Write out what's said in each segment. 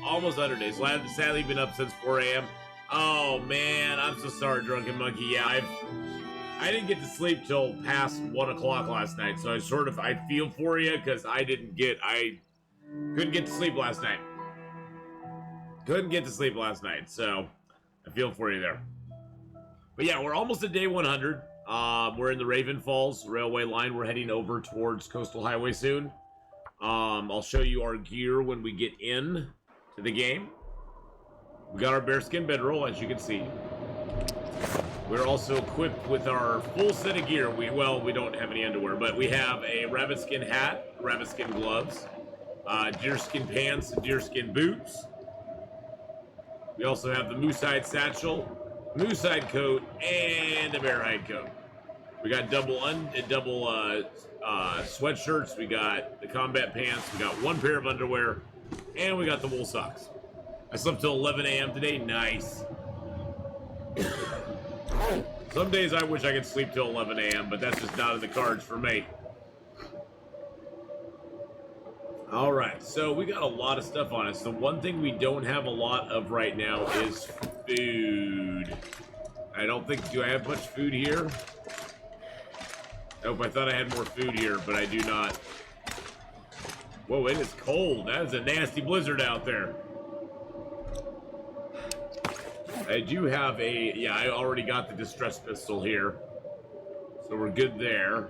almost 100 days. Sadly, been up since 4 a.m. Oh man, I'm so sorry, Drunken Monkey. Yeah, I didn't get to sleep till past 1 o'clock last night, so I feel for you because I couldn't get to sleep last night. Couldn't get to sleep last night, so I feel for you there. But yeah, we're almost at day 100. We're in the Raven Falls railway line. We're heading over towards Coastal Highway soon. I'll show you our gear when we get in to the game. We got our bearskin bedroll, as you can see. We're also equipped with our full set of gear. We don't have any underwear, but we have a rabbitskin hat, rabbitskin gloves, deerskin pants, and deerskin boots. We also have the moosehide satchel, moosehide coat, and a bearhide coat. We got double sweatshirts. We got the combat pants. We got one pair of underwear, and we got the wool socks. I slept till 11 a.m. today. Nice. Some days I wish I could sleep till 11 a.m., but that's just not in the cards for me. All right, so we got a lot of stuff on us. The one thing we don't have a lot of right now is food. I don't think, do I have much food here? Nope, I thought I had more food here, but I do not. Whoa, it is cold. That is a nasty blizzard out there. I do have I already got the distress pistol here. So we're good there.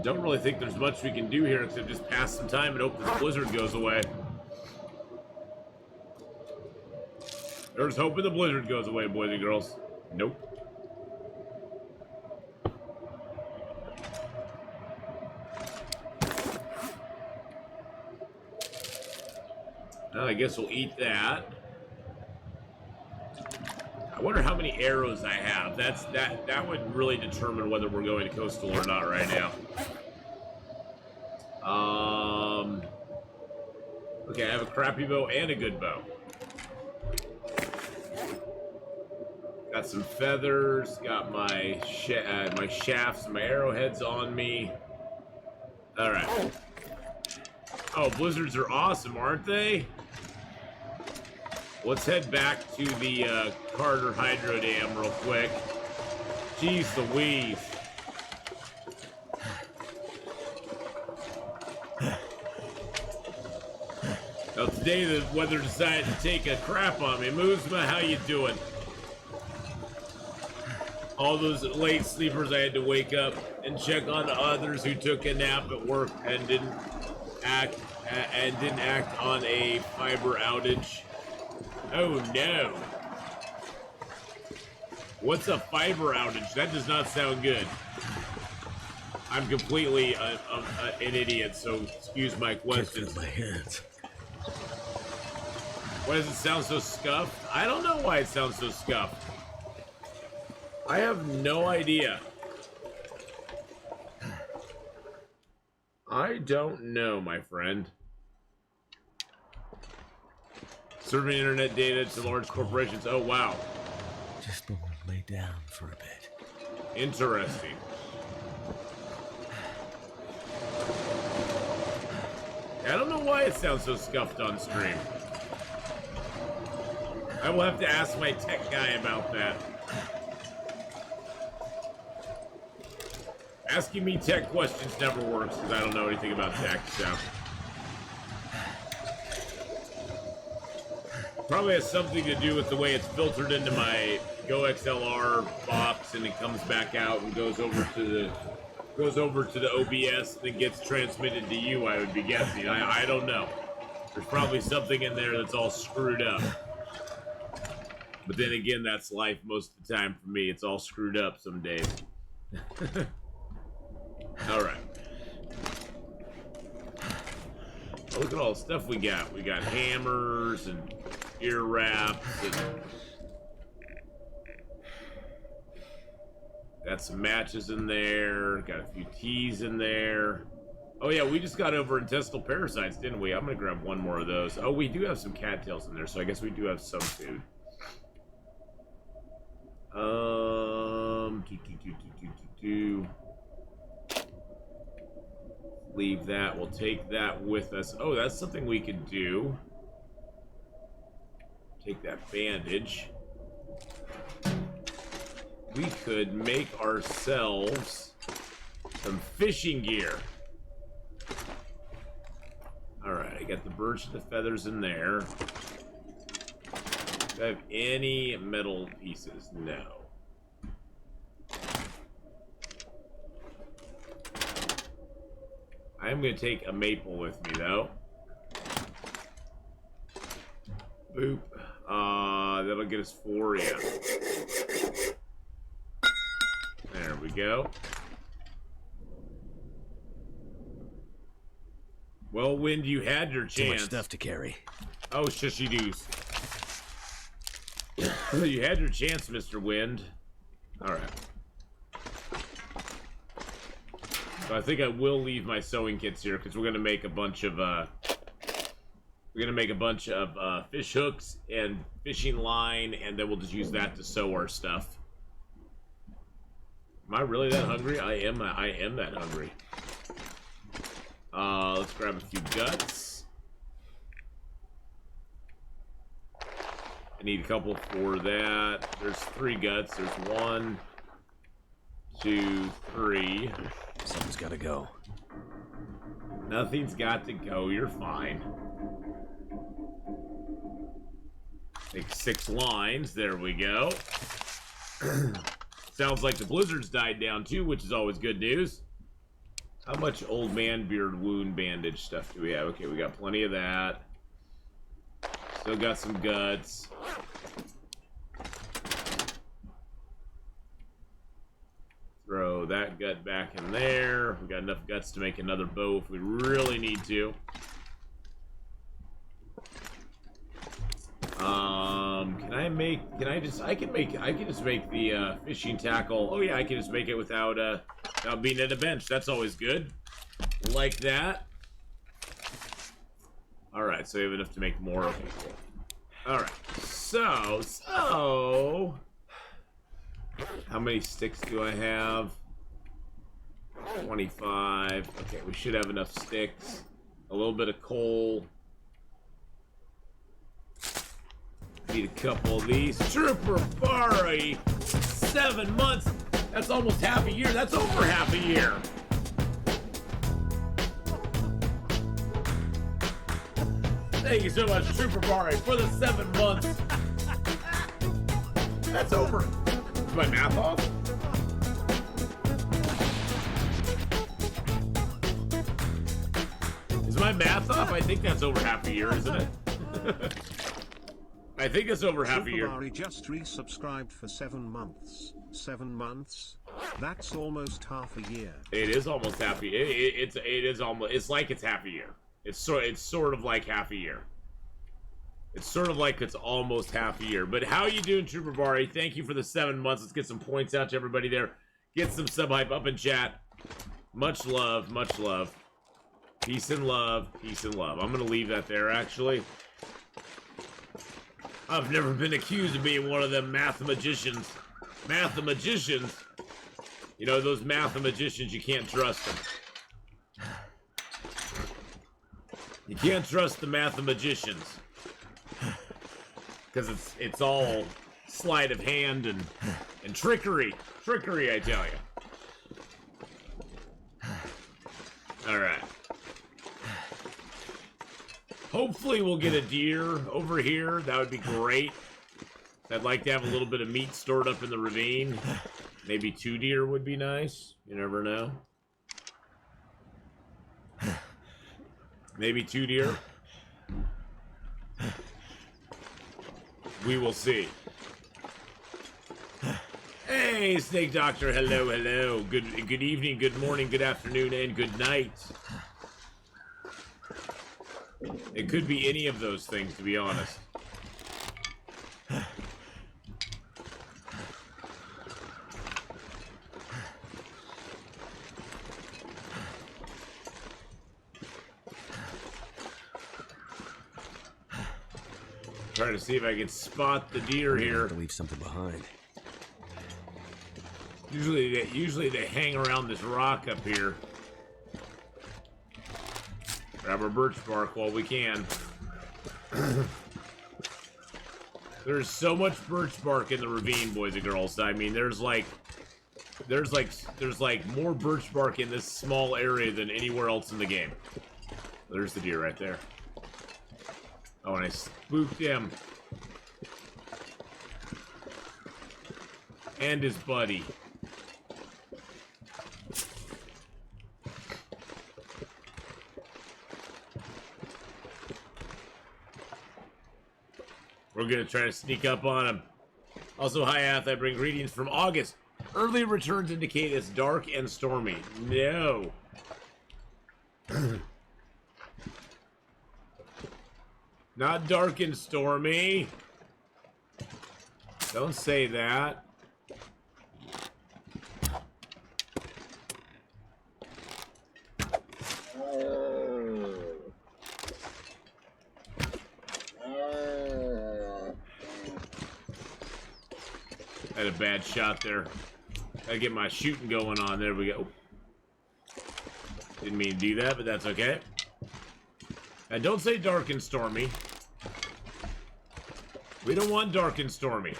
Don't really think there's much we can do here except just pass some time and hope this blizzard goes away. There's hoping the blizzard goes away, boys and girls. Nope. I guess we'll eat that. I wonder how many arrows I have. That would really determine whether we're going to coastal or not right now. Okay, I have a crappy bow and a good bow. Got some feathers. Got my shafts and my arrowheads on me. All right. Oh, blizzards are awesome, aren't they? Let's head back to the Carter Hydro Dam real quick. Jeez Louise. Now today the weather decided to take a crap on me. Moosma, how you doing? All those late sleepers, I had to wake up and check on the others who took a nap at work and didn't act on a fiber outage. Oh no. What's a fiber outage? That does not sound good. I'm completely an idiot, so excuse my questions. My hands. Why does it sound so scuffed? I don't know why it sounds so scuffed. I have no idea. I don't know, my friend. Serving internet data to large corporations. Oh, wow. Just want to lay down for a bit. Interesting. I don't know why it sounds so scuffed on stream. I will have to ask my tech guy about that. Asking me tech questions never works because I don't know anything about tech, so. Probably has something to do with the way it's filtered into my Go XLR box and it comes back out and goes over to the OBS and then gets transmitted to you, I would be guessing. I don't know. There's probably something in there that's all screwed up. But then again, that's life most of the time for me. It's all screwed up some days. Alright. Oh, look at all the stuff we got. We got hammers and ear wraps and got some matches in there. Got a few teas in there. Oh yeah, we just got over intestinal parasites, didn't we? I'm gonna grab one more of those. Oh, we do have some cattails in there, so I guess we do have some food. Leave that. We'll take that with us. Oh, that's something we could do. Take that bandage. We could make ourselves some fishing gear. Alright, I got the birch and the feathers in there. Do I have any metal pieces? No. I am going to take a maple with me, though. Boop. That'll get us 4, yeah. There we go. Well, Wind, you had your chance. Too much stuff to carry. Oh, shushy doos. You had your chance, Mr. Wind. Alright. So I think I will leave my sewing kits here because we're gonna make a bunch of fish hooks and fishing line, and then we'll just use that to sew our stuff. Am I really that hungry? I am that hungry. Let's grab a few guts. I need a couple for that. There's 3 guts. There's 1, 2, 3. Something's gotta go. Nothing's got to go. You're fine. Take 6 lines. There we go. Sounds like the blizzard's died down too, which is always good news. How much old man beard wound bandage stuff do we have? Okay, we got plenty of that. Still got some guts. Throw that gut back in there. We got enough guts to make another bow if we really need to. I can just make the fishing tackle. Oh yeah, I can just make it without being at a bench. That's always good. Like that. Alright, so we have enough to make more. Okay, cool. Alright, so how many sticks do I have? 25. Okay, we should have enough sticks. A little bit of coal. Need a couple of these. Trooper Barry! 7 months! That's almost half a year. That's over half a year. Thank you so much, Trooper Barry, for the 7 months. That's over. Is my math off? Is my math off? I think that's over half a year, isn't it? I think it's over half a year. Barry just resubscribed for 7 months. 7 months? That's almost half a year. It is almost half a year. It is almost. It's like it's half a year. It's sort of like half a year. It's sort of like it's almost half a year. But how you doing, Trooper Barry? Thank you for the 7 months. Let's get some points out to everybody there. Get some sub hype up in chat. Much love, much love. Peace and love, peace and love. I'm gonna leave that there, actually. I've never been accused of being one of them mathematicians. Mathematicians? You know, those mathematicians, you can't trust them. You can't trust the mathematicians. Because it's all sleight of hand and trickery. Trickery, I tell you. Alright. Hopefully we'll get a deer over here. That would be great. I'd like to have a little bit of meat stored up in the ravine. Maybe 2 deer would be nice. You never know. Maybe 2 deer. We will see. Hey, Snake Doctor. Hello, hello. Good evening, good morning, good afternoon, and good night. It could be any of those things, to be honest. Trying to see if I can spot the deer here. To leave something behind. Usually they hang around this rock up here. Grab our birch bark while we can. There's so much birch bark in the ravine, boys and girls. I mean, there's like more birch bark in this small area than anywhere else in the game. There's the deer right there. Oh, and I spooked him. And his buddy. We're gonna try to sneak up on him. Also, hi, Ath. I bring greetings from August. Early returns indicate it's dark and stormy. No. Not dark and stormy. Don't say that. Had a bad shot there. Gotta get my shooting going on. There we go. Didn't mean to do that, but that's okay. And don't say dark and stormy. We don't want dark and stormy.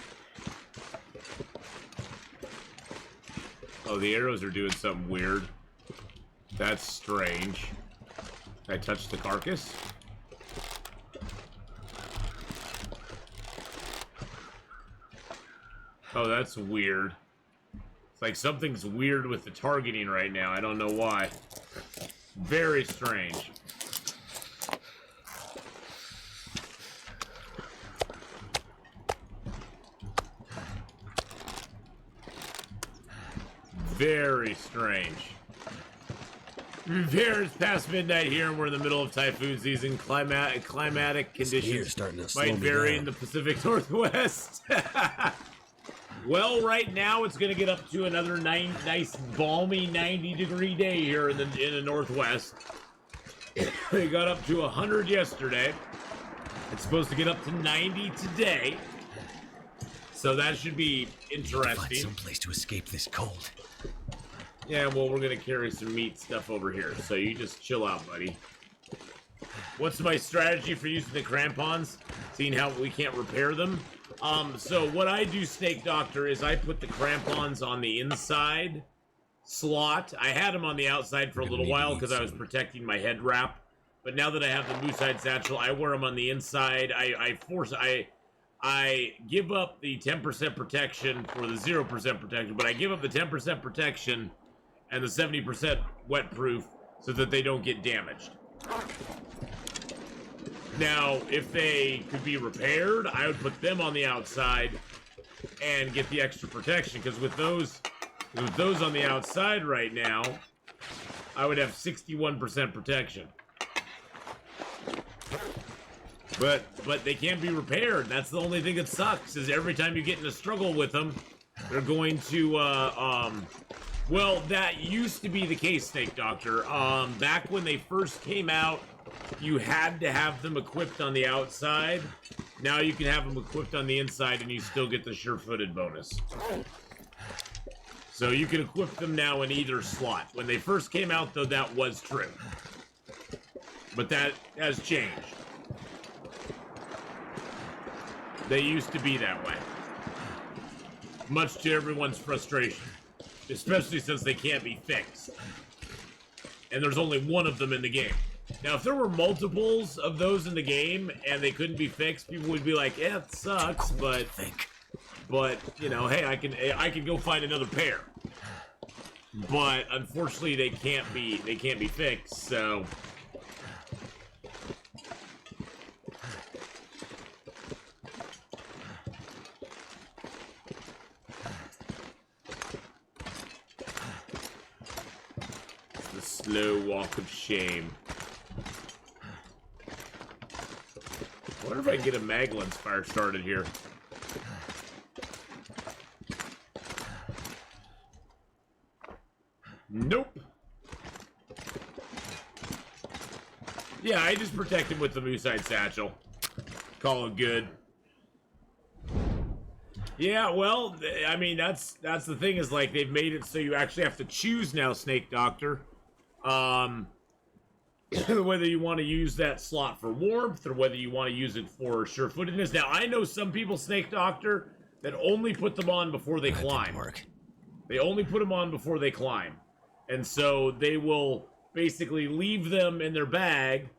Oh, the arrows are doing something weird. That's strange. I touched the carcass. Oh, that's weird. It's like something's weird with the targeting right now. I don't know why. Very strange. Very strange. It's past midnight here, and we're in the middle of typhoon season. Climatic conditions might vary in the Pacific Northwest. Well, right now it's going to get up to another nice, balmy 90-degree day here in the Northwest. It got up to 100 yesterday. It's supposed to get up to 90 today. So that should be interesting. Find someplace to escape this cold. Yeah, well, we're going to carry some meat stuff over here. So you just chill out, buddy. What's my strategy for using the crampons? Seeing how we can't repair them? So what I do, Snake Doctor, is I put the crampons on the inside slot. I had them on the outside for a little while because I was protecting my head wrap. But now that I have the moose-hide satchel, I wear them on the inside. I give up the 10% protection for the 0% protection, but I give up the 10% protection and the 70% wet-proof so that they don't get damaged. Now, if they could be repaired, I would put them on the outside and get the extra protection, because with those on the outside right now, I would have 61% protection. But they can't be repaired. That's the only thing that sucks, is every time you get in a struggle with them, they're going to, well, that used to be the case, Snake Doctor. Back when they first came out, you had to have them equipped on the outside. Now you can have them equipped on the inside and you still get the sure-footed bonus. So you can equip them now in either slot. When they first came out, though, that was true. But that has changed. They used to be that way. Much to everyone's frustration. Especially since they can't be fixed. And there's only one of them in the game. Now, if there were multiples of those in the game and they couldn't be fixed, people would be like, "Yeah, it sucks, but you know, hey, I can go find another pair." But unfortunately, they can't be fixed. So it's the slow walk of shame. I wonder if I can get a Maglins fire started here. Nope. Yeah, I just protect him with the moose-hide satchel. Call it good. Yeah, well, I mean, that's the thing, is like they've made it so you actually have to choose now, Snake Doctor. whether you want to use that slot for warmth or whether you want to use it for sure-footedness. Now, I know some people, Snake Doctor, that only put them on before they climb. They only put them on before they climb. And so they will basically leave them in their bag,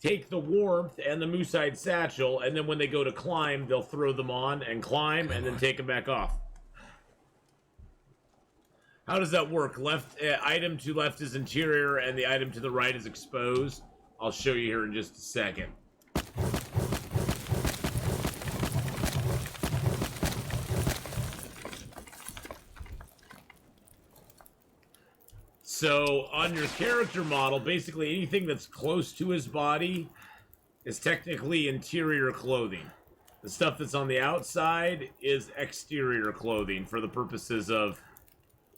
take the warmth and the moose-hide satchel, and then when they go to climb, they'll throw them on and climb and then take them back off. How does that work? Left item to left is interior and the item to the right is exposed. I'll show you here in just a second. So on your character model, basically anything that's close to his body is technically interior clothing. The stuff that's on the outside is exterior clothing for the purposes of,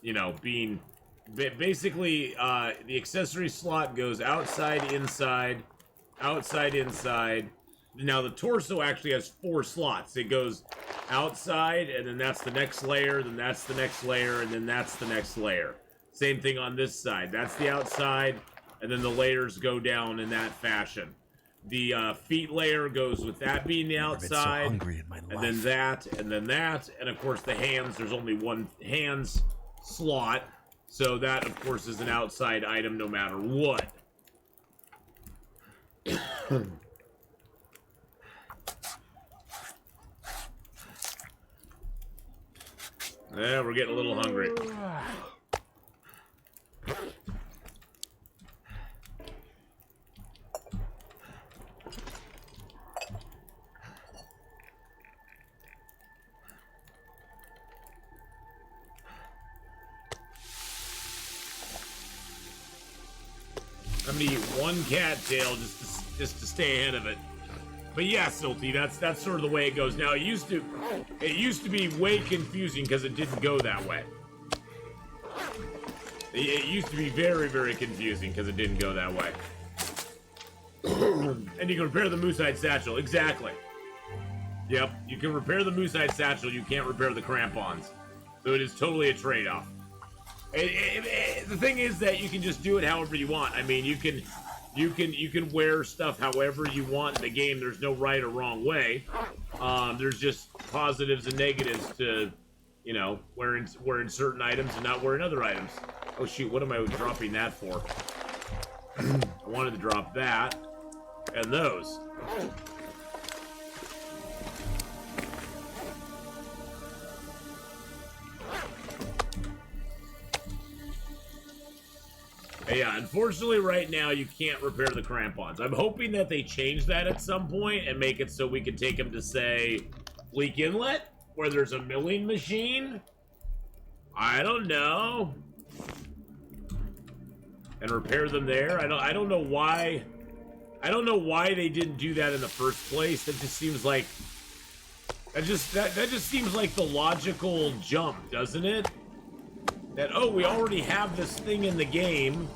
you know, being basically the accessory slot goes outside, inside, outside, inside. Now the torso actually has 4 slots. It goes outside, and then that's the next layer, then that's the next layer, and then that's the next layer. Same thing on this side. That's the outside, and then the layers go down in that fashion. The feet layer goes with that being the outside, and then that, and of course the hands, there's only one hands slot, so that of course is an outside item no matter what. Yeah, we're getting a little hungry. I'm gonna eat one cattail just to stay ahead of it. But yeah, Silty, that's sort of the way it goes. Now it used to be way confusing because it didn't go that way. It used to be very, very confusing because it didn't go that way. And you can repair the moose-hide satchel. Exactly. Yep, you can repair the moose-hide satchel. You can't repair the crampons. So it is totally a trade-off. The thing is that you can just do it however you want. I mean, you can wear stuff however you want in the game. There's no right or wrong way. There's just positives and negatives to, you know, wearing certain items and not wearing other items. Oh shoot, what am I dropping that for? I wanted to drop that and those. Yeah, unfortunately right now you can't repair the crampons. I'm hoping that they change that at some point and make it so we can take them to, say, Bleak Inlet, where there's a milling machine. I don't know. And repair them there. I don't know why. I don't know why they didn't do that in the first place. That just seems like that just seems like the logical jump, doesn't it? That, oh, we already have this thing in the game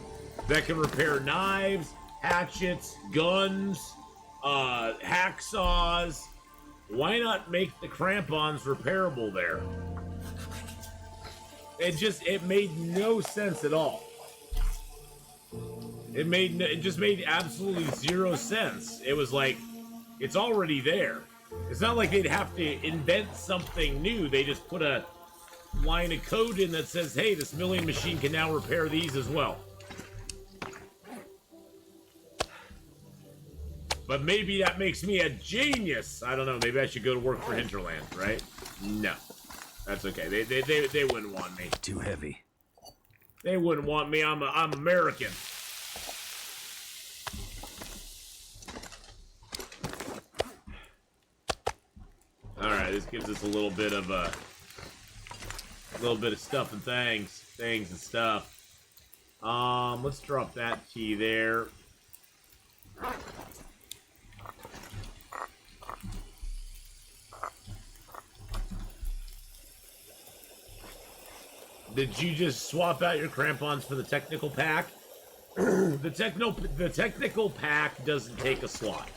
that can repair knives, hatchets, guns, hacksaws. Why not make the crampons repairable there? It made no sense at all. It just made absolutely zero sense. It was like, it's already there. It's not like they'd have to invent something new. They just put a line of code in that says, hey, this milling machine can now repair these as well. But maybe that makes me a genius. I don't know. Maybe I should go to work for Hinterland, right? No. That's okay. They wouldn't want me. Too heavy. They wouldn't want me. I'm American. All right, this gives us a little bit of stuff and things and stuff. Let's drop that key there. Did you just swap out your crampons for the technical pack? The technical pack doesn't take a slot.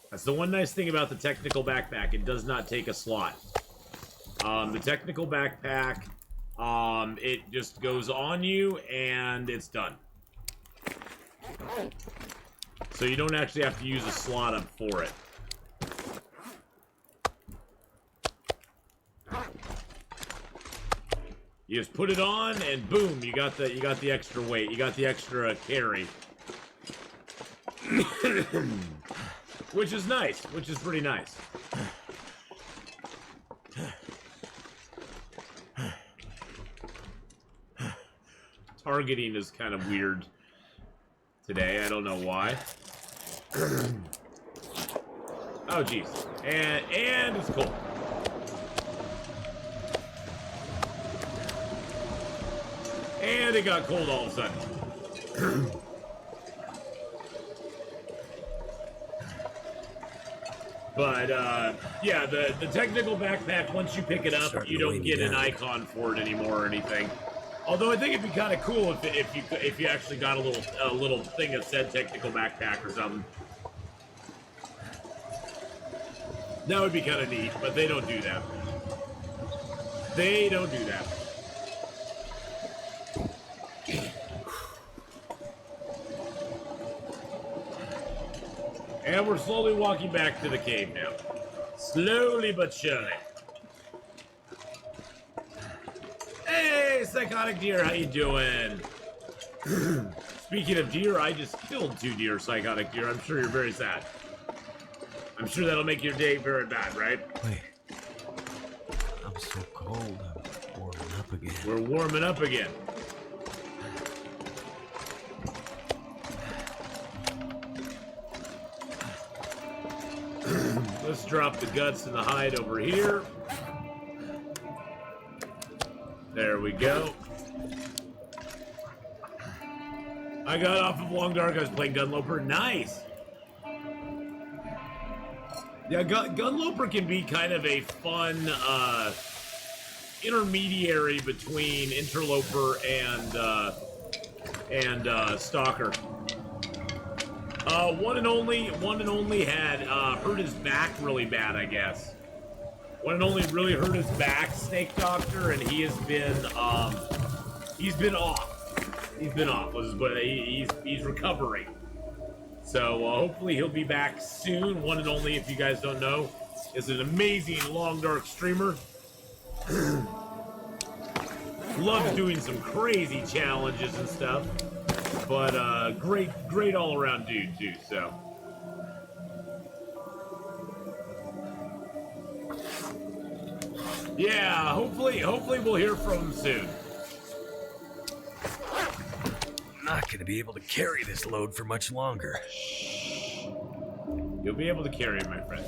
That's the one nice thing about the technical backpack. It does not take a slot. The technical backpack, it just goes on you and it's done. So you don't actually have to use a slot up for it. You just put it on, and boom, you got the extra weight. You got the extra carry. Which is nice. Which is pretty nice. Targeting is kind of weird today. I don't know why. Oh, jeez. And it's cold. And it got cold all of a sudden. But, yeah, the technical backpack, once you pick it up, you don't get an icon for it anymore or anything. Although I think it'd be kind of cool if you actually got a little thing that said technical backpack or something. That would be kind of neat, but they don't do that. They don't do that. And we're slowly walking back to the cave now. Slowly but surely. Hey, Psychotic Deer, how you doing? Speaking of deer, I just killed 2 deer, Psychotic Deer. I'm sure you're very sad. I'm sure that'll make your day very bad, right? Wait. I'm so cold, I'm warming up again. We're warming up again. Let's drop the guts and the hide over here. There we go. I got off of Long Dark. I was playing Gunloper. Nice. Yeah, Gunloper can be kind of a fun intermediary between Interloper and Stalker. One and only had hurt his back really bad, I guess. One and only really hurt his back, Snake Doctor, and he has been off. He's been off, but he's recovering. So hopefully he'll be back soon. One and only, if you guys don't know, is an amazing Long Dark streamer. Loves doing some crazy challenges and stuff. But great all around dude too, so. Yeah, hopefully we'll hear from him soon. I'm not gonna be able to carry this load for much longer. You'll be able to carry it, my friend.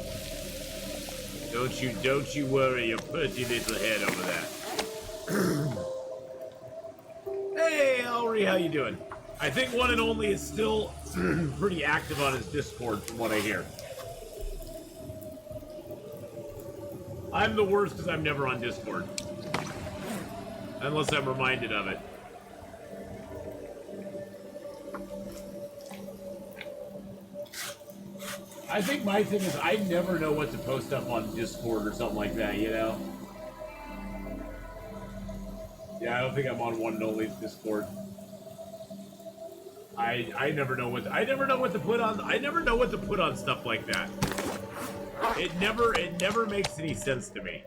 Don't you worry your pretty little head over there. Hey, Elry, how you doing? I think One and Only is still pretty active on his Discord from what I hear. I'm the worst because I'm never on Discord. Unless I'm reminded of it. I think my thing is I never know what to post up on Discord or something like that, you know? Yeah, I don't think I'm on One and Only's Discord. I never know what to put on. I never know what to put on stuff like that. It never makes any sense to me.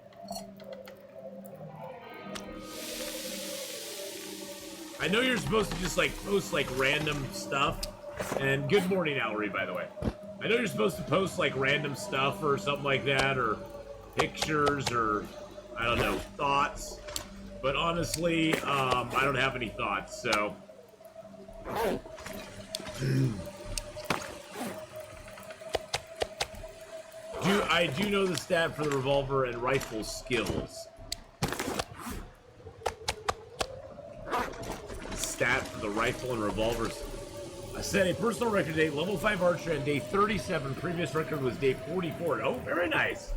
I know you're supposed to just like post like random stuff. And good morning, Ellery, by the way. I know you're supposed to post like random stuff or something like that, or pictures, or I don't know, thoughts. But honestly, I don't have any thoughts, so. I do know the stat for the revolver and rifle skills. Stat for the rifle and revolvers. I set a personal record date, level 5 archer, on day 37. Previous record was day 44. Oh, very nice.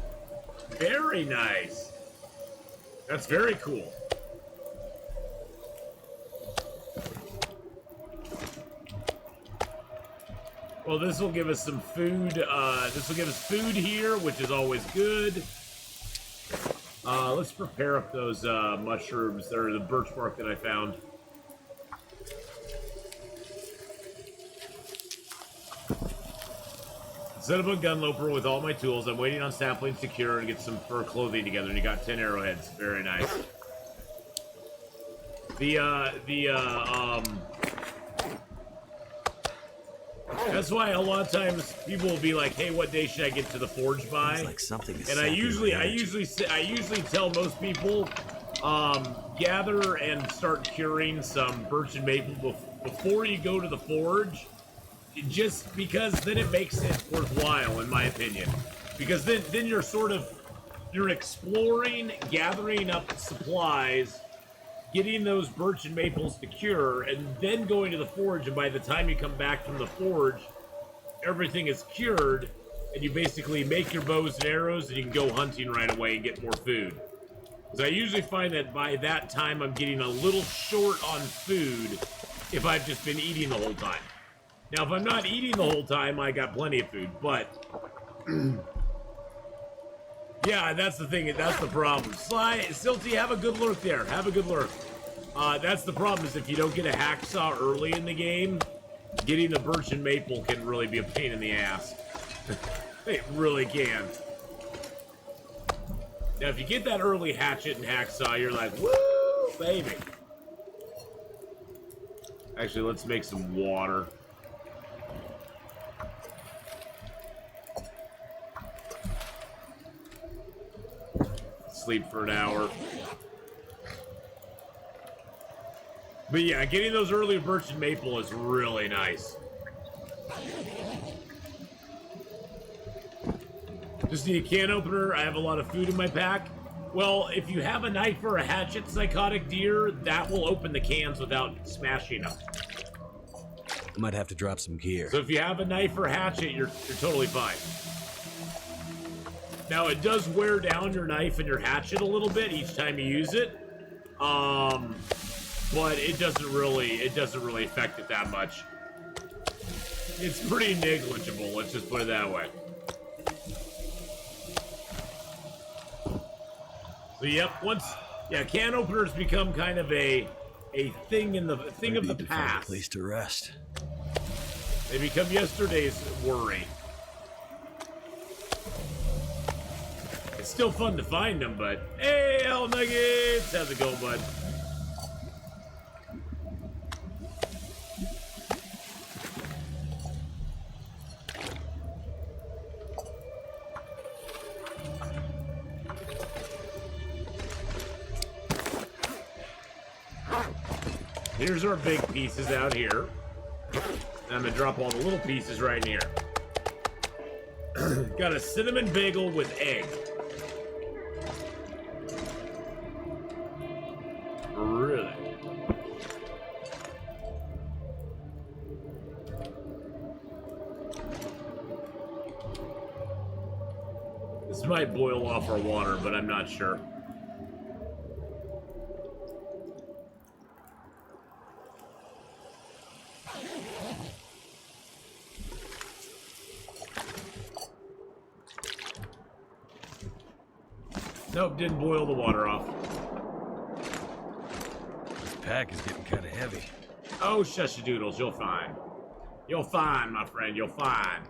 Very nice. That's very cool. Well, this will give us some food. This will give us food here, which is always good. Let's prepare up those mushrooms. They're the birch bark that I found. Set up a gunloper with all my tools. I'm waiting on saplings to cure and get some fur clothing together. And you got 10 arrowheads. Very nice. That's why a lot of times people will be like, "Hey, what day should I get to the forge by?" It's like something is And I usually tell most people, gather and start curing some birch and maple before you go to the forge, just because then it makes it worthwhile, in my opinion. Because then you're exploring, gathering up supplies, getting those birch and maples to cure, and then going to the forge, and by the time you come back from the forge, everything is cured, and you basically make your bows and arrows, and you can go hunting right away and get more food. Because I usually find that by that time, I'm getting a little short on food if I've just been eating the whole time. Now, if I'm not eating the whole time, I got plenty of food, but... yeah, that's the thing. That's the problem. Sly, Silty, have a good lurk there. Have a good lurk. That's the problem, is if you don't get a hacksaw early in the game, getting the birch and maple can really be a pain in the ass. It really can. Now, if you get that early hatchet and hacksaw, you're like, woo, baby. Actually, let's make some water. Sleep for an hour. But yeah, getting those early birch and maple is really nice. Just need a can opener. I have a lot of food in my pack. Well, if you have a knife or a hatchet, Psychotic Deer, that will open the cans without smashing them. I might have to drop some gear. So if you have a knife or a hatchet, you're totally fine. Now, it does wear down your knife and your hatchet a little bit each time you use it. But it doesn't really affect it that much. It's pretty negligible, let's just put it that way. So yep, can openers become kind of a thing of the past. Find a place to rest. They become yesterday's worry. It's still fun to find them, but hey, Hell Nuggets, how's it going, bud? Here's our big pieces out here. And I'm gonna drop all the little pieces right in here. Got a cinnamon bagel with egg. Really? This might boil off our water, but I'm not sure. Nope, didn't boil the water off. This pack is getting kind of heavy. Oh, shush-a-doodles, you'll find. You'll find, my friend, you'll find.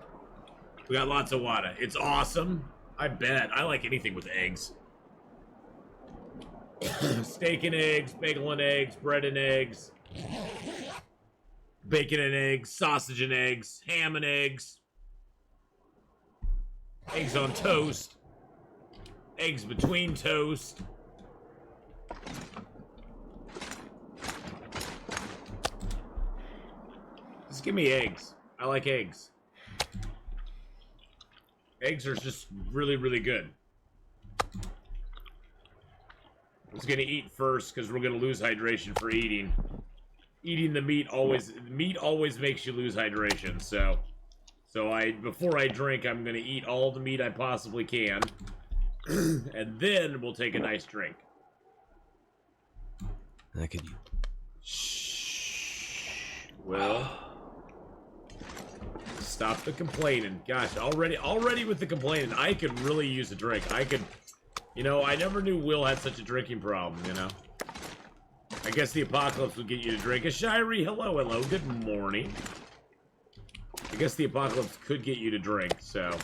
We got lots of water. It's awesome. I bet. I like anything with eggs. Steak and eggs, bagel and eggs, bread and eggs, bacon and eggs, sausage and eggs, ham and eggs, eggs on toast, eggs between toast. Just give me eggs. I like eggs. Eggs are just really, really good. I'm just gonna eat first because we're gonna lose hydration for eating. Eating the meat always makes you lose hydration. So before I drink, I'm gonna eat all the meat I possibly can, and then we'll take a nice drink. I could. Shh. Well, stop the complaining. Gosh, already with the complaining, I could really use a drink. You know, I never knew Will had such a drinking problem, you know? I guess the apocalypse would get you to drink. Ashiri, hello, good morning. guess the apocalypse could get you to drink, so...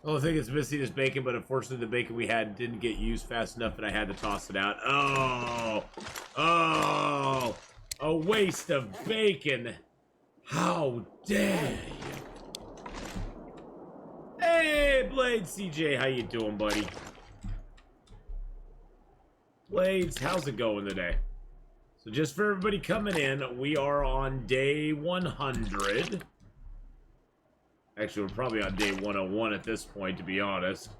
The only thing that's missing is bacon, but unfortunately the bacon we had didn't get used fast enough and I had to toss it out. Oh, a waste of bacon. How dare you? Hey, Blades CJ, how you doing, buddy? Blades, how's it going today? So just for everybody coming in, we are on day 100. Actually, we're probably on day 101 at this point, to be honest.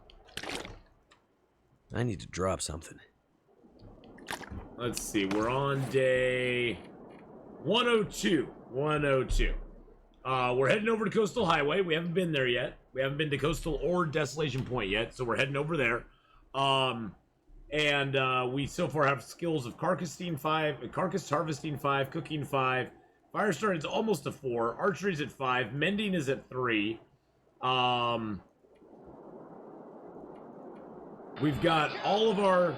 I need to drop something. Let's see, we're on day 102. 102. We're heading over to Coastal Highway. We haven't been there yet. We haven't been to Coastal or Desolation Point yet, so we're heading over there. We so far have skills of Carcass Harvesting 5, Cooking 5, Fire Starting's almost a 4. Archery's at 5. Mending is at 3. We've got all of our...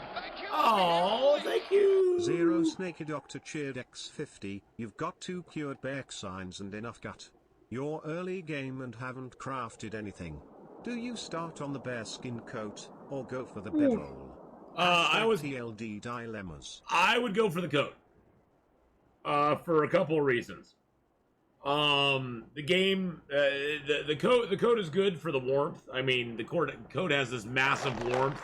Oh, thank you! Zero Snake Doctor cheered X50. You've got 2 cured Beck signs and enough gut. You're early game and haven't crafted anything. Do you start on the bearskin coat or go for the bedroll? TLD dilemmas. I would go for the coat. For a couple of reasons. The game, the coat is good for the warmth. I mean, the coat has this massive warmth.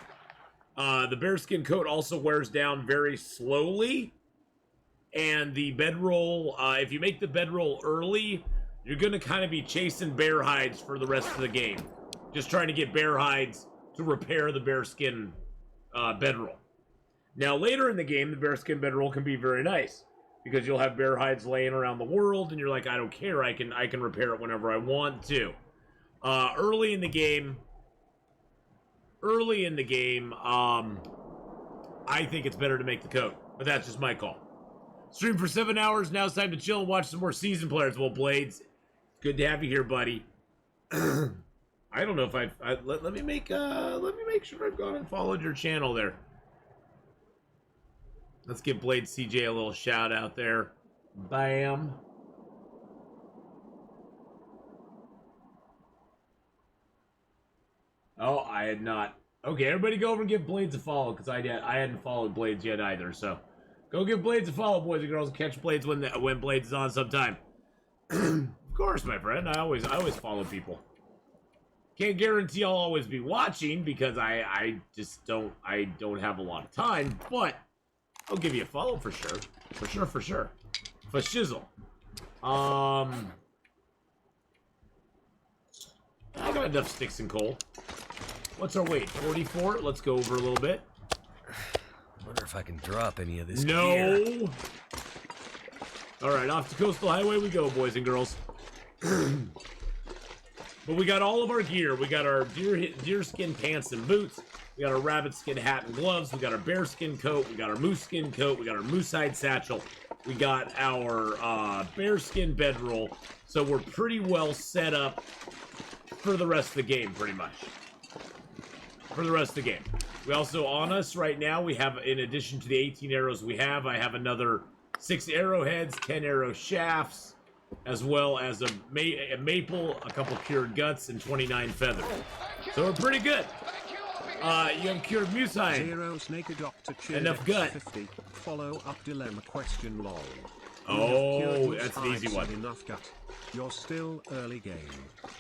The bearskin coat also wears down very slowly. And the bedroll, if you make the bedroll early, you're going to kind of be chasing bear hides for the rest of the game. Just trying to get bear hides to repair the bearskin bedroll. Now, later in the game, the bearskin bedroll can be very nice. Because you'll have bear hides laying around the world, and you're like, I don't care, I can repair it whenever I want to. Early in the game, I think it's better to make the coat, but that's just my call. Stream for 7 hours, now it's time to chill and watch some more season players. Well, Blades, good to have you here, buddy. I don't know if let me make sure I've gone and followed your channel there. Let's give Blade CJ a little shout out there. Bam. Oh, I had not. Okay, everybody go over and give Blades a follow, because I hadn't followed Blades yet either, so. Go give Blades a follow, boys and girls, and catch Blades when Blades is on sometime. Of course, my friend. I always follow people. Can't guarantee I'll always be watching, because I don't have a lot of time, but I'll give you a follow for sure. For sure. For shizzle. I got enough sticks and coal. What's our weight? 44? Let's go over a little bit. Wonder if I can drop any of this gear. No! Alright, off to Coastal Highway we go, boys and girls. But we got all of our gear. We got our deer skin pants and boots. We got our rabbit skin hat and gloves. We got our bear skin coat. We got our moose skin coat. We got our moose hide satchel. We got our bear skin bedroll. So we're pretty well set up for the rest of the game, pretty much. For the rest of the game. We also, on us right now, we have, in addition to the 18 arrows I have another 6 arrowheads, 10 arrow shafts, as well as a maple, a couple cured guts, and 29 feathers. So we're pretty good. You have cured moose hide. Zero Snake Doctor Enough gut. 50. Follow up dilemma question lol. Oh, that's an easy one. Enough gut. You're still early game.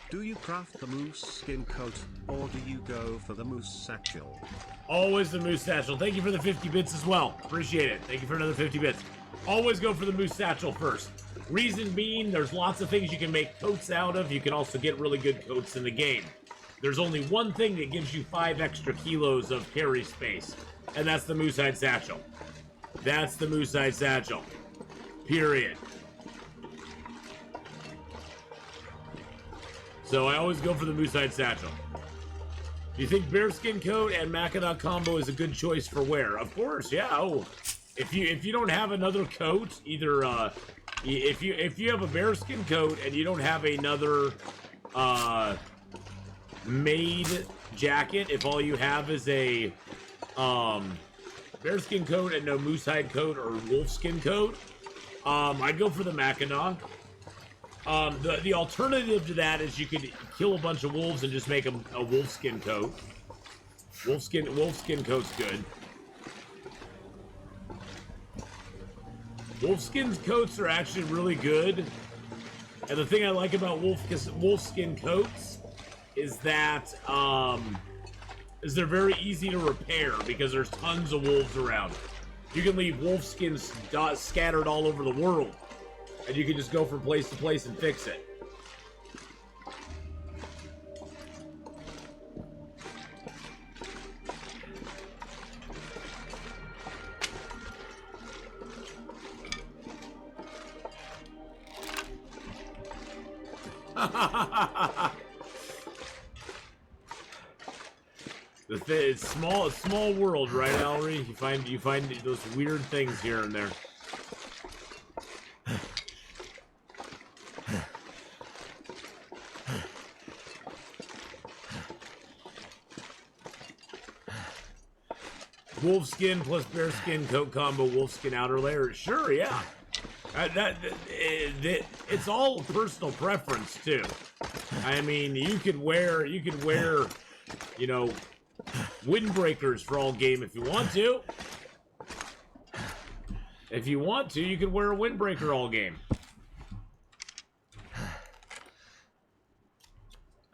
Do you craft the moose skin coat, or do you go for the moose satchel? Always the moose satchel. Thank you for the 50 bits as well. Appreciate it. Thank you for another 50 bits. Always go for the moose satchel first. Reason being, there's lots of things you can make coats out of. You can also get really good coats in the game. There's only one thing that gives you 5 extra kilos of carry space, and that's the moose hide satchel. That's the moose hide satchel. Period. So I always go for the moose hide satchel. Do you think bearskin coat and Mackinac combo is a good choice for wear? Of course, yeah. Oh, if you don't have another coat, either if you have a bearskin coat and you don't have another made jacket, if all you have is a bearskin coat and no moose hide coat or wolfskin coat, I'd go for the Mackinac. The alternative to that is you could kill a bunch of wolves and just make a wolfskin coat. Wolfskin coat's good. Wolfskin coats are actually really good. And the thing I like about wolfskin coats is that they're very easy to repair because there's tons of wolves around. You can leave wolfskins scattered all over the world. And you can just go from place to place and fix it. It's small world, right, Ellery? You find those weird things here and there. Wolfskin plus bearskin coat combo, wolfskin outer layer. Sure, yeah. It's all personal preference too. I mean, you could wear, you know, windbreakers for all game if you want to. If you want to, you could wear a windbreaker all game.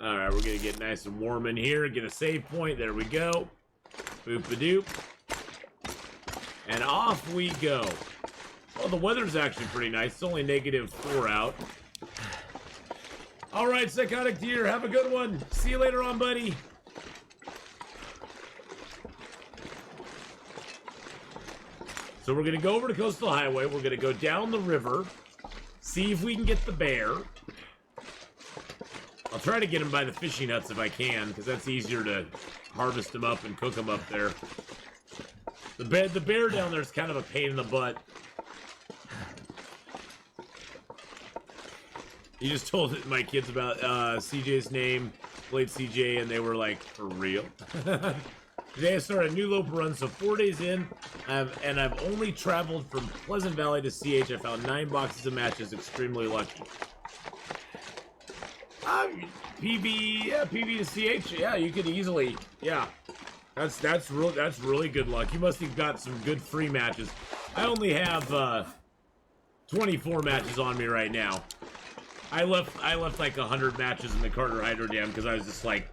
All right, we're gonna get nice and warm in here. Get a save point. There we go. Boop-a-doop. And off we go. Well, the weather's actually pretty nice. It's only -4 out. All right, Psychotic Deer, have a good one. See you later on, buddy. So we're going to go over to Coastal Highway. We're going to go down the river, see if we can get the bear. I'll try to get him by the fishing huts if I can, because that's easier to harvest him up and cook him up there. The bear down there is kind of a pain in the butt. You just told my kids about CJ's name, played CJ, and they were like, for real? Today I started a new Loper run, so 4 days in, and I've only traveled from Pleasant Valley to CH. I found 9 boxes of matches, extremely lucky. PV to CH, yeah, you could easily, yeah. That's really good luck. You must have got some good free matches. I only have 24 matches on me right now. I left like 100 matches in the Carter Hydro Dam because I was just like,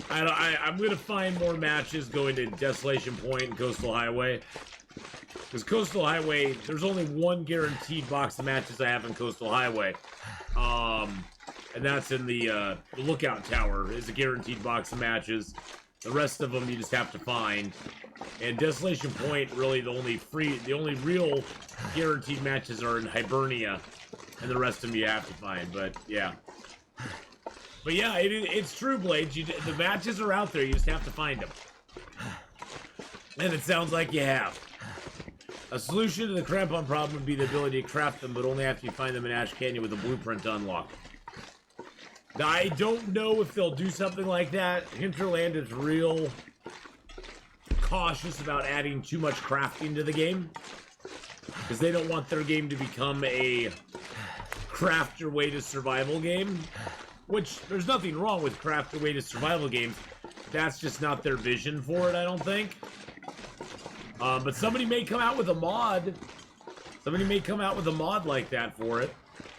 I'm gonna find more matches going to Desolation Point and Coastal Highway. Because Coastal Highway, there's only one guaranteed box of matches I have in Coastal Highway. And that's in the Lookout Tower is a guaranteed box of matches. The rest of them you just have to find. And Desolation Point, really the only real guaranteed matches are in Hibernia. And the rest of them you have to find, but yeah. But yeah, it's true, Blades. The matches are out there, you just have to find them. And it sounds like you have. A solution to the crampon problem would be the ability to craft them, but only after you find them in Ash Canyon with a blueprint to unlock. Now, I don't know if they'll do something like that. Hinterland is real cautious about adding too much crafting to the game. Because they don't want their game to become a craft your way to survival game. Which, there's nothing wrong with craft your way to survival games. That's just not their vision for it, I don't think. But somebody may come out with a mod. Somebody may come out with a mod like that for it.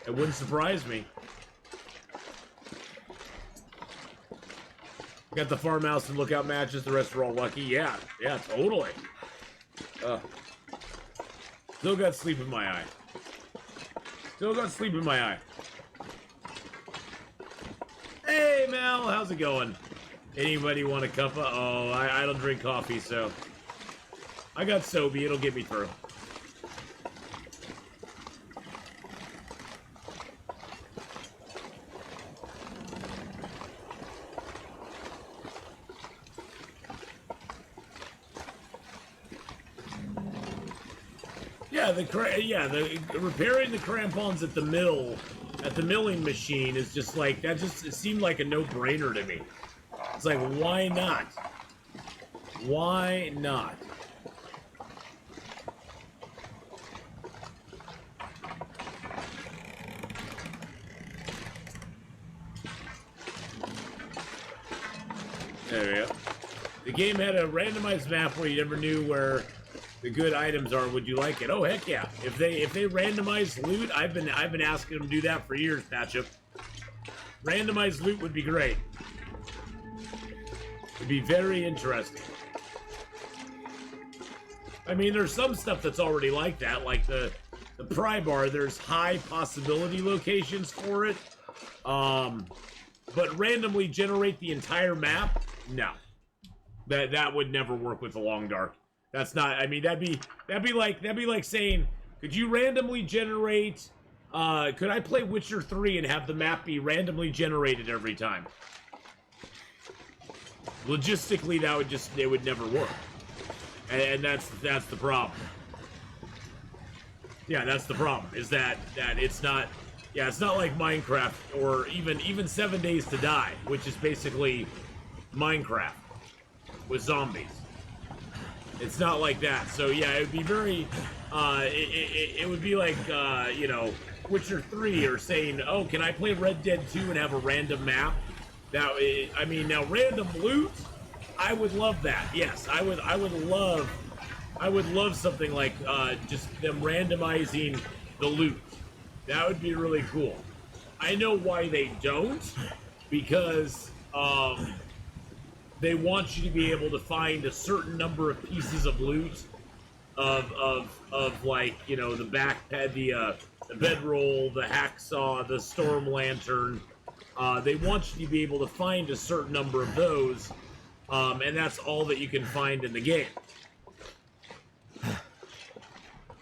It wouldn't surprise me. Got the farmhouse and lookout matches, the rest are all lucky. Yeah, totally. Still got sleep in my eye. Still got sleep in my eye. Hey, Mel, how's it going? Anybody want a cuppa? Oh, I don't drink coffee, so... I got Sobe, it'll get me through. Yeah, the repairing the crampons at the milling machine is just like that. It seemed like a no-brainer to me. It's like, why not? Why not? There we go. The game had a randomized map where you never knew where the good items are. Would you like it? Oh heck yeah! If they randomize loot, I've been asking them to do that for years, Patchup. Randomized loot would be great. It'd be very interesting. I mean, there's some stuff that's already like that, like the pry bar. There's high possibility locations for it, but randomly generate the entire map. No, that would never work with the Long Dark. That's not. I mean, that'd be like saying, could you randomly generate? Could I play Witcher 3 and have the map be randomly generated every time? Logistically, it would never work, and that's the problem. Yeah, that's the problem. Is that it's not. Yeah, it's not like Minecraft or even 7 Days to Die, which is basically Minecraft with zombies. It's not like that. So yeah, it would be very. It would be like Witcher 3 or saying, oh, can I play Red Dead 2 and have a random map? Now, I mean, now random loot, I would love that. Yes, I would love something like just them randomizing the loot. That would be really cool. I know why they don't, because they want you to be able to find a certain number of pieces of loot of like, you know, the backpack, the bedroll, the hacksaw, the storm lantern. They want you to be able to find a certain number of those, and that's all that you can find in the game.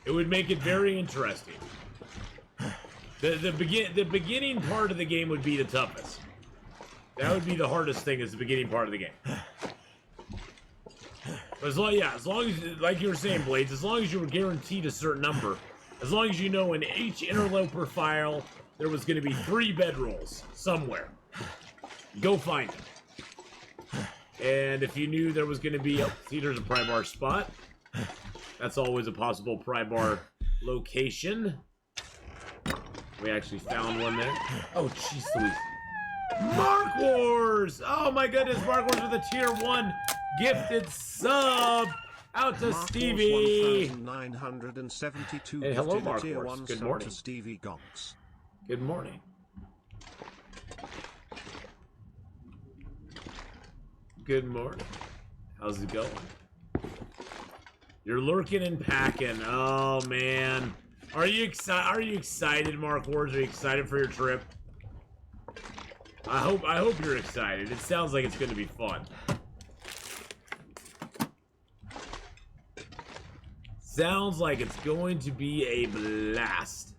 It would make it very interesting. The beginning part of the game would be the toughest. That would be the hardest thing, is the beginning part of the game. But as long as, like you were saying, Blades, as long as you were guaranteed a certain number, as long as you know in each Interloper file there was going to be 3 bedrolls somewhere, go find them. And if you knew there was going to be, see, there's a pry bar spot. That's always a possible pry bar location. We actually found one there. Oh, jeez Louise. Mark Wars! Oh my goodness, Mark Wars with a tier 1 gifted sub out to Mark Stevie. 1972 Hey, hello, gifted a Mark tier Wars. 1 Good sub morning. to Stevie Gonks. Good morning. Good morning. How's it going? You're lurking and packing. Oh man. Are you excited, Mark Wars? Are you excited for your trip? I hope you're excited. It sounds like it's going to be fun. Sounds like it's going to be a blast.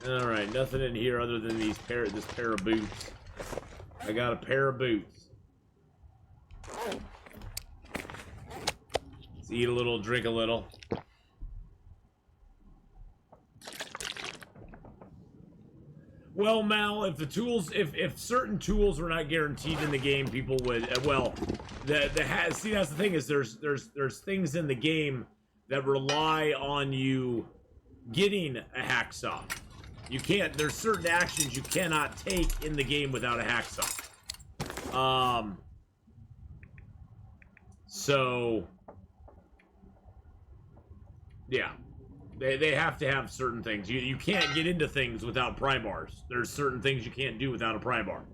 All right, nothing in here other than this pair of boots. I got a pair of boots. Let's eat a little, drink a little. Well, Mal, if the tools, if certain tools were not guaranteed in the game, people would. See, that's the thing, is there's things in the game that rely on you getting a hacksaw. You can't. There's certain actions you cannot take in the game without a hacksaw. So, yeah. They have to have certain things. You can't get into things without pry bars. There's certain things you can't do without a pry bar.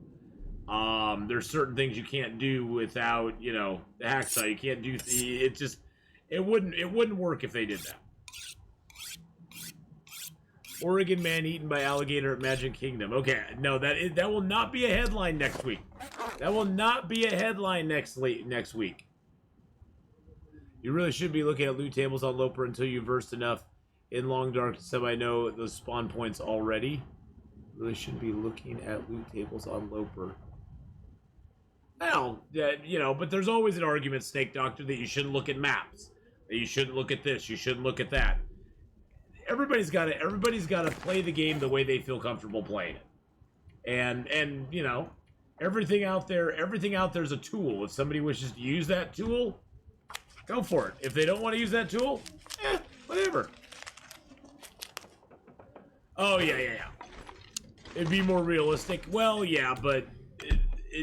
There's certain things you can't do without, you know, the hacksaw. You can't do. It wouldn't work if they did that. Oregon man eaten by alligator at Magic Kingdom. Okay, no, that will not be a headline next week. That will not be a headline next week. You really should be looking at loot tables on Loper until you've versed enough in Long Dark so I know those spawn points already. Really should be looking at loot tables on Loper. Well, you know, but there's always an argument, Snake Doctor, that you shouldn't look at maps. That you shouldn't look at this, you shouldn't look at that. everybody's got to play the game the way they feel comfortable playing it. And you know, everything out there's a tool. If somebody wishes to use that tool, go for it. If they don't want to use that tool, whatever. Oh, yeah. It'd be more realistic. Well, yeah, but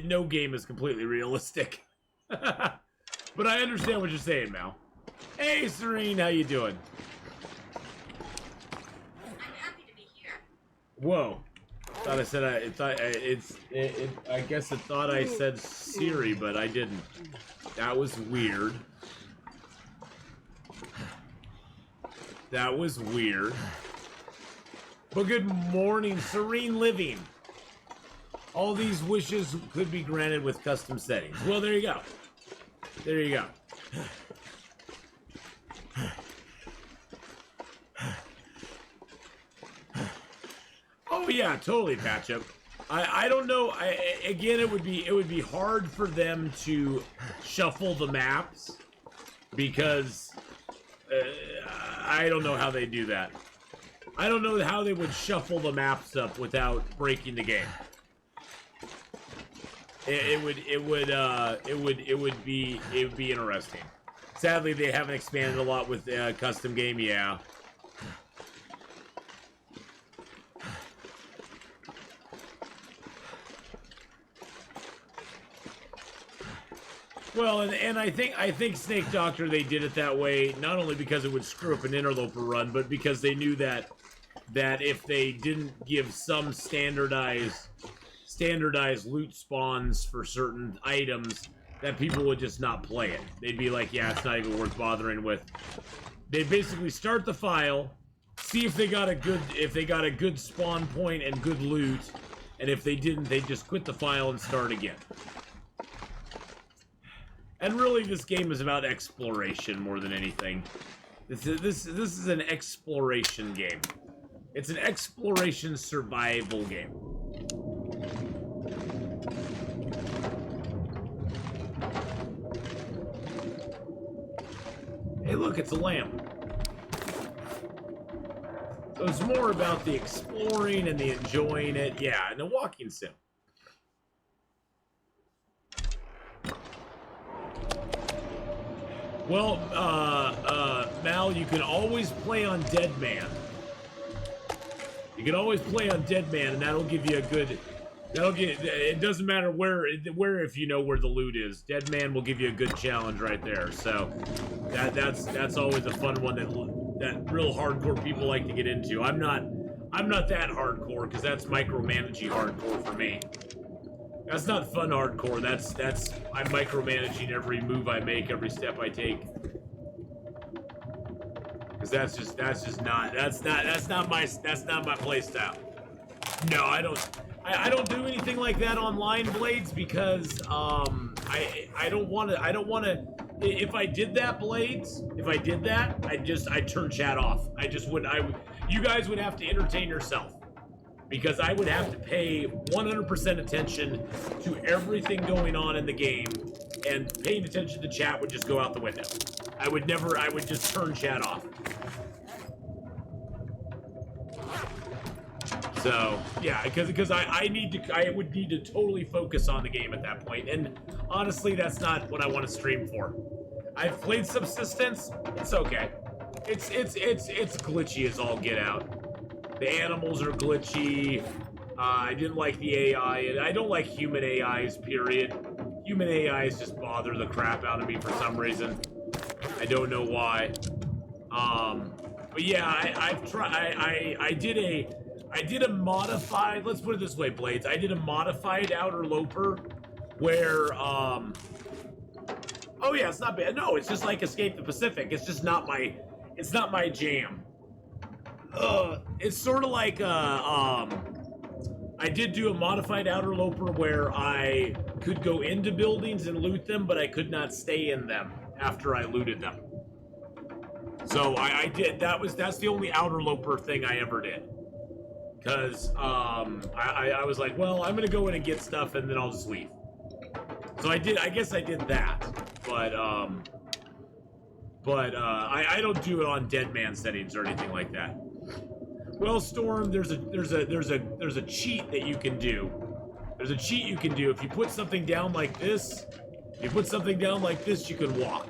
no game is completely realistic. But I understand what you're saying, Mal. Hey, Serene, how you doing? I'm happy to be here. Whoa. I guess it thought I said Siri, but I didn't. That was weird. That was weird. But good morning, Serene Living. All these wishes could be granted with custom settings. Well, there you go. There you go. Oh yeah, totally, Patchup. I don't know. Again, it would be hard for them to shuffle the maps because I don't know how they do that. I don't know how they would shuffle the maps up without breaking the game. It would be interesting. Sadly, they haven't expanded a lot with custom game. Yeah. Well, and I think Snake Doctor, they did it that way not only because it would screw up an Interloper run, but because they knew that if they didn't give some standardized loot spawns for certain items, that people would just not play it. They'd be like, yeah, it's not even worth bothering with. They basically start the file, see if they got a good spawn point and good loot, and if they didn't, they just quit the file and start again. And really, this game is about exploration more than anything. This is an exploration game. It's an exploration survival game. Hey, look, it's a lamp. So it's more about the exploring and the enjoying it. Yeah, and the walking sim. Well, Mal, you can always play on Dead Man. You can always play on Dead Man, and that'll give you a good... It doesn't matter where if you know where the loot is. Dead Man will give you a good challenge right there. So that's always a fun one that real hardcore people like to get into. I'm not that hardcore because that's micromanaging hardcore for me. That's not fun hardcore. That's I'm micromanaging every move I make, every step I take. Because that's not my play style. No, I don't do anything like that online, Blades, because I don't want to. If I did that, Blades, I'd turn chat off. You guys would have to entertain yourself. Because I would have to pay 100% attention to everything going on in the game, and paying attention to chat would just go out the window. I would just turn chat off. So, yeah, because I would need to totally focus on the game at that point, and honestly, that's not what I want to stream for. I've played Subsistence, it's okay. It's glitchy as all get out. The animals are glitchy. I didn't like the AI, and I don't like human AIs, period. Human AIs just bother the crap out of me for some reason. I don't know why. But yeah, I've tried. I did a modified. Let's put it this way, Blades. I did a modified Outer Loper, where oh yeah, it's not bad. No, it's just like Escape the Pacific. It's just not my. It's not my jam. It's sort of like I did do a modified Outer Loper where I could go into buildings and loot them, but I could not stay in them after I looted them. So I did. That's the only Outer Loper thing I ever did. Cause I was like, well, I'm gonna go in and get stuff and then I'll just leave. So I guess I did that, but I don't do it on Dead Man settings or anything like that. Well, Storm, there's a cheat that you can do. There's a cheat you can do if you put something down like this. If you put something down like this, you can walk,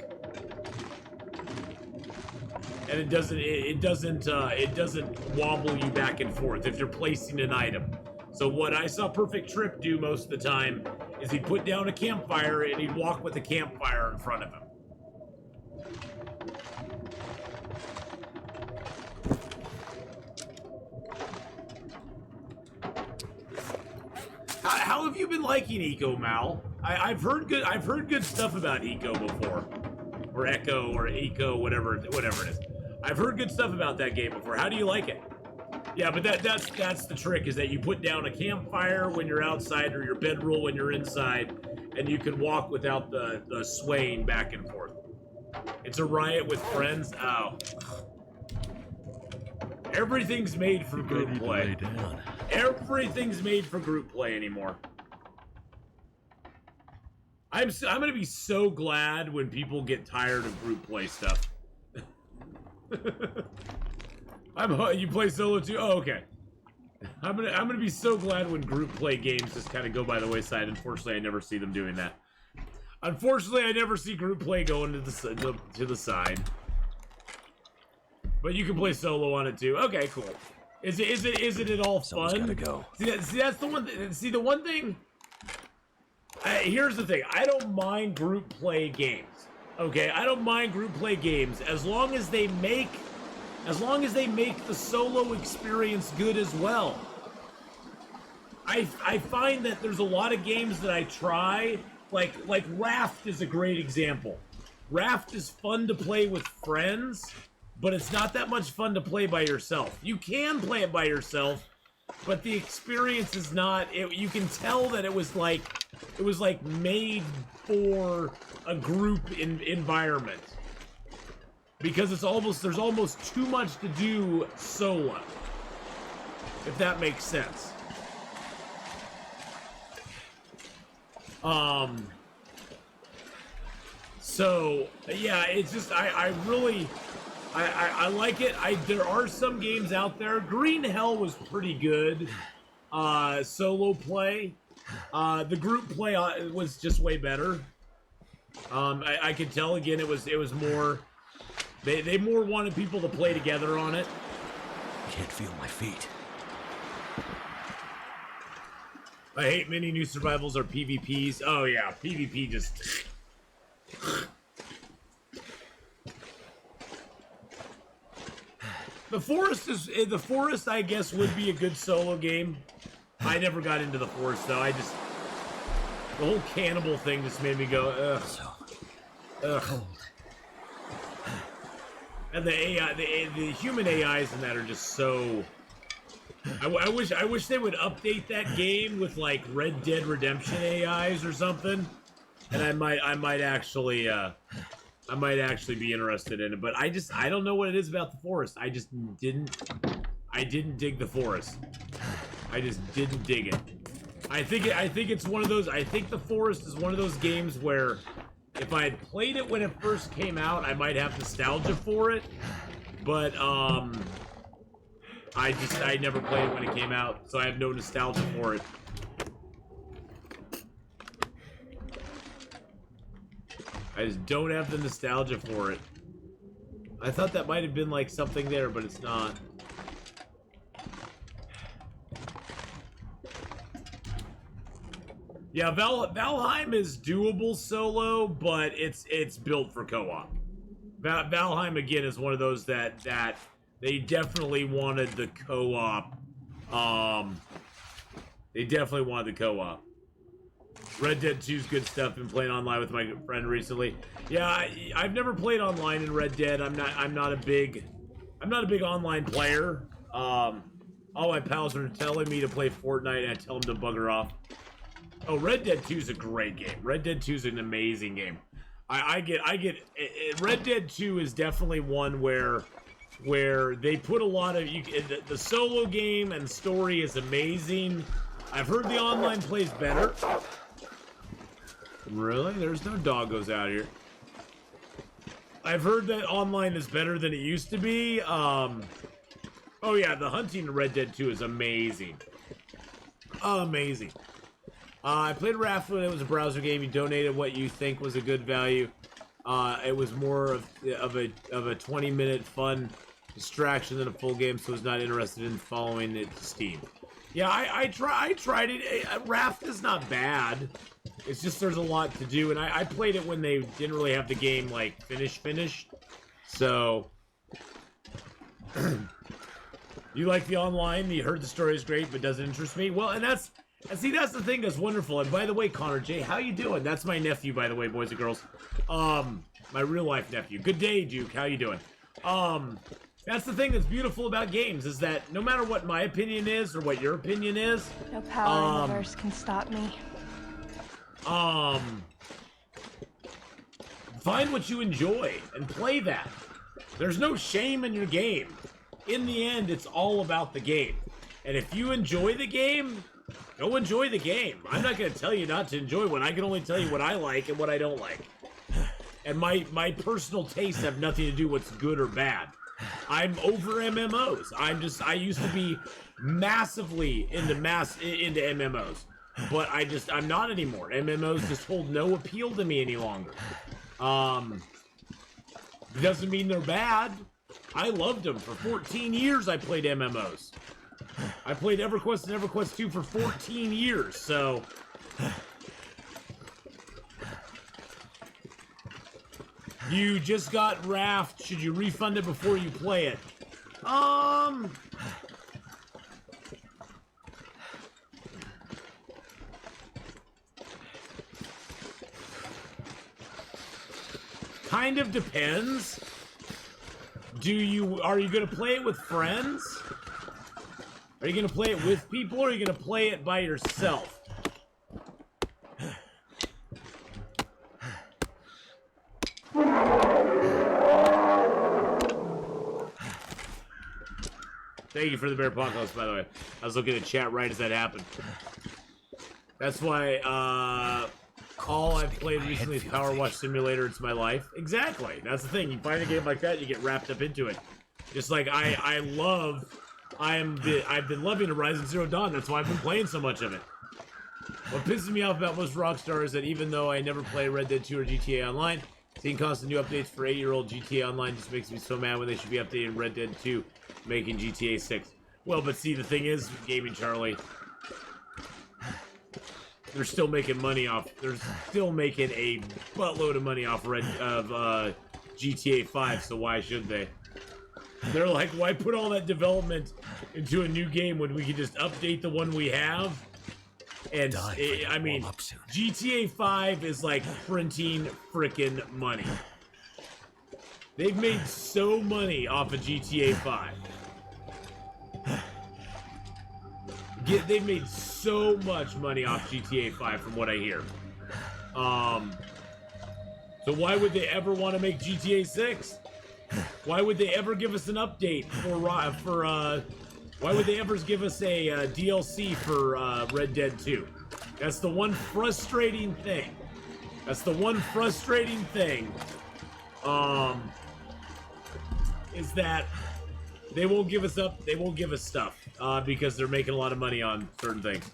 and it doesn't wobble you back and forth if you're placing an item. So what I saw Perfect Trip do most of the time is he'd put down a campfire and he'd walk with the campfire in front of him. How have you been liking Eco, Mal? I've heard good stuff about Eco before, or Echo, or Eco, whatever it is. I've heard good stuff about that game before. How do you like it? Yeah, but that's the trick, is that you put down a campfire when you're outside, or your bedroll when you're inside, and you can walk without the swaying back and forth. It's a riot with friends. Oh. Everything's made for group play. Everything's made for group play anymore. I'm gonna be so glad when people get tired of group play stuff. You play solo too? Oh, okay. I'm gonna be so glad when group play games just kind of go by the wayside. Unfortunately, I never see them doing that. Unfortunately, I never see group play going to the side. But you can play solo on it too. Okay, cool. Is it at all fun? Someone's gotta go. See, that's the one. See, the one thing. Here's the thing. I don't mind group play games. Okay, I don't mind group play games as long as they make the solo experience good as well. I find that there's a lot of games that I try, like Raft is a great example. Raft is fun to play with friends, but it's not that much fun to play by yourself. You can play it by yourself, but the experience is not. You can tell that it was like made for a group environment, because there's almost too much to do solo, if that makes sense. So yeah, it's just I really like it. There are some games out there. Green Hell was pretty good solo play. The group play was just way better. I could tell again it was more. They more wanted people to play together on it. Can't feel my feet. I hate many new survivals or PvPs. Oh yeah, PvP just. The forest I guess would be a good solo game. I never got into the forest though. The whole cannibal thing just made me go ugh. Ugh. Cold. And the AI, the human AIs in that are just so. I wish they would update that game with like Red Dead Redemption AIs or something, and I might actually be interested in it. But I don't know what it is about the forest. I didn't dig the forest. I just didn't dig it. I think it's one of those. I think the forest is one of those games where if I had played it when it first came out, I might have nostalgia for it. But I never played it when it came out, so I have no nostalgia for it. I just don't have the nostalgia for it. I thought that might have been like something there, but it's not. Yeah, Valheim is doable solo, but it's built for co-op. Valheim again is one of those that they definitely wanted the co-op. They definitely wanted the co-op. Red Dead 2's good stuff. Been playing online with my friend recently. Yeah, I've never played online in Red Dead. I'm not a big online player. All my pals are telling me to play Fortnite, and I tell them to bugger off. Oh, Red Dead 2 is a great game. Red Dead 2 is an amazing game. I get Red Dead 2 is definitely one where they put a lot of the solo game and story is amazing. I've heard the online plays better. Really? There's no doggos out here. I've heard that online is better than it used to be. Oh yeah, the hunting in Red Dead 2 is amazing. Amazing. I played Raft when it was a browser game. You donated what you think was a good value. It was more of a 20-minute fun distraction than a full game, so I was not interested in following it to Steam. Yeah, I tried it. Raft is not bad. It's just there's a lot to do, and I played it when they didn't really have the game like finished. So you like the online? You heard the story is great, but doesn't interest me. Well, and that's the thing that's wonderful. And by the way, Connor J, how you doing? That's my nephew, by the way, boys and girls. My real life nephew. Good day, Duke. How you doing? That's the thing that's beautiful about games is that no matter what my opinion is or what your opinion is, no power in the verse can stop me. Find what you enjoy and play that. There's no shame in your game. In the end, it's all about the game. And if you enjoy the game, go enjoy the game. I'm not going to tell you not to enjoy one. I can only tell you what I like and what I don't like. And my personal tastes have nothing to do with what's good or bad. I'm over MMOs. I used to be massively into MMOs. But I'm not anymore. MMOs just hold no appeal to me any longer. Doesn't mean they're bad. I loved them. For 14 years I played MMOs. I played EverQuest and EverQuest 2 for 14 years, so... You just got Raft. Should you refund it before you play it? Kind of depends. Are you gonna play it with friends? Are you gonna play it with people, or are you gonna play it by yourself? Thank you for the Bear Podcast, by the way. I was looking at chat right as that happened. That's why, all I've played recently is Power Wash Simulator. It's my life. Exactly. That's the thing. You find a game like that, you get wrapped up into it. Just like I've been loving Horizon Zero Dawn. That's why I've been playing so much of it. What pisses me off about most Rockstar is that even though I never play Red Dead 2 or GTA Online, seeing constant new updates for 8-year-old GTA Online just makes me so mad when they should be updating Red Dead 2, making GTA 6. Well, but see, the thing is, Gaming Charlie, they're still making money off. They're still making a buttload of money off GTA 5. So why should they? They're like, why put all that development into a new game when we can just update the one we have? And I mean, GTA 5 is like printing frickin' money. They've made so money off of GTA 5. They've made so much money off GTA 5 from what I hear. So why would they ever want to make GTA 6? Why would they ever give us an update why would they ever give us a DLC for Red Dead 2? That's the one frustrating thing. That's the one frustrating thing. Is that they won't give us stuff because they're making a lot of money on certain things.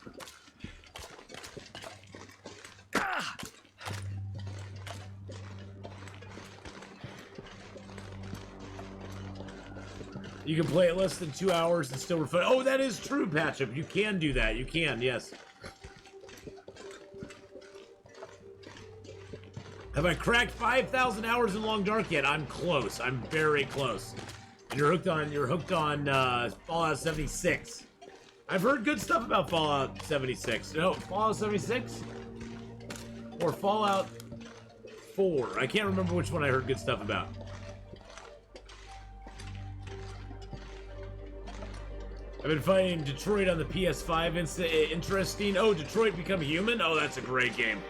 You can play it less than 2 hours and still refund. Oh, that is true, Patchup. You can do that. You can, yes. Have I cracked 5,000 hours in Long Dark yet? I'm close. I'm very close. And you're hooked on Fallout 76. I've heard good stuff about Fallout 76. No, Fallout 76 or Fallout 4. I can't remember which one I heard good stuff about. I've been fighting Detroit on the PS5. Interesting. Oh, Detroit Become Human? Oh, that's a great game.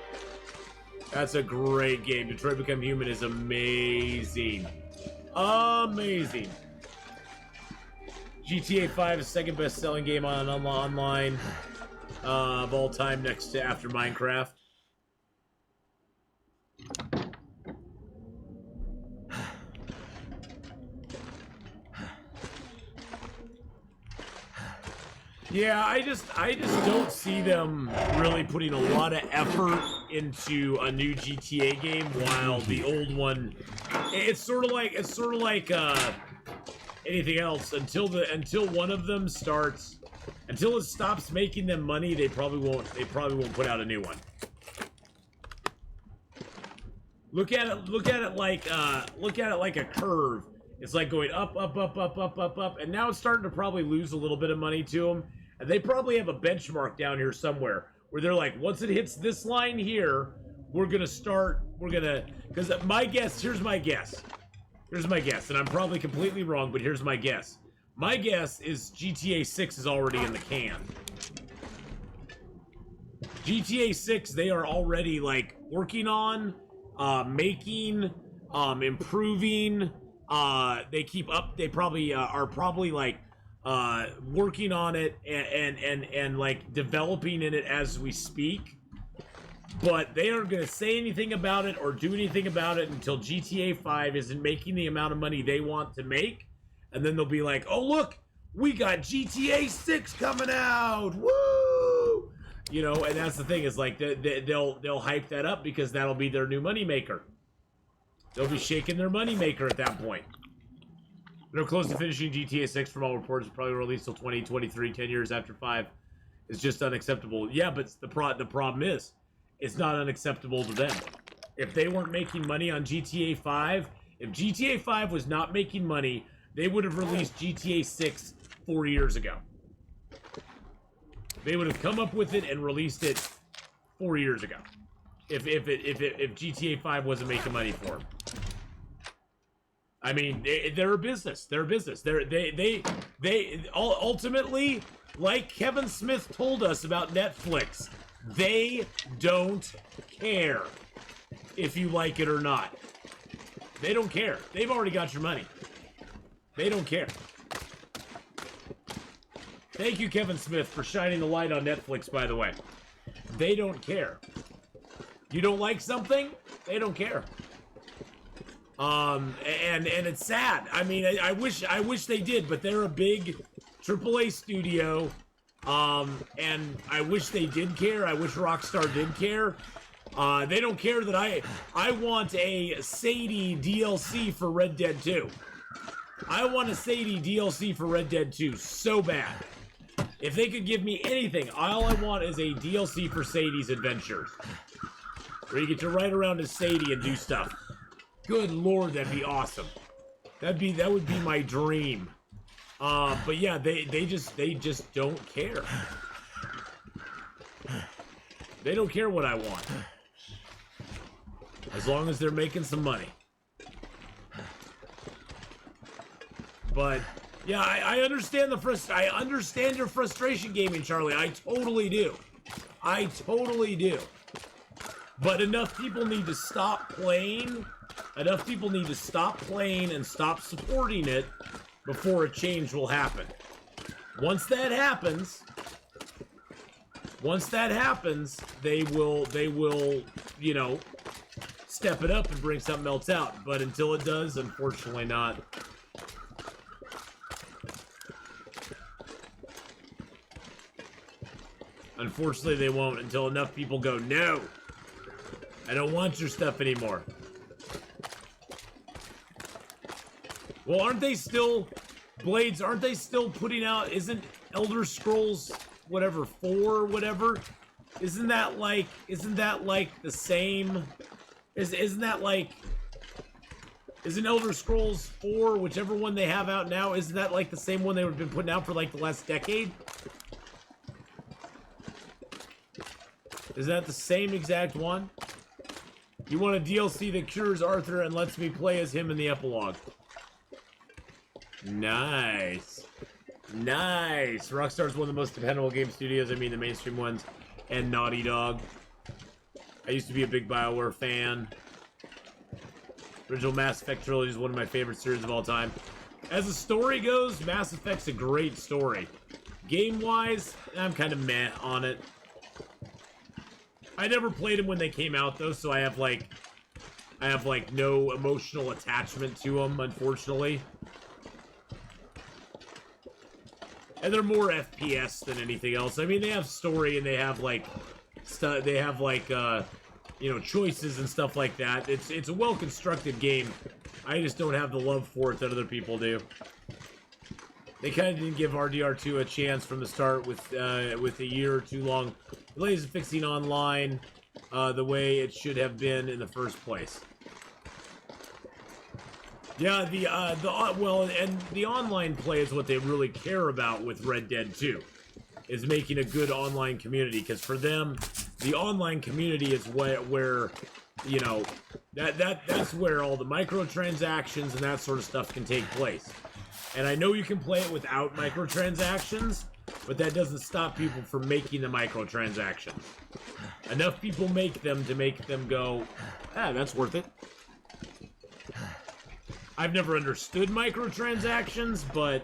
That's a great game. Detroit Become Human is amazing. Amazing. GTA 5 is second best selling game on online of all time, next to after Minecraft. Yeah, I just don't see them really putting a lot of effort into a new GTA game while the old one. It's sort of like anything else until one of them starts. Until it stops making them money, they probably won't put out a new one. Look at it like a curve. It's like going up, up, up, up, up, up, up, and now it's starting to probably lose a little bit of money to them. And they probably have a benchmark down here somewhere where they're like, once it hits this line here, because my guess, here's my guess, and I'm probably completely wrong, but here's my guess. My guess is GTA 6 is already in the can. GTA 6, they are already like working on, making, improving. They probably are probably like working on it and like developing in it as we speak. But they aren't going to say anything about it or do anything about it until GTA 5 isn't making the amount of money they want to make. And then they'll be like, oh, look, we got GTA 6 coming out. Woo! You know, and that's the thing is like they'll hype that up because that'll be their new moneymaker. They'll be shaking their moneymaker at that point. They're close to finishing GTA 6 from all reports. Probably released till 2023, 10 years after 5. It's just unacceptable. Yeah, but the problem is, it's not unacceptable to them. If they weren't making money on GTA 5, if GTA 5 was not making money, they would have released GTA 6 4 years ago. They would have come up with it and released it 4 years ago. If GTA 5 wasn't making money for them. I mean, they're a business. They're a business. They ultimately, like Kevin Smith told us about Netflix, they don't care if you like it or not. They don't care. They've already got your money. They don't care. Thank you, Kevin Smith, for shining the light on Netflix, by the way. They don't care. You don't like something? They don't care. And it's sad. I mean, I wish they did, but they're a big AAA studio. And I wish they did care. I wish Rockstar did care. They don't care that I want a Sadie DLC for Red Dead 2. I want a Sadie DLC for Red Dead 2 so bad. If they could give me anything, all I want is a DLC for Sadie's Adventures. Where you get to ride around as Sadie and do stuff. Good lord, that'd be awesome. That would be my dream. But yeah, they just don't care. They don't care what I want. As long as they're making some money. But yeah, I understand I understand your frustration, Gaming Charlie. I totally do. I totally do. But enough people need to stop playing. Enough people need to stop playing and stop supporting it before a change will happen. Once that happens, they will, you know, step it up and bring something else out. But until it does, unfortunately not. Unfortunately, they won't until enough people go, no, I don't want your stuff anymore. Well, aren't they still, Blades, aren't they still putting out, isn't Elder Scrolls, whatever, 4, whatever? Isn't that like the same, isn't Elder Scrolls 4, whichever one they have out now, isn't that like the same one they've been putting out for like the last decade? Is that the same exact one? You want a DLC that cures Arthur and lets me play as him in the epilogue. Nice. Nice. Rockstar's one of the most dependable game studios, I mean the mainstream ones, and Naughty Dog. I used to be a big BioWare fan. Original Mass Effect trilogy is one of my favorite series of all time. As the story goes, Mass Effect's a great story. Game-wise, I'm kind of meh on it. I never played them when they came out, though, so I have no emotional attachment to them, unfortunately. and they're more FPS than anything else. I mean, they have story and they have like you know, choices and stuff like that. It's a well-constructed game. I just don't have the love for it that other people do. They kind of didn't give RDR2 a chance from the start with a year or two long delays in fixing online the way it should have been in the first place. Yeah, the online play is what they really care about with Red Dead 2, is making a good online community, because for them, the online community is where you know, that's where all the microtransactions and that sort of stuff can take place. And I know you can play it without microtransactions, but that doesn't stop people from making the microtransactions. Enough people make them to make them go, ah, that's worth it. I've never understood microtransactions, but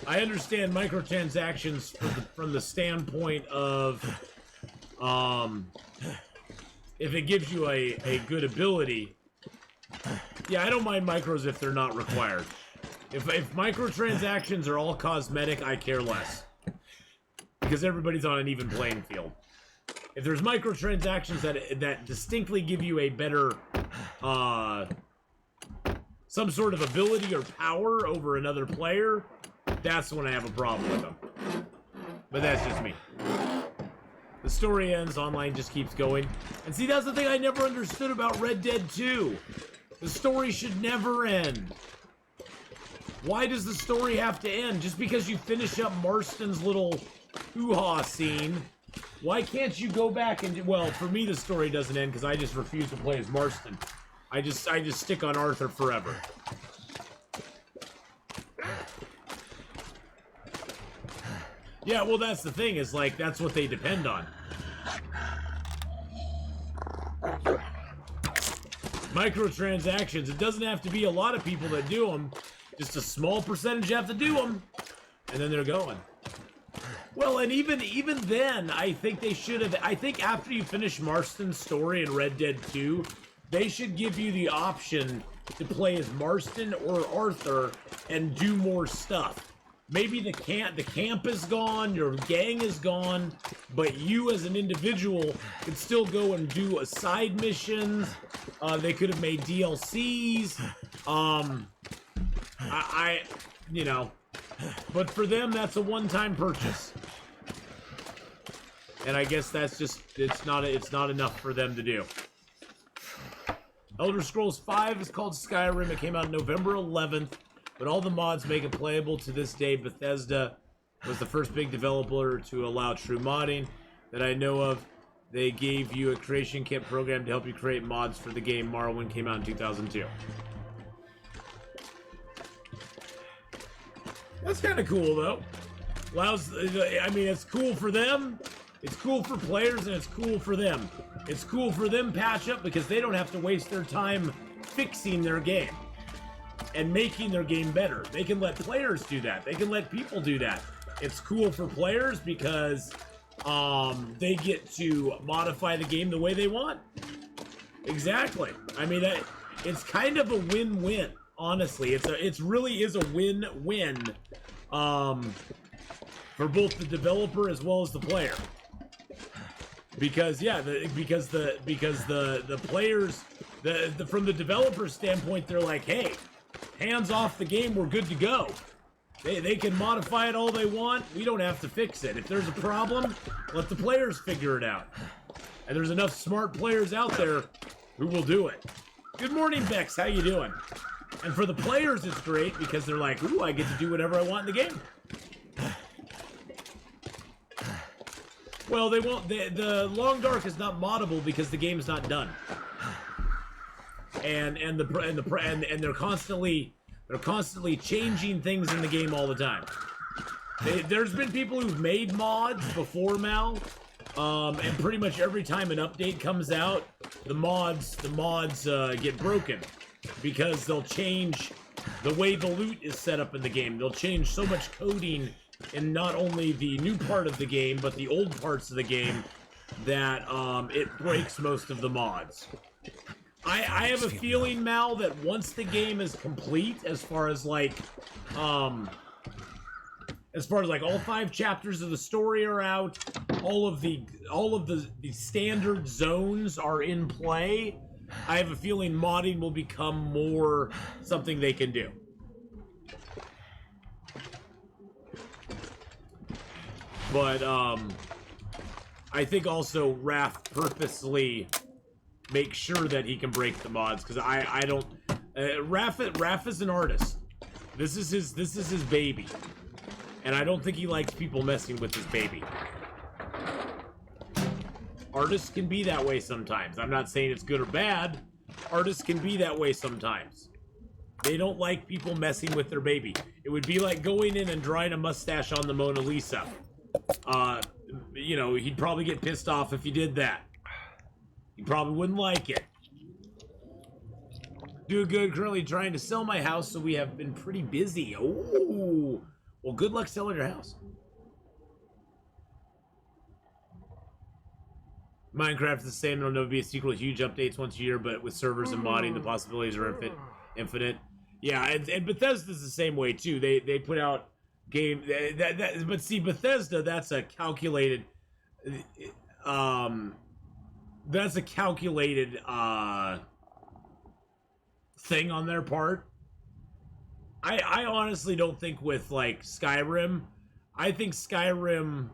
I understand microtransactions from the standpoint of, if it gives you a good ability. Yeah, I don't mind micros if they're not required. If microtransactions are all cosmetic, I care less. Because everybody's on an even playing field. If there's microtransactions that distinctly give you a better, some sort of ability or power over another player, that's when I have a problem with them. But that's just me. The story ends, online just keeps going. And see, that's the thing I never understood about Red Dead 2. The story should never end. Why does the story have to end? Just because you finish up Marston's little hoo-ha scene, why can't you go back and... Well, for me, the story doesn't end because I just refuse to play as Marston. I just stick on Arthur forever. Yeah, well, that's the thing, is like, that's what they depend on. Microtransactions, it doesn't have to be a lot of people that do them. Just a small percentage have to do them. And then they're going. Well, and even then, I think they should have... I think after you finish Marston's story in Red Dead 2, they should give you the option to play as Marston or Arthur and do more stuff. Maybe the camp is gone, your gang is gone, but you as an individual could still go and do side missions. They could have made DLCs. You know, but for them, that's a one-time purchase. And I guess that's just, it's not enough for them to do. Elder Scrolls V is called Skyrim. It came out November 11th. But all the mods make it playable to this day. Bethesda was the first big developer to allow true modding that I know of. They gave you a creation kit program to help you create mods for the game. Morrowind came out in 2002. That's kind of cool, though. Allows, I mean, it's cool for them. It's cool for players, and it's cool for them. It's cool for them patch up because they don't have to waste their time fixing their game and making their game better. They can let players do that. They can let people do that. It's cool for players because they get to modify the game the way they want. Exactly. I mean, it's kind of a win-win, honestly. It really is a win-win for both the developer as well as the player. Because yeah, because the players, from the developer's standpoint, they're like, hey, hands off the game, we're good to go. They can modify it all they want. We don't have to fix it. If there's a problem, let the players figure it out. And there's enough smart players out there who will do it. Good morning, Bex. How you doing? And for the players, it's great because they're like, ooh, I get to do whatever I want in the game. Well, they won't. The Long Dark is not moddable because the game's not done. And they're constantly changing things in the game all the time. There's been people who've made mods before Mal, and pretty much every time an update comes out, the mods get broken because they'll change the way the loot is set up in the game. They'll change so much coding in not only the new part of the game but the old parts of the game that it breaks most of the mods. I have a feeling, Mal, that once the game is complete, as far as like as far as like all 5 chapters of the story are out, all of the standard zones are in play. I have a feeling modding will become more something they can do. But I think also Raph purposely makes sure that he can break the mods, because I don't. Raph is an artist. This is his baby, and I don't think he likes people messing with his baby. Artists can be that way sometimes. I'm not saying it's good or bad. Artists can be that way sometimes. They don't like people messing with their baby. It would be like going in and drawing a mustache on the Mona Lisa. You know, he'd probably get pissed off if you did that. He probably wouldn't like it. Do good. Currently trying to sell my house, so we have been pretty busy. Oh, well, good luck selling your house. Minecraft is the same. There'll never be a sequel. Huge updates once a year, but with servers and modding, the possibilities are infinite. Yeah, and Bethesda's the same way too. They put out game but see, Bethesda, that's a calculated thing on their part. I honestly don't think with like Skyrim. I think Skyrim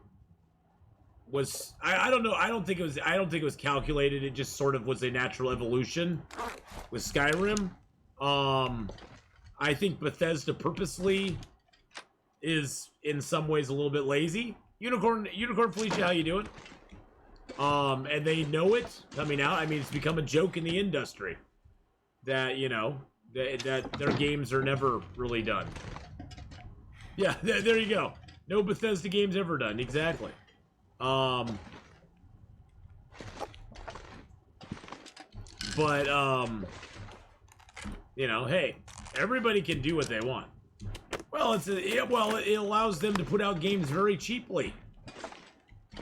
was I don't know. I don't think it was calculated. It just sort of was a natural evolution with Skyrim. I think Bethesda purposely is in some ways a little bit lazy. Unicorn Felicia, how you doing? And they know it coming out. I mean, it's become a joke in the industry that, you know, that their games are never really done. Yeah, there you go. No Bethesda games ever done. Exactly. But you know, hey, everybody can do what they want. Well, it allows them to put out games very cheaply.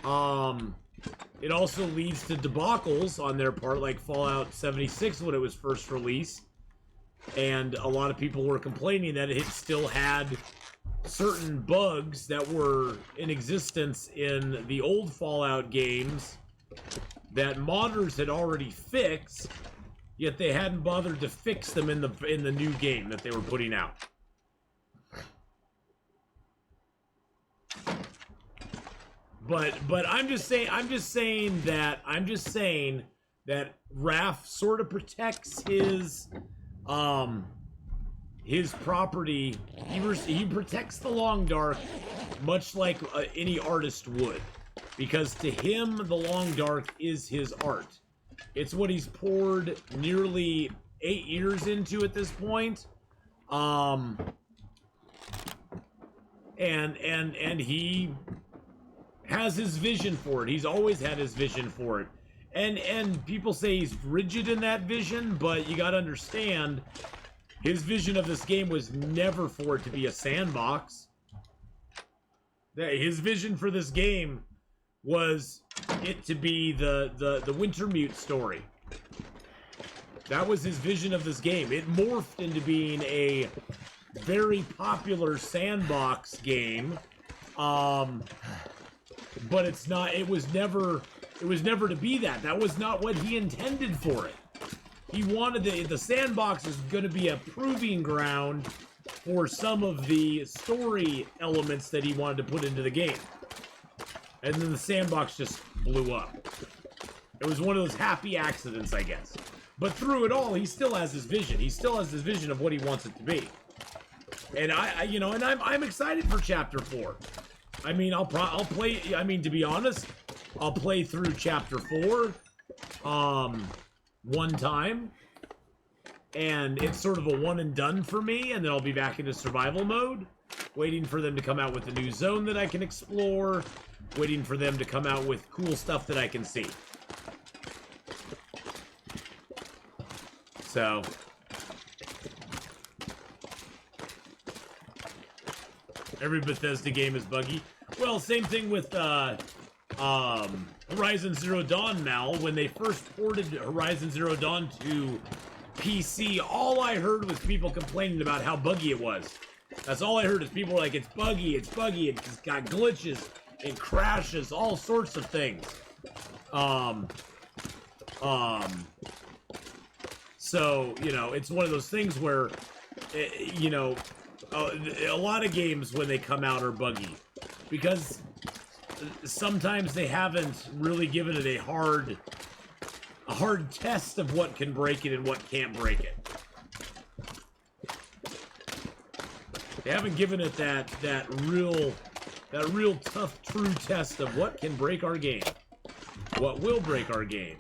It also leads to debacles on their part, like Fallout 76 when it was first released, and a lot of people were complaining that it still had certain bugs that were in existence in the old Fallout games that modders had already fixed, yet they hadn't bothered to fix them in the new game that they were putting out. But I'm just saying that Raph sort of protects his property. He protects the Long Dark much like any artist would, because to him the Long Dark is his art. It's what he's poured nearly 8 years into at this point. And he has his vision for it. He's always had his vision for it. And people say he's rigid in that vision, but you gotta understand, his vision of this game was never for it to be a sandbox. His vision for this game was it to be the Wintermute story. That was his vision of this game. It morphed into being a very popular sandbox game. But it's not, it was never to be that. That was not what he intended for it. He wanted the sandbox is going to be a proving ground for some of the story elements that he wanted to put into the game. And then the sandbox just blew up. It was one of those happy accidents, I guess. But through it all, he still has his vision. He still has his vision of what he wants it to be. And I'm excited for Chapter 4. I mean, I'll play. I mean, to be honest, I'll play through Chapter 4, one time, and it's sort of a one and done for me. And then I'll be back into survival mode, waiting for them to come out with a new zone that I can explore, waiting for them to come out with cool stuff that I can see. So. Every Bethesda game is buggy. Well, same thing with Horizon Zero Dawn, Mal. When they first ported Horizon Zero Dawn to PC, all I heard was people complaining about how buggy it was. That's all I heard is people were like, it's buggy, it's got glitches, it crashes, all sorts of things. So, you know, it's one of those things where, you know, a lot of games when they come out are buggy. Because sometimes they haven't really given it a hard test of what can break it and what can't break it. They haven't given it that real tough, true test of what can break our game, what will break our game.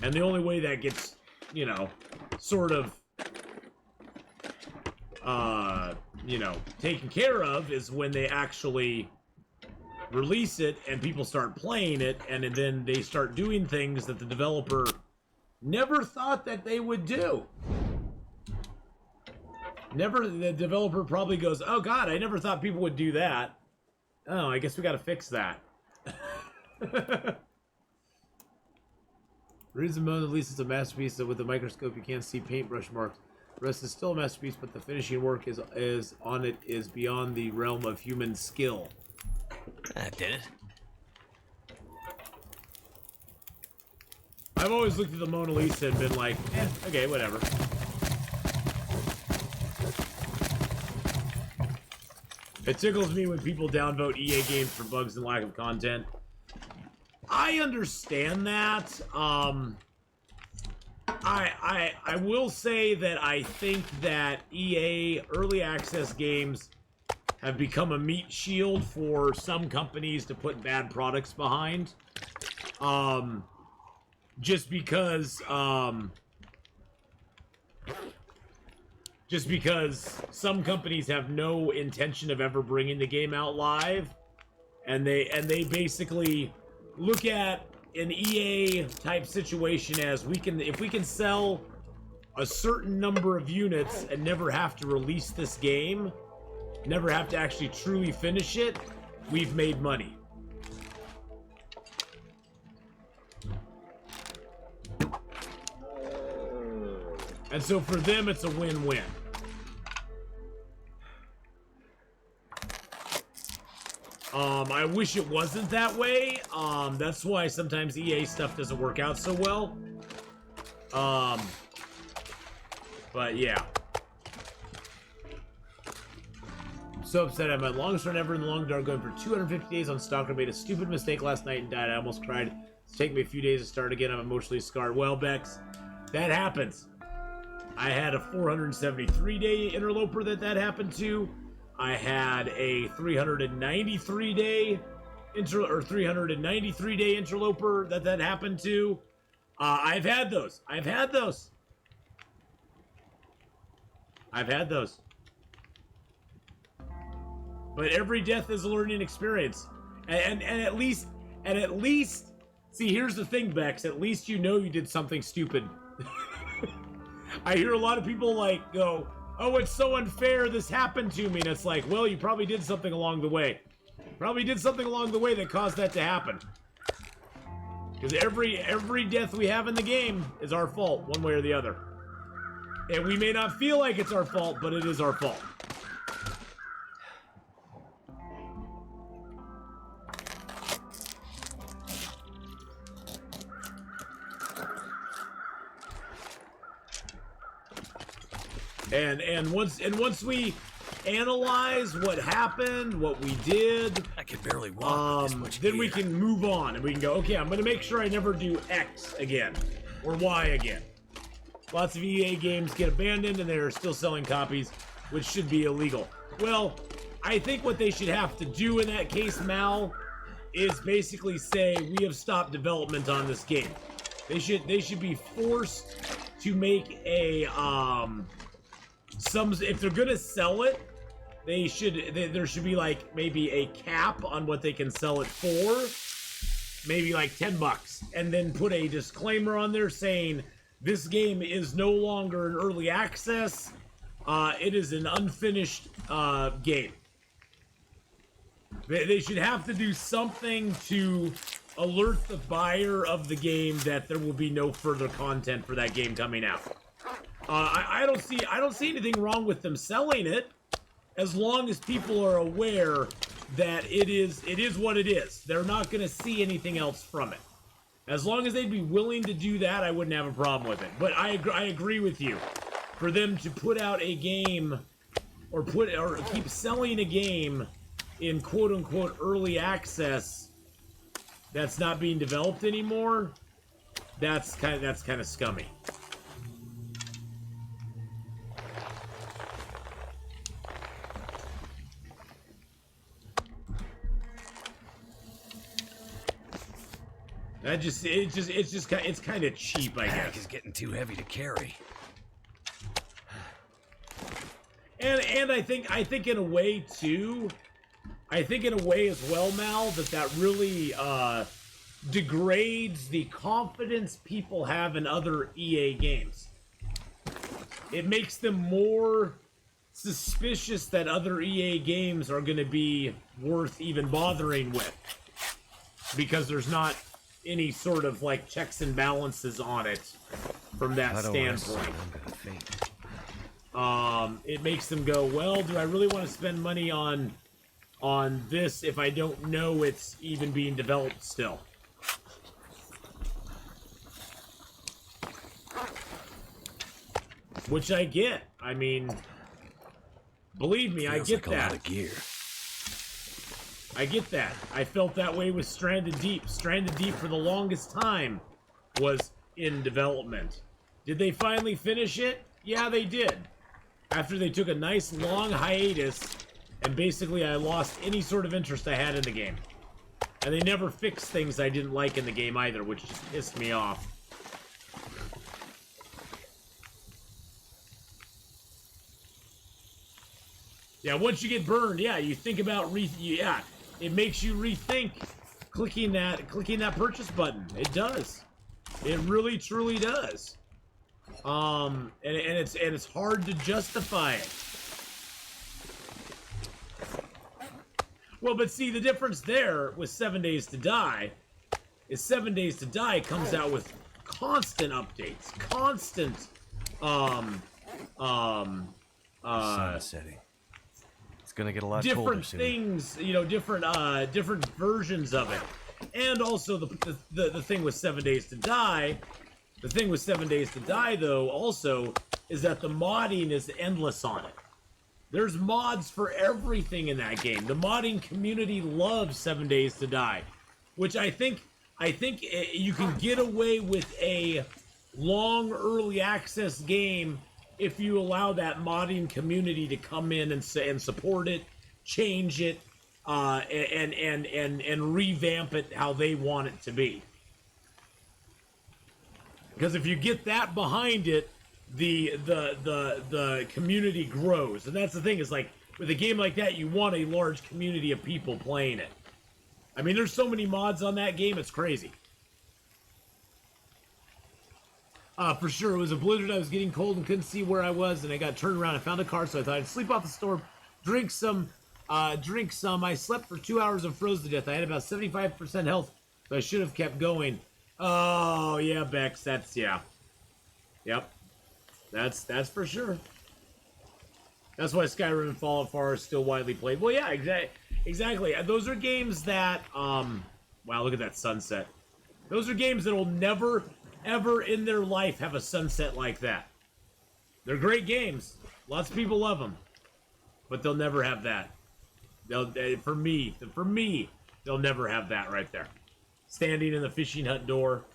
And the only way that gets, you know, sort of, you know, taken care of is when they actually release it and people start playing it, and then they start doing things that the developer never thought that they would do. The developer probably goes, oh god, I never thought people would do that. Oh, I guess we gotta fix that. Reason Mona Lisa is a masterpiece that with the microscope you can't see paintbrush marks. The rest is still a masterpiece, but the finishing work is on it is beyond the realm of human skill. That did it. I've always looked at the Mona Lisa and been like, okay, whatever. It tickles me when people downvote EA games for bugs and lack of content. I understand that. I will say that I think that EA early access games have become a meat shield for some companies to put bad products behind. Just because some companies have no intention of ever bringing the game out live, and they basically look at an EA type situation as if we can sell a certain number of units and never have to release this game, never have to actually truly finish it, we've made money. And so for them, it's a win-win. I wish it wasn't that way. That's why sometimes EA stuff doesn't work out so well. But yeah. I'm so upset. I'm at longest run ever in the long dark, going for 250 days on Stalker. Made a stupid mistake last night and died. I almost cried. It's taken me a few days to start again. I'm emotionally scarred. Well, Bex, that happens. I had a 473-day interloper that happened to. I had a 393-day 393-day interloper that happened to. I've had those. I've had those. But every death is a learning experience, and at least, see, here's the thing, Bex. At least you know you did something stupid. I hear a lot of people like go, oh, it's so unfair this happened to me. And it's like, well, you probably did something along the way. Probably did something along the way that caused that to happen. Because every death we have in the game is our fault, one way or the other. And we may not feel like it's our fault, but it is our fault. And once we analyze what happened, what we did, I can barely walk with this much then gear. we can move on and we can go, okay, I'm gonna make sure I never do X again or Y again. Lots of EA games get abandoned and they're still selling copies, which should be illegal. Well, I think what they should have to do in that case, Mal, is basically say we have stopped development on this game. They should be forced to make a if they're gonna sell it, there should be like maybe a cap on what they can sell it for, maybe like $10, and then put a disclaimer on there saying this game is no longer an early access, it is an unfinished game. They should have to do something to alert the buyer of the game that there will be no further content for that game coming out. I don't see anything wrong with them selling it, as long as people are aware that it is what it is. They're not going to see anything else from it. As long as they'd be willing to do that, I wouldn't have a problem with it. But I agree with you. For them to put out a game, or keep selling a game in quote unquote early access that's not being developed anymore, that's kind of scummy. It's kind of cheap, I guess. Bag is getting too heavy to carry. And I think in a way too, I think in a way as well, Mal, that really degrades the confidence people have in other EA games. It makes them more suspicious that other EA games are going to be worth even bothering with, because there's not any sort of like checks and balances on it from that standpoint. It makes them go, well, do I really want to spend money on this if I don't know it's even being developed still? Which I get. I mean, believe me, I get like that. A lot of gear. I get that. I felt that way with Stranded Deep. Stranded Deep for the longest time was in development. Did they finally finish it? Yeah, they did. After they took a nice long hiatus, and basically I lost any sort of interest I had in the game. And they never fixed things I didn't like in the game either, which just pissed me off. Yeah, once you get burned, yeah, you think about it makes you rethink clicking that purchase button. It does. It really truly does. And it's hard to justify it. Well, but see, the difference there with 7 Days to Die is 7 Days to Die comes out with constant updates, constant sunsetting. It's gonna get a lot different colder soon. things, different versions of it. And also the thing with 7 Days to Die, the thing with 7 Days to Die though also is that the modding is endless on it. There's mods for everything in that game. The modding community loves 7 Days to Die, which I think you can get away with a long early access game if you allow that modding community to come in and support it, change it, and revamp it how they want it to be. Because if you get that behind it, the community grows. And that's the thing, is like with a game like that, you want a large community of people playing it. I mean, there's so many mods on that game, it's crazy. For sure, it was a blizzard. I was getting cold and couldn't see where I was, and I got turned around. I found a car, so I thought I'd sleep off the storm, drink some. I slept for 2 hours and froze to death. I had about 75% health, so I should have kept going. Oh yeah, Bex, yep. That's for sure. That's why Skyrim and Fallout 4 are still widely played. Well, yeah, exactly. Those are games that, wow, look at that sunset. Those are games that will never, ever in their life have a sunset like that. They're great games. Lots of people love them. But they'll never have that. For me, they'll never have that right there. Standing in the fishing hut door,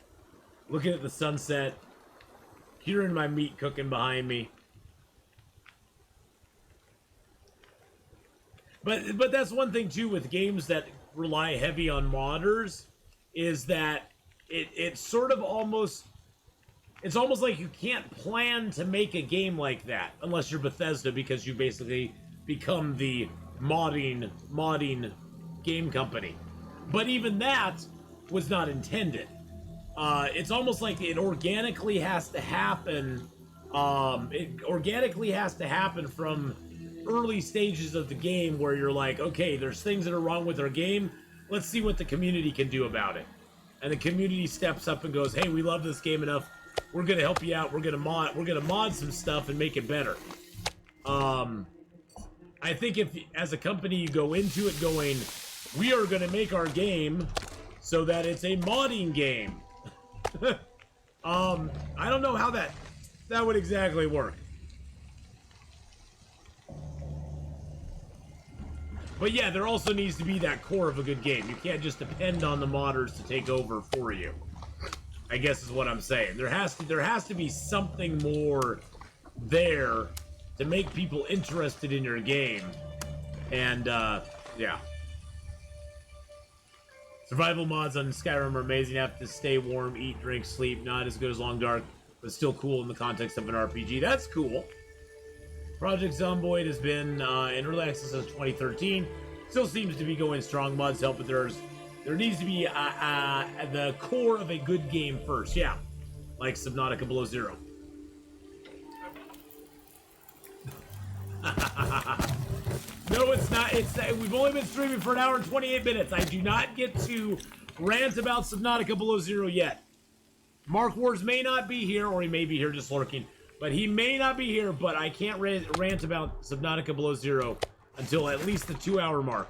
looking at the sunset, hearing my meat cooking behind me. But that's one thing too with games that rely heavy on modders, is that it's sort of almost, it's almost like you can't plan to make a game like that unless you're Bethesda, because you basically become the modding game company. But even that was not intended. It's almost like it organically has to happen. It organically has to happen from early stages of the game, where you're like, okay, there's things that are wrong with our game. Let's see what the community can do about it. And the community steps up and goes, hey, we love this game enough. we're gonna help you out. We're gonna mod some stuff and make it better. I think if, as a company, you go into it going, we are gonna make our game so that it's a modding game. I don't know how that would exactly work. But yeah, there also needs to be that core of a good game. You can't just depend on the modders to take over for you, I guess is what I'm saying. There has to be something more there to make people interested in your game. And yeah. Survival mods on Skyrim are amazing. You have to stay warm, eat, drink, sleep. Not as good as Long Dark, but still cool in the context of an RPG. That's cool. Project Zomboid has been in early access since 2013. Still seems to be going strong. Mods help, but there needs to be the core of a good game first. Yeah, like Subnautica Below Zero. No, it's not. We've only been streaming for an hour and 28 minutes. I do not get to rant about Subnautica Below Zero yet. Mark Wars may not be here, or he may be here just lurking. But he may not be here, but I can't rant about Subnautica Below Zero until at least the 2-hour mark.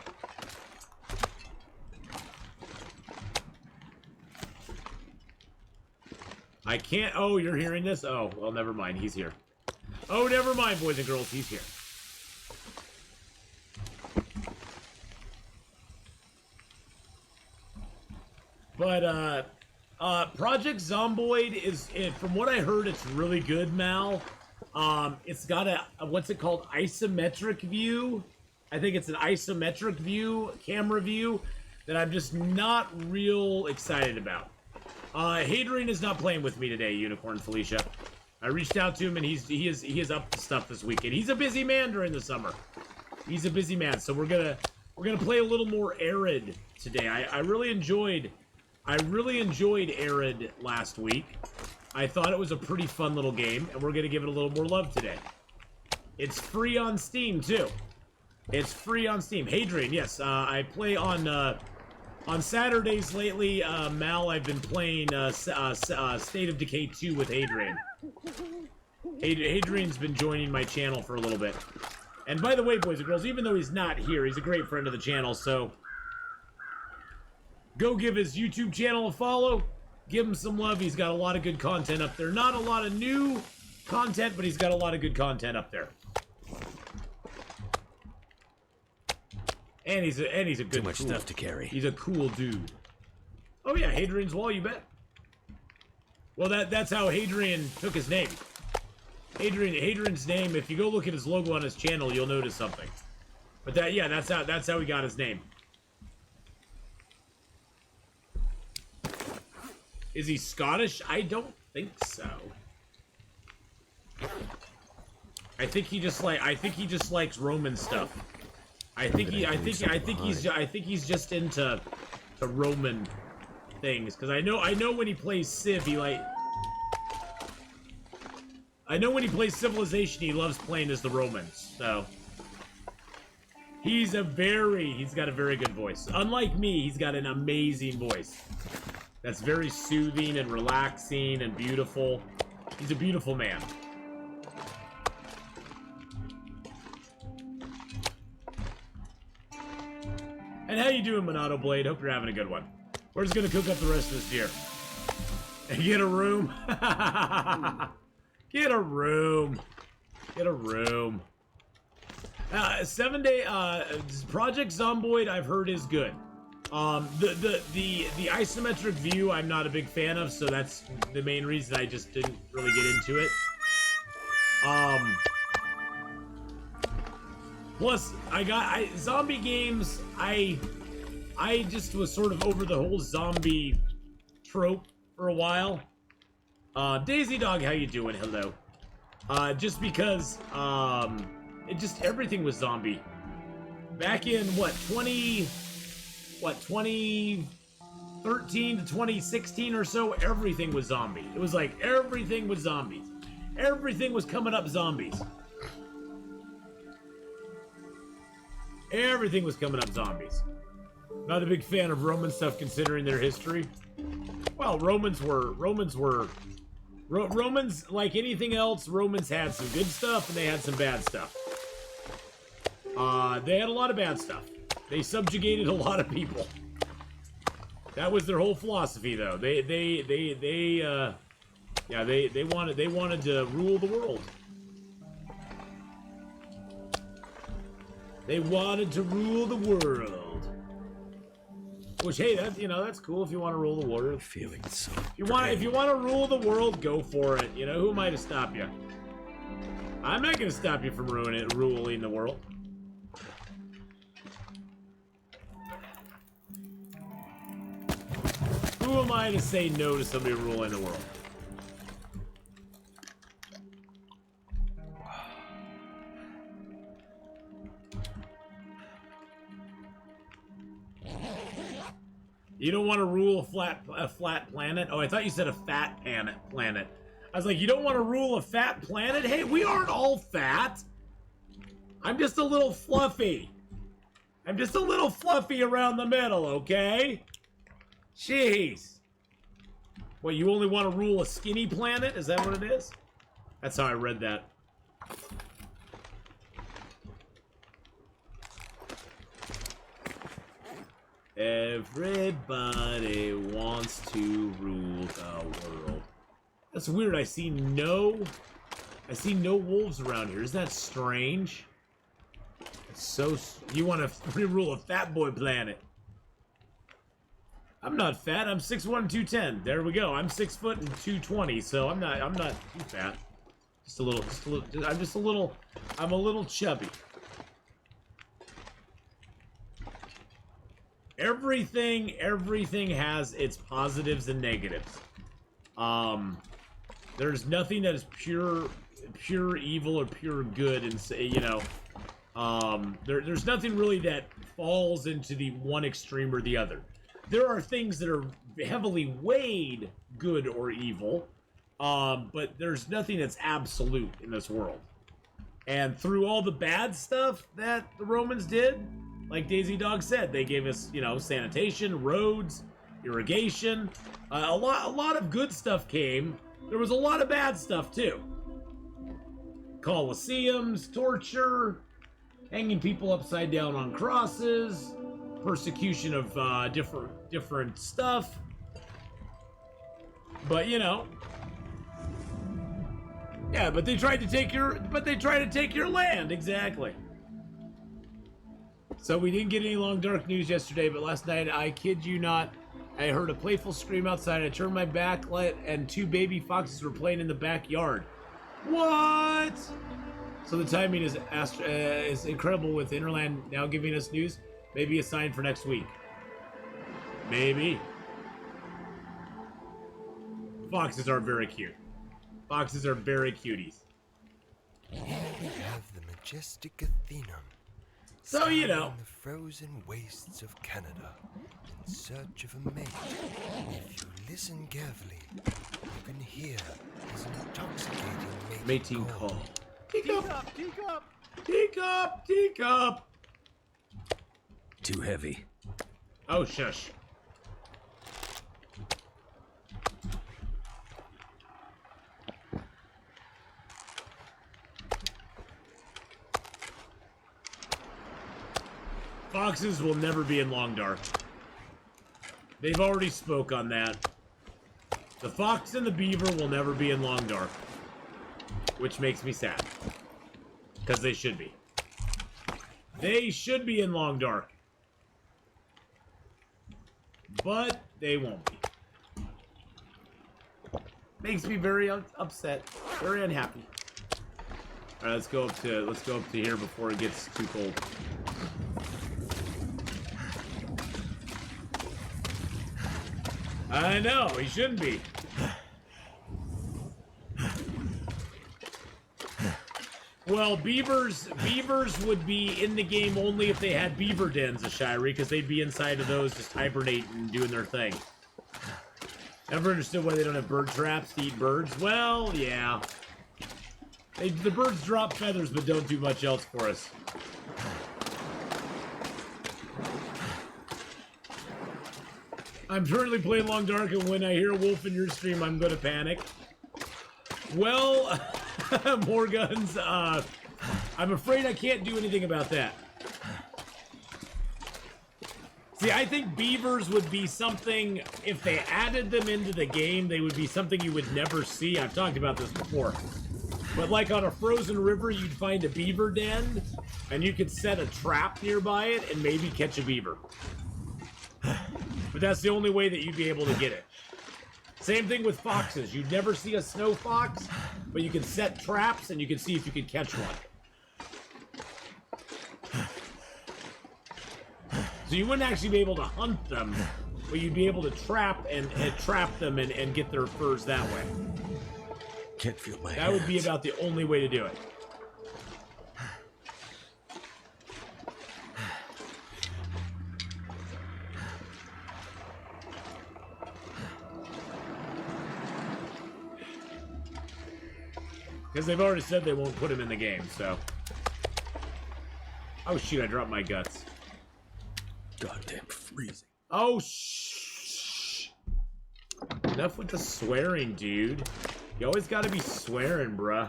I can't... Oh, you're hearing this? Oh, well, never mind. He's here. Oh, never mind, boys and girls. He's here. But, Project Zomboid is, from what I heard, it's really good, Mal. It's got a, what's it called? Isometric view? I think it's an isometric view, camera view, that I'm just not real excited about. Hadrian is not playing with me today, Unicorn Felicia. I reached out to him, and he is up to stuff this weekend. He's a busy man during the summer. He's a busy man, so we're gonna play a little more Arid today. I really enjoyed Arid last week. I thought it was a pretty fun little game, and we're gonna give it a little more love today. It's free on Steam too. It's free on Steam. Hadrian, yes, I play on Saturdays lately. Mal, I've been playing State of Decay 2 with Hadrian. Hadrian's been joining my channel for a little bit. And by the way, boys and girls, even though he's not here, he's a great friend of the channel, so go give his YouTube channel a follow. Give him some love. He's got a lot of good content up there. Not a lot of new content, but he's got a lot of good content up there. And he's a good. Too much stuff to carry. He's a cool dude. Oh yeah, Hadrian's Wall, you bet. Well, that's how Hadrian took his name. Hadrian's name. If you go look at his logo on his channel, you'll notice something. But that's how he got his name. Is he Scottish? I don't think so. I think he just likes Roman stuff. I think he's just into Roman things, because I know when he plays Civ, I know when he plays Civilization, he loves playing as the Romans. So he's got a very good voice. Unlike me, he's got an amazing voice. That's very soothing and relaxing and beautiful. He's a beautiful man. And how you doing, Monado Blade? Hope you're having a good one. We're just gonna cook up the rest of this beer. And get a room. Get a room. Get a room. 7-day Project Zomboid, I've heard, is good. The isometric view I'm not a big fan of, so that's the main reason I just didn't really get into it. Plus, zombie games, I just was sort of over the whole zombie trope for a while. Daisy Dog, how you doing? Hello. Just because, everything was zombie. Back in, 2013 to 2016 or so, everything was zombie. It was like, everything was zombies. Everything was coming up zombies. Everything was coming up zombies. Not a big fan of Roman stuff considering their history. Well, Romans were Romans, like anything else, Romans had some good stuff and they had some bad stuff. They had a lot of bad stuff. They subjugated a lot of people. That was their whole philosophy, though. They wanted to rule the world. They wanted to rule the world. Which, hey, that's cool if you want to rule the world. Feeling so. If you want to rule the world, go for it. You know, who am I to stop you? I'm not going to stop you from ruling the world. Who am I to say no to somebody ruling the world? You don't want to rule a flat planet? Oh, I thought you said a fat planet. I was like, you don't want to rule a fat planet? Hey, we aren't all fat. I'm just a little fluffy. I'm just a little fluffy around the middle, okay? Jeez. What, you only want to rule a skinny planet? Is that what it is? That's how I read that. Everybody wants to rule the world. That's weird. I see no wolves around here. Isn't that strange? It's so. You want to rule a fat boy planet? I'm not fat. I'm 6'1", 210. There we go. I'm 6 foot and 220. So I'm not too fat. Just a little. I'm a little chubby. Everything has its positives and negatives. There's nothing that is pure evil or pure good, and there's nothing really that falls into the one extreme or the other. There are things that are heavily weighed good or evil, but there's nothing that's absolute in this world. And through all the bad stuff that the Romans did, like Daisy Dog said, they gave us, sanitation, roads, irrigation. A lot of good stuff came. There was a lot of bad stuff too. Colosseums, torture, hanging people upside down on crosses, persecution of different stuff. But yeah, but they tried to take your land, exactly. So we didn't get any long dark news yesterday, but last night, I kid you not, I heard a playful scream outside. I turned my back and 2 baby foxes were playing in the backyard. What? So the timing is incredible with Interland now giving us news. Maybe a sign for next week. Maybe. Foxes are very cute. Foxes are very cuties. Here we have the majestic Atheenon. So, In the frozen wastes of Canada, in search of a mate. If you listen carefully, you can hear his intoxicating mating call. Teacup! Teacup! Teacup! Teacup! Too heavy. Oh, shush. Foxes will never be in Long Dark. They've already spoke on that. The fox and the beaver will never be in Long Dark. Which makes me sad. Because they should be. They should be in Long Dark. But they won't be. Makes me very upset. Very unhappy. Alright, let's go up to here before it gets too cold. I know, he shouldn't be. Well, beavers would be in the game only if they had beaver dens, Ashiri, because they'd be inside of those just hibernating and doing their thing. Never understood why they don't have bird traps to eat birds. Well, yeah. The birds drop feathers but don't do much else for us. I'm currently playing Long Dark, and when I hear a wolf in your stream, I'm gonna panic. Well, more guns. I'm afraid I can't do anything about that. See, I think beavers would be something, if they added them into the game, they would be something you would never see. I've talked about this before. But like on a frozen river, you'd find a beaver den, and you could set a trap nearby it and maybe catch a beaver. But that's the only way that you'd be able to get it. Same thing with foxes. You'd never see a snow fox, but you can set traps and you can see if you can catch one. So you wouldn't actually be able to hunt them, but you'd be able to trap them and get their furs that way. Can't feel my That would be about the only way to do it. Because they've already said they won't put him in the game, so. Oh shoot, I dropped my guts. Goddamn freezing. Oh shh. Enough with the swearing, dude. You always gotta be swearing, bruh.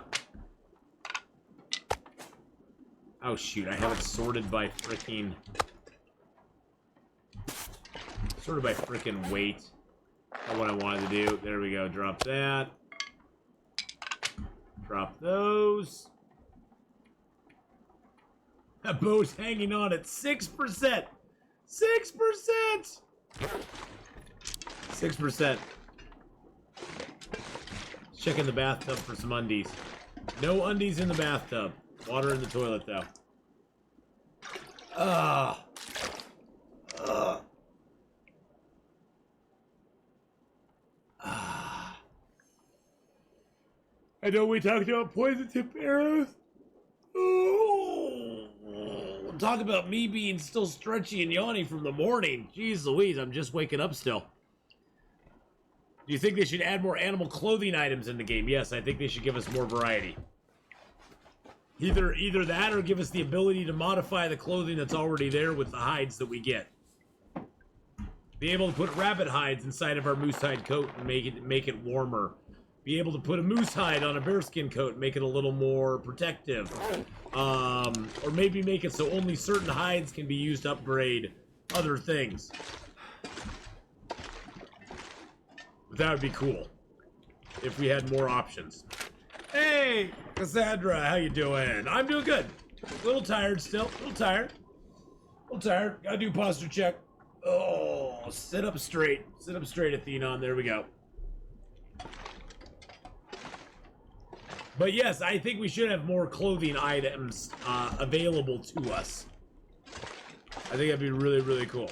Oh shoot, I have it sorted by freaking... Sorted by freaking weight. That's what I wanted to do. There we go, drop that. Drop those. That bow's hanging on at 6%. 6%! 6%. Checking the bathtub for some undies. No undies in the bathtub. Water in the toilet, though. Ugh. Ugh. I know we talked about poison tip arrows. Oh. Talk about me being still stretchy and yawny from the morning. Jeez Louise, I'm just waking up still. Do you think they should add more animal clothing items in the game? Yes, I think they should give us more variety. Either that or give us the ability to modify the clothing that's already there with the hides that we get. Be able to put rabbit hides inside of our moose hide coat and make it warmer. Be able to put a moose hide on a bearskin coat and make it a little more protective. Or maybe make it so only certain hides can be used to upgrade other things. But that would be cool if we had more options. Hey, Cassandra, how you doing? I'm doing good. A little tired still. A little tired. Gotta do posture check. Oh, sit up straight. Sit up straight, Atheenon. There we go. But yes, I think we should have more clothing items available to us. I think that'd be really, really cool.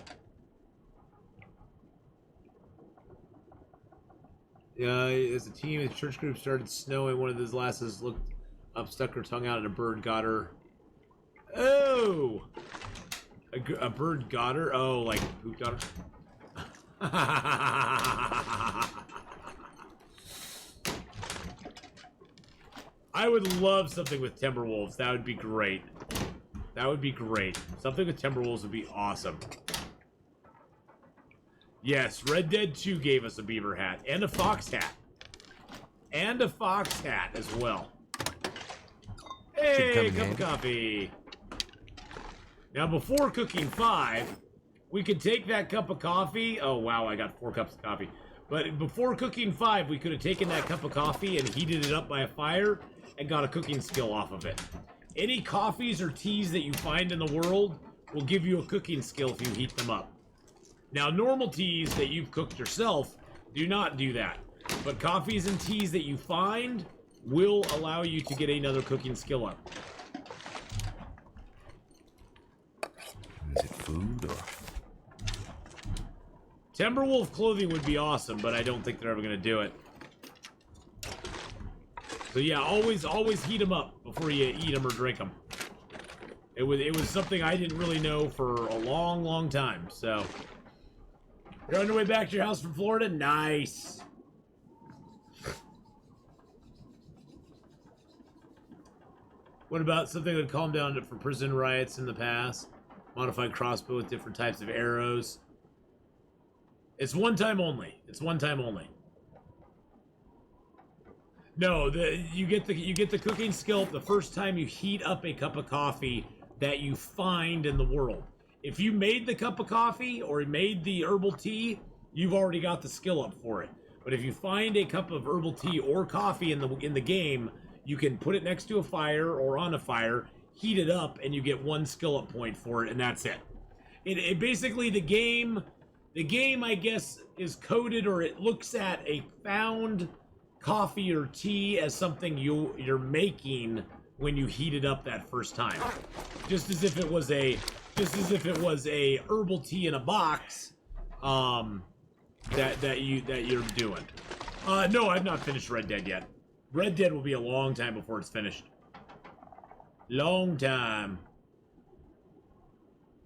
As a team, the church group started snowing. One of those lasses looked up, stuck her tongue out, and a bird got her. Oh! A bird got her? Oh, like pooped on her? I would love something with Timberwolves. That would be great. That would be great. Something with Timberwolves would be awesome. Yes, Red Dead 2 gave us a beaver hat. And a fox hat. And a fox hat as well. Hey, cup of coffee. Now, before cooking 5, we could take that cup of coffee. Oh, wow, I got 4 cups of coffee. But before cooking 5, we could have taken that cup of coffee and heated it up by a fire and got a cooking skill off of it. Any coffees or teas that you find in the world will give you a cooking skill if you heat them up. Now, normal teas that you've cooked yourself do not do that. But coffees and teas that you find will allow you to get another cooking skill up. Is it food or... Timberwolf clothing would be awesome, but I don't think they're ever going to do it. So yeah, always heat them up before you eat them or drink them. It was something I didn't really know for a long, long time, so... You're on your way back to your house from Florida? Nice! What about something that calmed down for prison riots in the past? Modified crossbow with different types of arrows. It's one time only. It's one time only. No, you get the cooking skill the first time you heat up a cup of coffee that you find in the world. If you made the cup of coffee or made the herbal tea, you've already got the skill up for it. But if you find a cup of herbal tea or coffee in the game, you can put it next to a fire or on a fire, heat it up, and you get 1 skill up point for it, and that's it. It basically the game I guess is coded, or it looks at a found coffee or tea as something you're making when you heat it up that first time. Just as if it was a herbal tea in a box that you're doing. No, I've not finished Red Dead yet. Red Dead will be a long time before it's finished. Long time.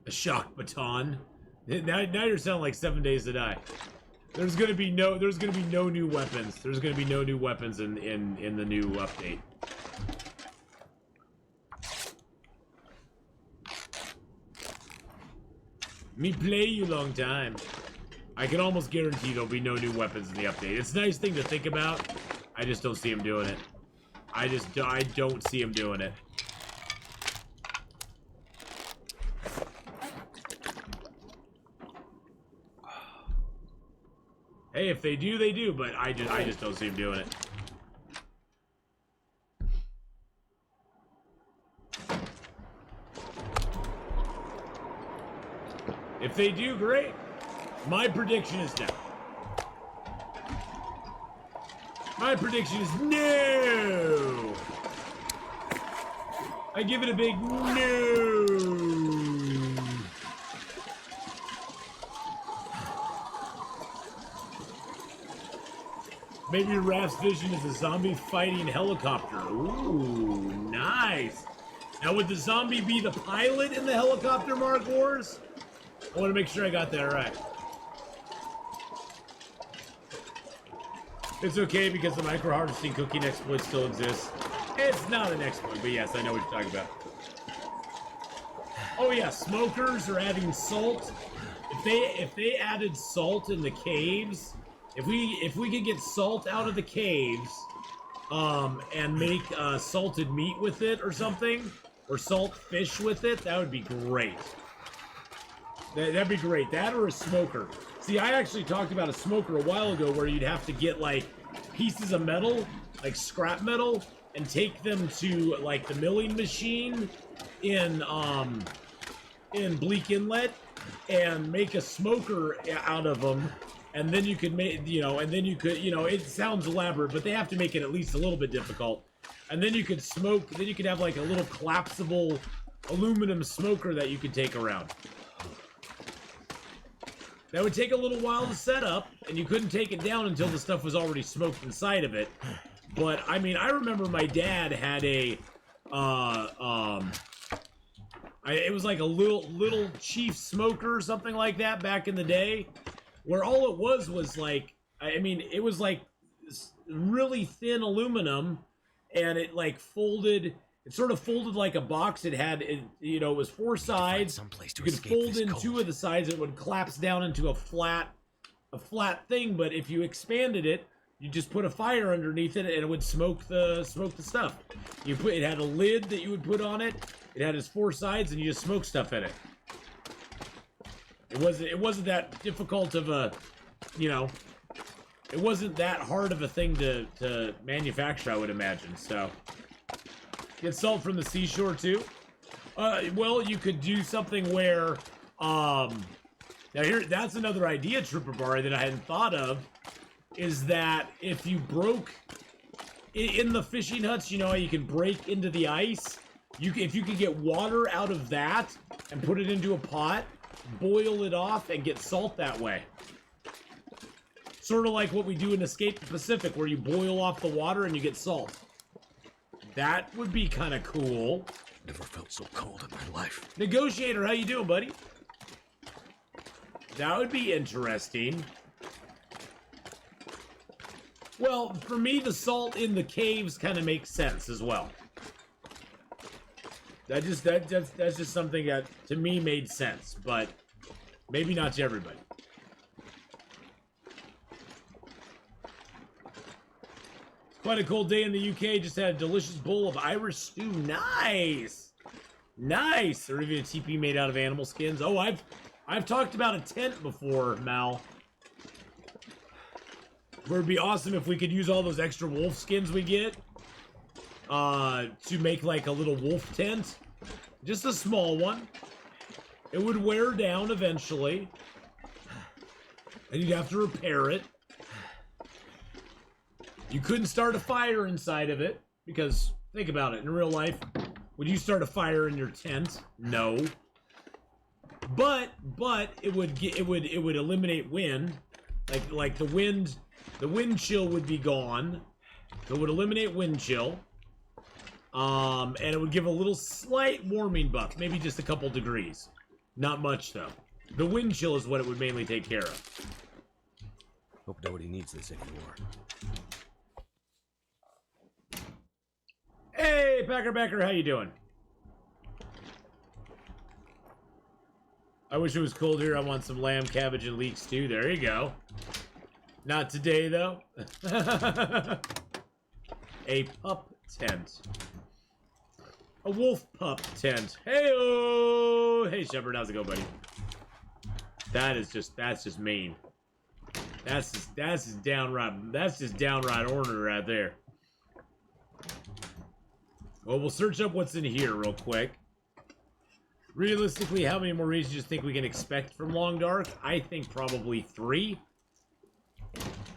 A shock baton. Now you're sounding like 7 Days to Die. There's gonna be no new weapons. There's gonna be no new weapons in the new update. Me play you long time. I can almost guarantee there'll be no new weapons in the update. It's a nice thing to think about. I just don't see him doing it. I don't see him doing it. Hey, if they do, they do, but I just don't see him doing it. If they do, great. My prediction is no. My prediction is no. I give it a big no. Maybe Raph's vision is a zombie fighting helicopter. Ooh, nice. Now, would the zombie be the pilot in the helicopter, Mark Wars? I want to make sure I got that right. It's okay because the micro-harvesting cooking exploit still exists. It's not an exploit, but yes, I know what you're talking about. Oh yeah, smokers are adding salt. If they added salt in the caves, if we could get salt out of the caves, and make salted meat with it or something, or salt fish with it, that would be great. That'd be great. That or a smoker. See, I actually talked about a smoker a while ago where you'd have to get, like, pieces of metal, like scrap metal, and take them to, like, the milling machine in Bleak Inlet and make a smoker out of them. And then you could make, it sounds elaborate, but they have to make it at least a little bit difficult. And then you could smoke, then you could have, like, a little collapsible aluminum smoker that you could take around. That would take a little while to set up, and you couldn't take it down until the stuff was already smoked inside of it. But, I mean, I remember my dad had a, it was like a little chief smoker or something like that back in the day, where all it was like, I mean, it was like really thin aluminum, and it like folded. It sort of folded like a box. It had, it was 4 sides. You could fold in 2 of the sides. It would collapse down into a flat thing. But if you expanded it, you just put a fire underneath it, and it would smoke the stuff. It had a lid that you would put on it. It had its 4 sides, and you just smoke stuff in it. It wasn't that difficult of a, it wasn't that hard of a thing to manufacture, I would imagine. So. Get salt from the seashore too? Well, you could do something where, now that's another idea, Trooper Barry, that I hadn't thought of, is that if you broke, in the fishing huts, you know how you can break into the ice? If you could get water out of that, and put it into a pot, boil it off, and get salt that way. Sort of like what we do in Escape the Pacific, where you boil off the water and you get salt. That would be kind of cool. Never felt so cold in my life. Negotiator, how you doing, buddy? That would be interesting. Well, for me, the salt in the caves kind of makes sense as well. That's just something that, to me, made sense, but maybe not to everybody. Quite a cold day in the UK. Just had a delicious bowl of Irish stew. Nice. Nice. Or even a teepee made out of animal skins. Oh, I've talked about a tent before, Mal. Where it'd be awesome if we could use all those extra wolf skins we get to make like a little wolf tent. Just a small one. It would wear down eventually. And you'd have to repair it. You couldn't start a fire inside of it because think about it. In real life, would you start a fire in your tent? No. But it would eliminate wind. Like the wind chill would be gone. It would eliminate wind chill. And it would give a little slight warming buff, maybe just a couple degrees. Not much though. The wind chill is what it would mainly take care of. Hope nobody needs this anymore. Hey, Packer, how you doing? I wish it was cold here. I want some lamb, cabbage, and leek stew. There you go. Not today, though. A pup tent. A wolf pup tent. Hey-oh! Hey, Shepard, how's it going, buddy? That's just mean. That's just downright ornery right there. Well, we'll search up what's in here real quick. Realistically, how many more regions do you think we can expect from Long Dark? I think probably 3.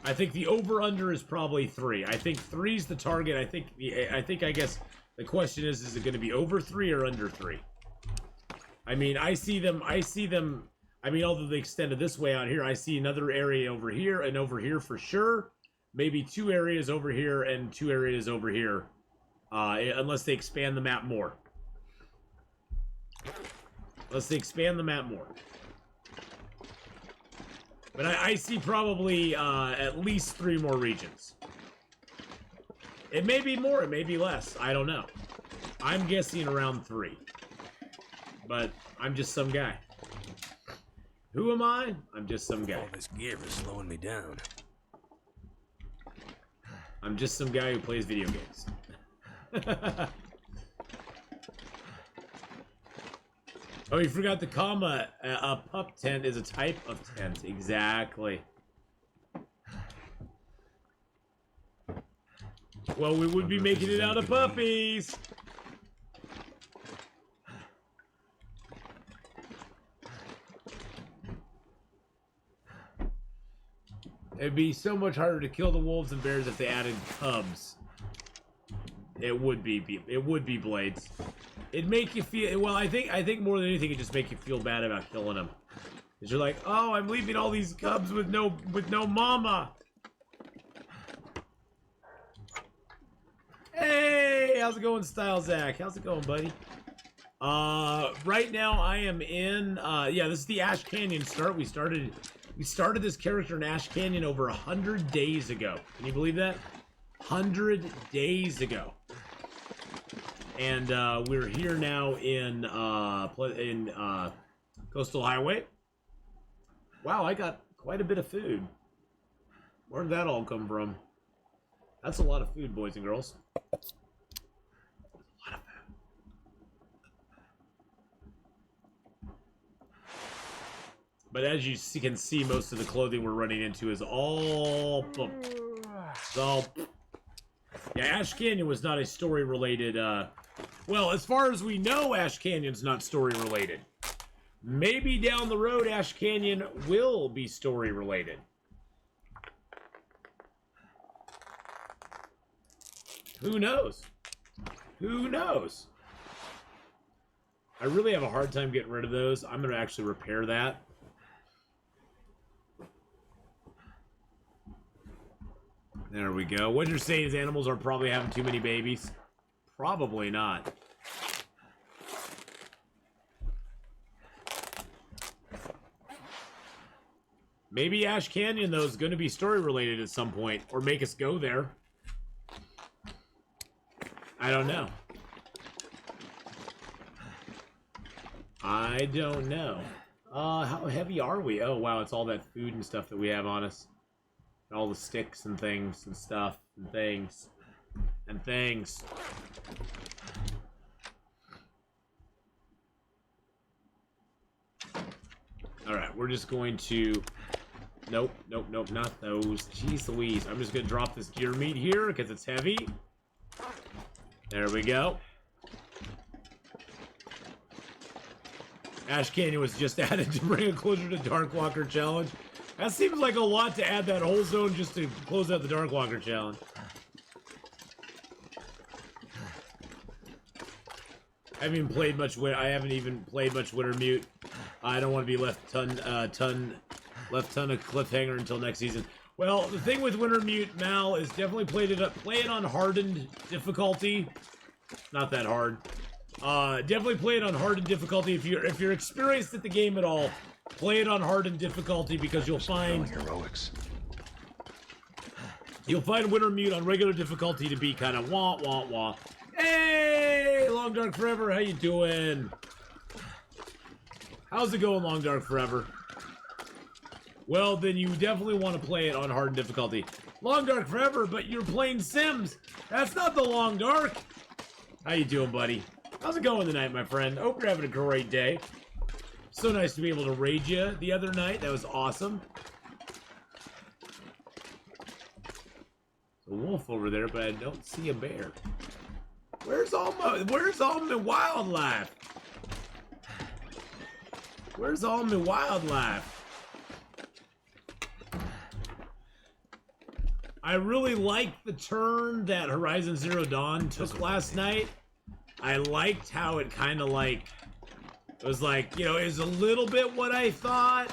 I think the over-under is probably 3. I think 3's the target. I guess the question is it going to be over 3 or under 3? I mean, I see them, I mean, although they extended this way out here, I see another area over here and over here for sure. Maybe 2 areas over here and 2 areas over here. Unless they expand the map more. Unless they expand the map more. But I see probably at least 3 more regions. It may be more, it may be less. I don't know. I'm guessing around 3. But I'm just some guy. Who am I? I'm just some guy. All this gear is slowing me down. I'm just some guy who plays video games. Oh, you forgot the comma. A pup tent is a type of tent. Exactly. Well, we would be making it out of puppies. It'd be so much harder to kill the wolves and bears if they added cubs. It would be Blades. It'd make you feel, well, I think more than anything it'd just make you feel bad about killing them. Cause you're like, oh, I'm leaving all these cubs with no mama. Hey, how's it going, Style Zach? How's it going, buddy? Right now I am in, yeah, this is the Ash Canyon start. We started this character in Ash Canyon over 100 days ago. Can you believe that? 100 days ago. And we're here now in Coastal Highway. Wow, I got quite a bit of food. Where did that all come from? That's a lot of food, boys and girls. A lot of food. But as you can see, most of the clothing we're running into is all... Yeah, Ash Canyon was not a story-related, well, as far as we know, Ash Canyon's not story-related. Maybe down the road, Ash Canyon will be story-related. Who knows? Who knows? I really have a hard time getting rid of those. I'm going to actually repair that. There we go. What you're saying is animals are probably having too many babies? Probably not. Maybe Ash Canyon, though, is going to be story-related at some point. Or make us go there. I don't know. I don't know. How heavy are we? Oh, wow, it's all that food and stuff that we have on us. All the sticks and things and stuff and things. and things. Alright, we're just going to... Nope, not those. Jeez Louise. I'm just going to drop this deer meat here because it's heavy. There we go. Ash Canyon was just added to bring it closer to Darkwalker Challenge. That seems like a lot to add that whole zone just to close out the Darkwalker Challenge. I haven't even played much Wintermute. I don't want to be left ton of cliffhanger until next season. Well, the thing with Wintermute, Mal, is definitely play it on hardened difficulty. Not that hard. Definitely play it on hardened difficulty. If you're experienced at the game at all, play it on hardened difficulty because you'll find heroics. You'll find Wintermute on regular difficulty to be kind of wah wah wah. Hey, Long Dark Forever, how you doing? How's it going, Long Dark Forever? Well, then you definitely want to play it on hardened difficulty. Long Dark Forever, but you're playing Sims. That's not the Long Dark. How you doing, buddy? How's it going tonight, my friend? Hope you're having a great day. So nice to be able to raid you the other night. That was awesome. A wolf over there, but I don't see a bear. Where's all my wildlife? Where's all my wildlife? I really liked the turn that Horizon Zero Dawn took last night. I liked how it kind of like, it was like, you know, it was a little bit what I thought,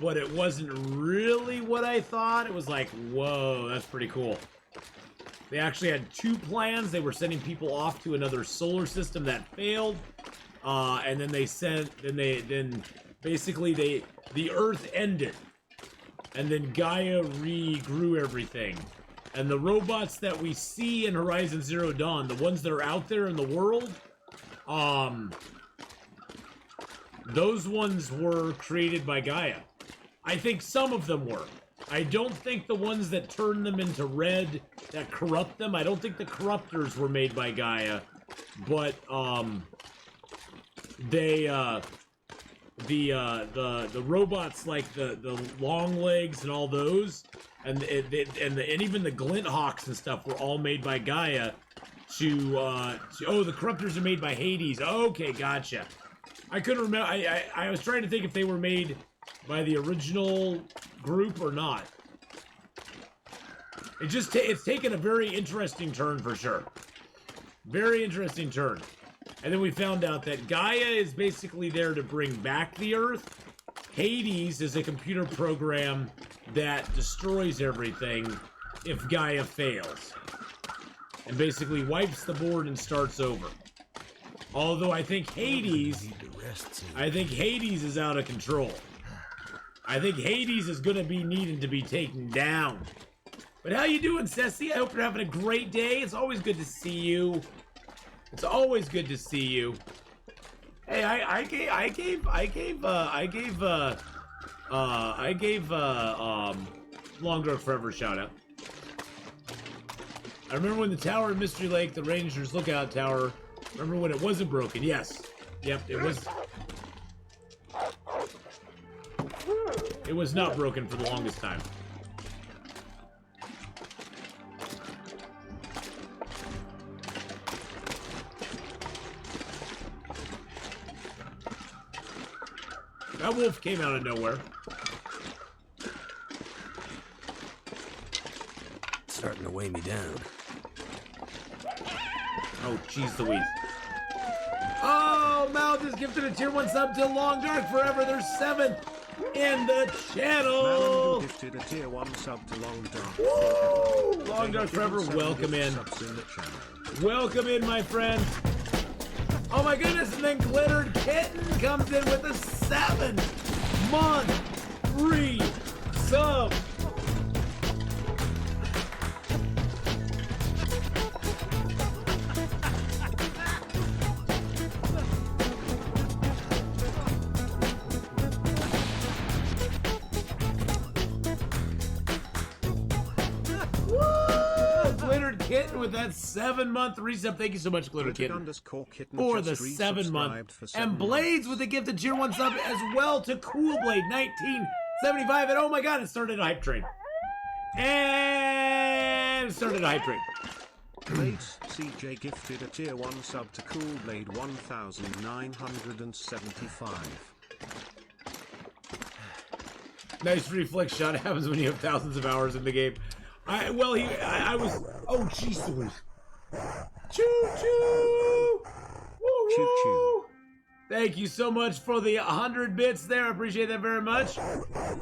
but it wasn't really what I thought. It was like, whoa, that's pretty cool. They actually had two plans. They were sending people off to another solar system that failed, and then basically the Earth ended, and then Gaia regrew everything. And the robots that we see in Horizon Zero Dawn, the ones that are out there in the world, those ones were created by Gaia. I think some of them were. I don't think the ones that turn them into red, that corrupt them, I don't think the corruptors were made by Gaia. But, the robots like the long legs and all those, and even the glint hawks and stuff were all made by Gaia oh, the corruptors are made by Hades. Okay, gotcha. I couldn't remember. I was trying to think if they were made by the original group or not. It's taken a very interesting turn for sure. Very interesting turn. And then we found out that Gaia is basically there to bring back the Earth. Hades is a computer program that destroys everything if Gaia fails. And basically wipes the board and starts over. Although I think Hades is out of control. I think Hades is gonna be needing to be taken down. But how you doing, Ceci? I hope you're having a great day. It's always good to see you. It's always good to see you. Hey, I gave Long Dark Forever a shout out. I remember when the tower in Mystery Lake, the Rangers Lookout Tower, remember when it wasn't broken? Yes. Yep, it was. It was not broken for the longest time. That wolf came out of nowhere. It's starting to weigh me down. Oh, jeez Louise. Oh, Mal just gifted a tier 1 sub to Long Dark Forever. There's 7 in the channel. Malan gifted a tier 1 sub to Long Dark. Woo! Long Dark Forever, welcome in. Welcome in, my friend. Oh my goodness, and then Glittered Kitten comes in with a 7-month free sub. Woo! Glittered Kitten with that 7-month resub. Thank you so much, Glitter Kitten, for the 7-month. And Blades with the gifted tier 1 sub as well to Cool Blade 1975. And oh my god, it started a hype train. And it started a hype train. Blades CJ gifted a tier 1 sub to Cool Blade 1975. Nice reflex shot. It happens when you have thousands of hours in the game. I was. Oh, jeez Louise. Choo choo. Woo Choo choo. woo. Thank you so much for the 100 bits there. I appreciate that very much.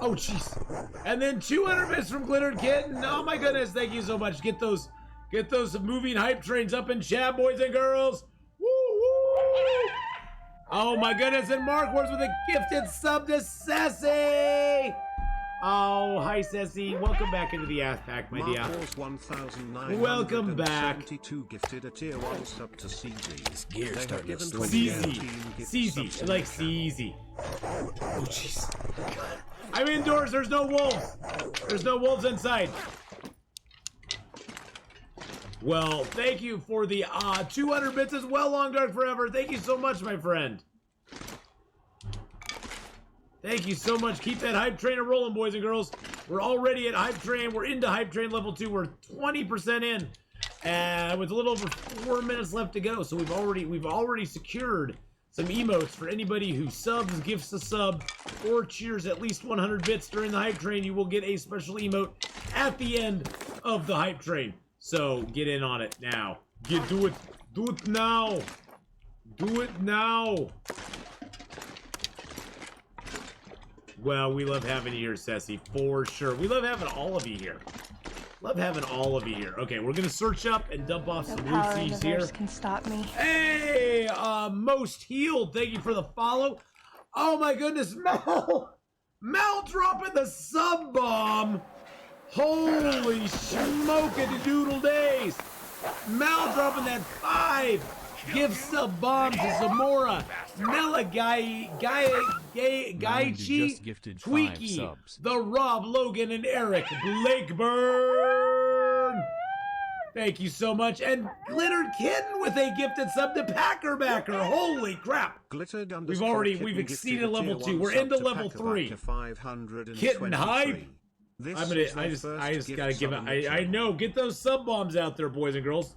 Oh, jeez. And then 200 bits from Glitter Kitten. Oh my goodness. Thank you so much. Get those moving hype trains up in chat, boys and girls. Woo woo. Oh my goodness. And Mark Wars with a gifted sub to Sassy. Oh, hi, Ceci. Welcome back into the Ass Pack, my dear. Welcome back. Gifted a tier 1 sub to CZ. This gear's starting to slow CZ. I like CZ. Oh, jeez. I'm indoors. There's no wolves. There's no wolves inside. Well, thank you for the 200 bits as well, Long Dark Forever. Thank you so much, my friend. Thank you so much. Keep that hype train rolling, boys and girls. We're already at hype train. We're into hype train level 2. We're 20% in, with a little over 4 minutes left to go. So we've already secured some emotes for anybody who subs, gifts a sub, or cheers at least 100 bits during the hype train. You will get a special emote at the end of the hype train. So get in on it now. Do it now. Do it now. Well, we love having you here, Ceci, for sure. We love having all of you here. Love having all of you here. Okay, we're gonna search up and dump off some Lucy's here. Can stop me. Hey, Most Healed, thank you for the follow. Oh my goodness, Mel dropping the sub bomb. Holy smoke-a-doodle days. Mel dropping that 5 gift sub bomb to Zamora, Mela Gaichi, Tweaky, the Rob, Logan, and Eric Blakeburn. Thank you so much. And Glitter Kitten with a gifted sub to Packerbacker. Holy crap. We've exceeded level 2. We're into level 3. Kitten hype. I just gotta give it. I know. Get those sub bombs out there, boys and girls.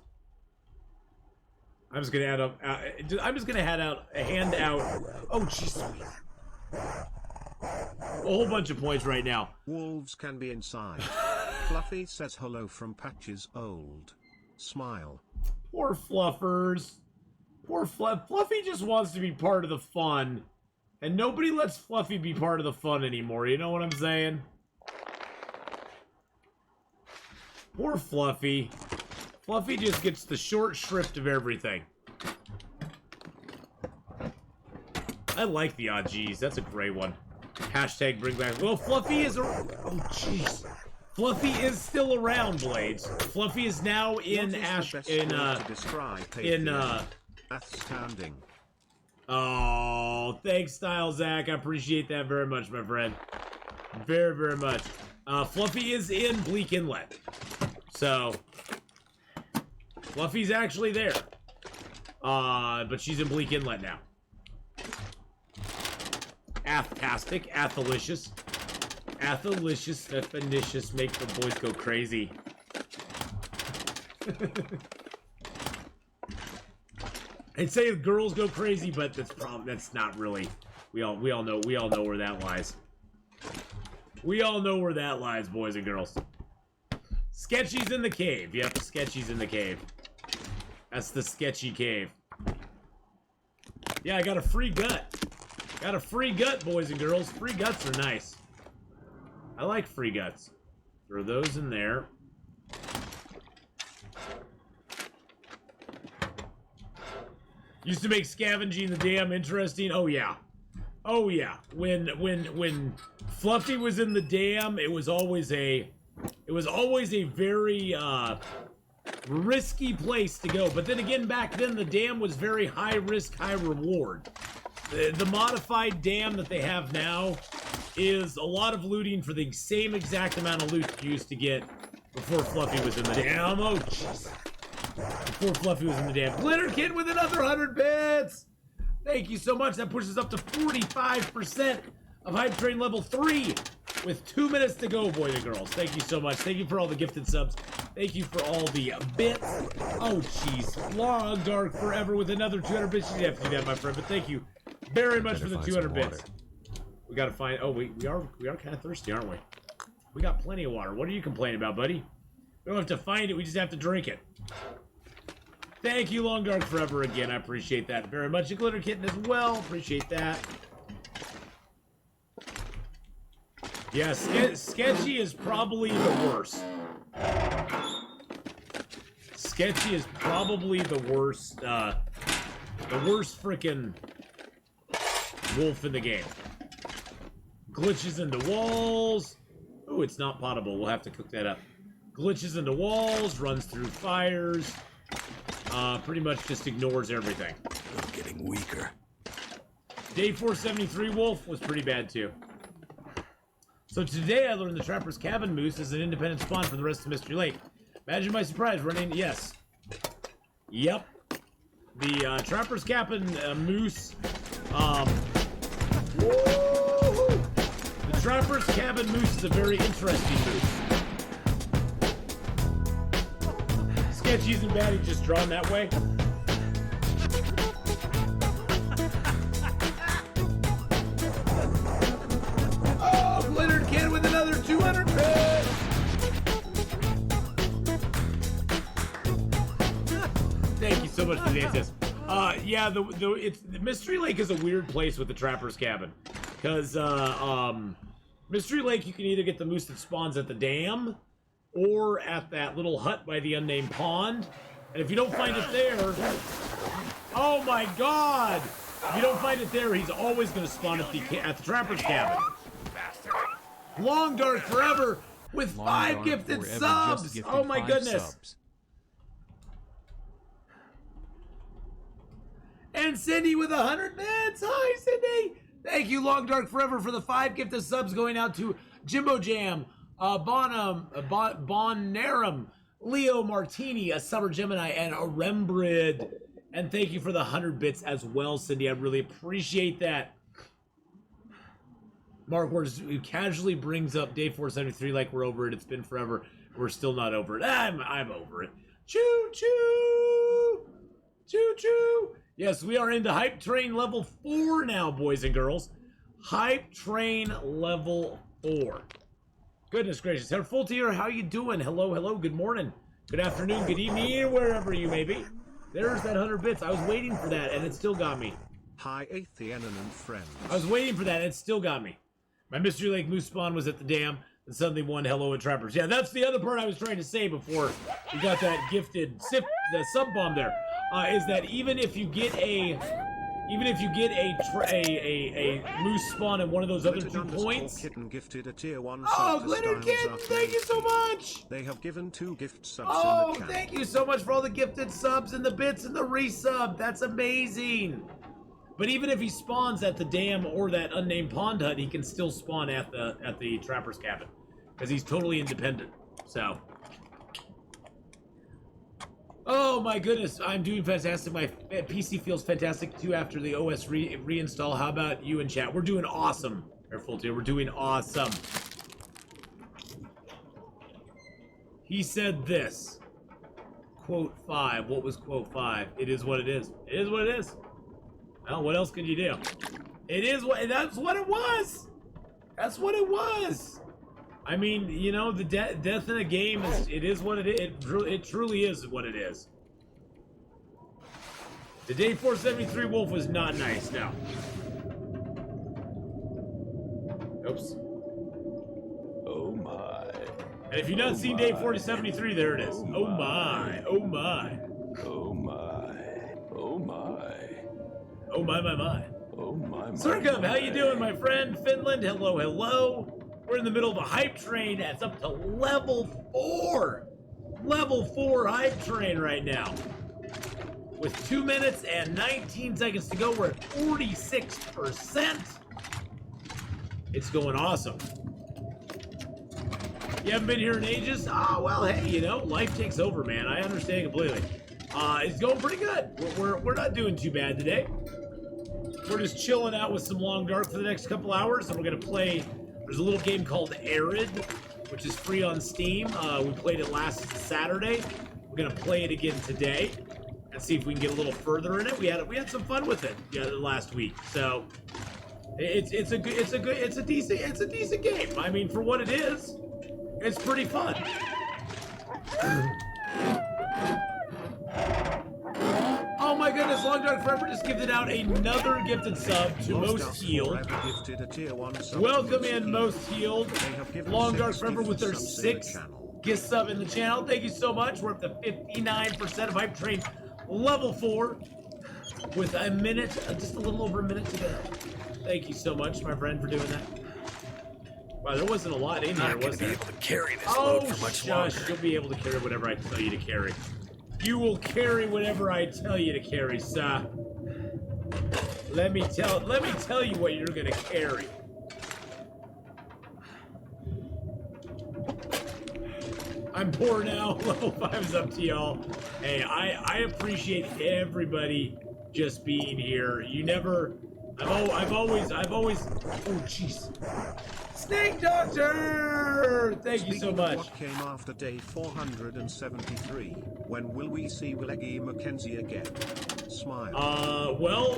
I'm just gonna hand out. Oh, jeez. A whole bunch of points right now. Wolves can be inside. Fluffy says hello from Patches Old. Smile. Poor Fluffers. Poor Fluffy just wants to be part of the fun, and nobody lets Fluffy be part of the fun anymore. You know what I'm saying? Poor Fluffy. Fluffy just gets the short shrift of everything. I like the odd G's. That's a great one. Hashtag bring back. Well, Fluffy is oh jeez. Fluffy is still around, Blades. Fluffy is now in Atheenon. Oh, thanks, Style Zach. I appreciate that very much, my friend. Very, very much. Fluffy is in Bleak Inlet. So, Fluffy's actually there. But she's in Bleak Inlet now. Athtastic, Athalicious. Athalicious, Stefanicious, make the boys go crazy. I'd say girls go crazy, but that's not really. We all know where that lies. We all know where that lies, boys and girls. Sketchy's in the cave. Yep, Sketchy's in the cave. That's the sketchy cave. Yeah, I got a free gut. Got a free gut, boys and girls. Free guts are nice. I like free guts. Throw those in there. Used to make scavenging the dam interesting. Oh yeah. Oh yeah. When Fluffy was in the dam, it was always a very risky place to go. But then again, back then the dam was very high risk, high reward. The modified dam that they have now is a lot of looting for the same exact amount of loot you used to get Before Fluffy was in the dam. Oh, jeez. Before Fluffy was in the dam. Glitter Kid with another 100 bits. Thank you so much. That pushes up to 45% of Hype Train level 3 with 2 minutes to go, boys and girls. Thank you so much. Thank you for all the gifted subs. Thank you for all the bits. Oh, jeez. Long Dark Forever with another 200 bits. You have to do that, my friend, but thank you very much for the 200 bits. We gotta find... Oh, we are kind of thirsty, aren't we? We got plenty of water. What are you complaining about, buddy? We don't have to find it. We just have to drink it. Thank you, Long Dark Forever, again. I appreciate that very much. A Glitter Kitten as well. Appreciate that. Yeah, Sketchy is probably the worst. Sketchy is probably the worst freaking wolf in the game. Glitches into walls. Ooh, it's not potable. We'll have to cook that up. Glitches into walls, runs through fires. Pretty much just ignores everything. I'm getting weaker. Day 473 wolf was pretty bad too. So today I learned the Trapper's Cabin Moose is an independent spawn for the rest of Mystery Lake. Imagine my surprise running, yes. Yep. The Trapper's Cabin Moose, woo-hoo! The Trapper's Cabin Moose is a very interesting moose. Sketchy isn't bad, he's just drawn that way. Oh, Glitter Kid with another 200 bits! Thank you so much for the answers. Yeah, the Mystery Lake is a weird place with the Trapper's Cabin. Because, Mystery Lake, you can either get the moose that spawns at the dam, or at that little hut by the unnamed pond. And if you don't find it there... Oh my god! If you don't find it there, he's always going to spawn at the Trapper's Cabin. Long Dark Forever with 5 gifted subs! Oh my goodness! And Cindy with 100 bits! Hi, Cindy! Thank you, Long Dark Forever, for the 5 gifted subs going out to Jimbo Jam, Bonarum, Leo Martini, a Summer Gemini, and a Rembrid. And thank you for the 100 bits as well, Cindy. I really appreciate that. Mark Wars casually brings up Day 473 like we're over it. It's been forever. We're still not over it. I'm over it. Choo choo! Choo choo! Yes, we are into Hype Train level 4 now, boys and girls. Hype Train level 4. Goodness gracious. Herr Full Tier, how you doing? Hello, hello, good morning. Good afternoon, good evening, wherever you may be. There's that 100 bits. I was waiting for that, and it still got me. Hi, Atheenon and friends. I was waiting for that, and it still got me. My Mystery Lake Moose spawn was at the dam, and suddenly one hello and Trappers. Yeah, that's the other part I was trying to say before we got that gifted the sub bomb there. Is that even if you get a moose spawn in one of those other 2 points? Kitten gifted a tier 1 oh, Glitter Kitten, thank you so much! They have given 2 gift subs oh, in the channel. Thank you so much for all the gifted subs and the bits and the resub. That's amazing. But even if he spawns at the dam or that unnamed pond hut, he can still spawn at the Trapper's Cabin because he's totally independent. So. Oh my goodness, I'm doing fantastic. My PC feels fantastic too after the OS reinstall. How about you in chat? We're doing awesome. Air Full Tier, we're doing awesome. He said this. Quote 5. What was quote 5? It is what it is. It is what it is. Well, what else can you do? It is what. That's what it was. That's what it was. I mean, you know, the death in a game is. It is what it is. It truly is what it is. The Day 473 wolf was not nice. No. Oops. Oh my. And if you've not seen Day 473, there it is. Oh my. Oh my. Oh my. Oh my. Oh my my my. Oh my. Circum, how you doing, my friend? Finland, hello, hello. We're in the middle of a hype train that's up to level 4. Level 4 hype train right now. With 2 minutes and 19 seconds to go, we're at 46%. It's going awesome. You haven't been here in ages? Oh, well, hey, you know, life takes over, man. I understand completely. It's going pretty good. We're not doing too bad today. We're just chilling out with some Long Dark for the next couple hours, and we're going to play... There's a little game called Arid, which is free on Steam. We played it last Saturday. We're going to play it again today and see if we can get a little further in it. We had some fun with it last week. So it's a decent game. I mean, for what it is, it's pretty fun. Oh my goodness, Long Dark Forever just gifted out another gifted sub to Most Healed. Welcome in, Most Healed. Long Dark Forever with their 6th gift sub in the channel. Thank you so much. We're up to 59% of Hype Train level 4 with a minute, just a little over a minute to go. Thank you so much, my friend, for doing that. Wow, there wasn't a lot in here, was there? Not gonna be able to carry this load for much longer. You'll be able to carry whatever I tell you to carry. You will carry whatever I tell you to carry, sir. Let me tell you what you're gonna carry. I'm poor now. Level 5 is up to y'all. Hey, I appreciate everybody just being here. You never. I've always. Oh, jeez. Snake Doctor! Thank you so much. What came after day 473? When will we see Eggy Mackenzie again? Smile. Well,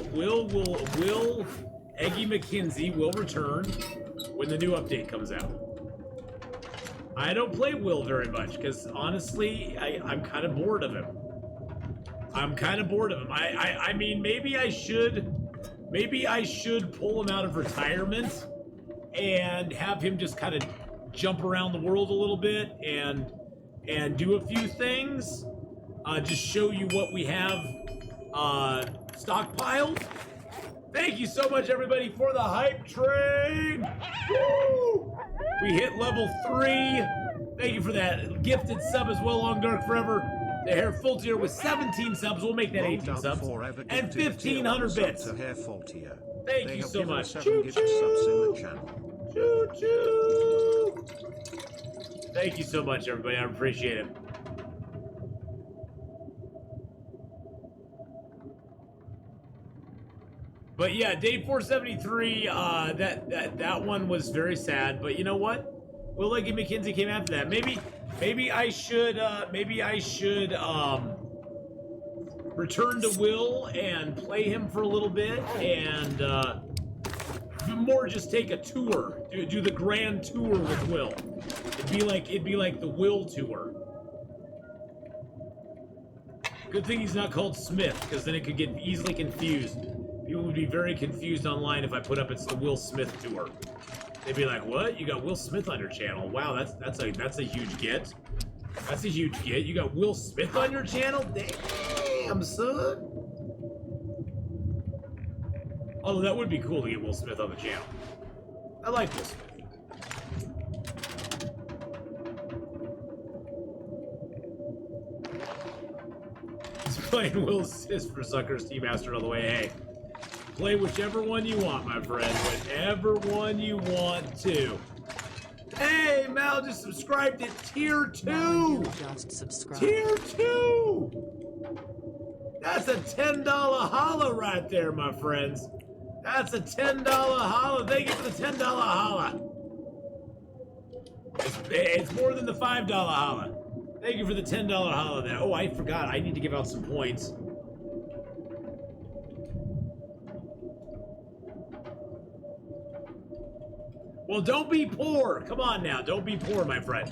Eggy McKenzie will return when the new update comes out. I don't play Will very much because honestly, I'm kind of bored of him. I mean, maybe I should pull him out of retirement and have him just kind of jump around the world a little bit and do a few things. Just show you what we have stockpiled. Thank you so much, everybody, for the hype train. Woo! We hit level 3. Thank you for that gifted sub as well, Long Dark Forever. The Hair Faultier with 17 subs. We'll make that 18 subs. And 1,500 bits. Thank you so much. Choo choo. Choo choo. Thank you so much, everybody. I appreciate it. But yeah, day 473. That one was very sad. But you know what? Will Eggy McKenzie came after that. Maybe I should return to Will and play him for a little bit and more just take a tour, do the grand tour with Will. It'd be like the Will tour. Good thing he's not called Smith, because then it could get easily confused. People would be very confused online if I put up it's the Will Smith tour. They'd be like, "What? You got Will Smith on your channel? Wow, that's a huge get. That's a huge get. You got Will Smith on your channel? Damn, son." Although that would be cool to get Will Smith on the channel. I like Will Smith. He's playing Will Smith for Suckers Team Master all the way. Hey, play whichever one you want, my friend. Whatever one you want to. Hey, Mal just subscribed to Tier 2! Just subscribe. Tier 2! That's a $10 holla right there, my friends. That's a $10 holla. Thank you for the $10 holla. It's more than the $5 holla. Thank you for the $10 holla there. Oh, I forgot. I need to give out some points. Well, don't be poor. Come on now. Don't be poor, my friend.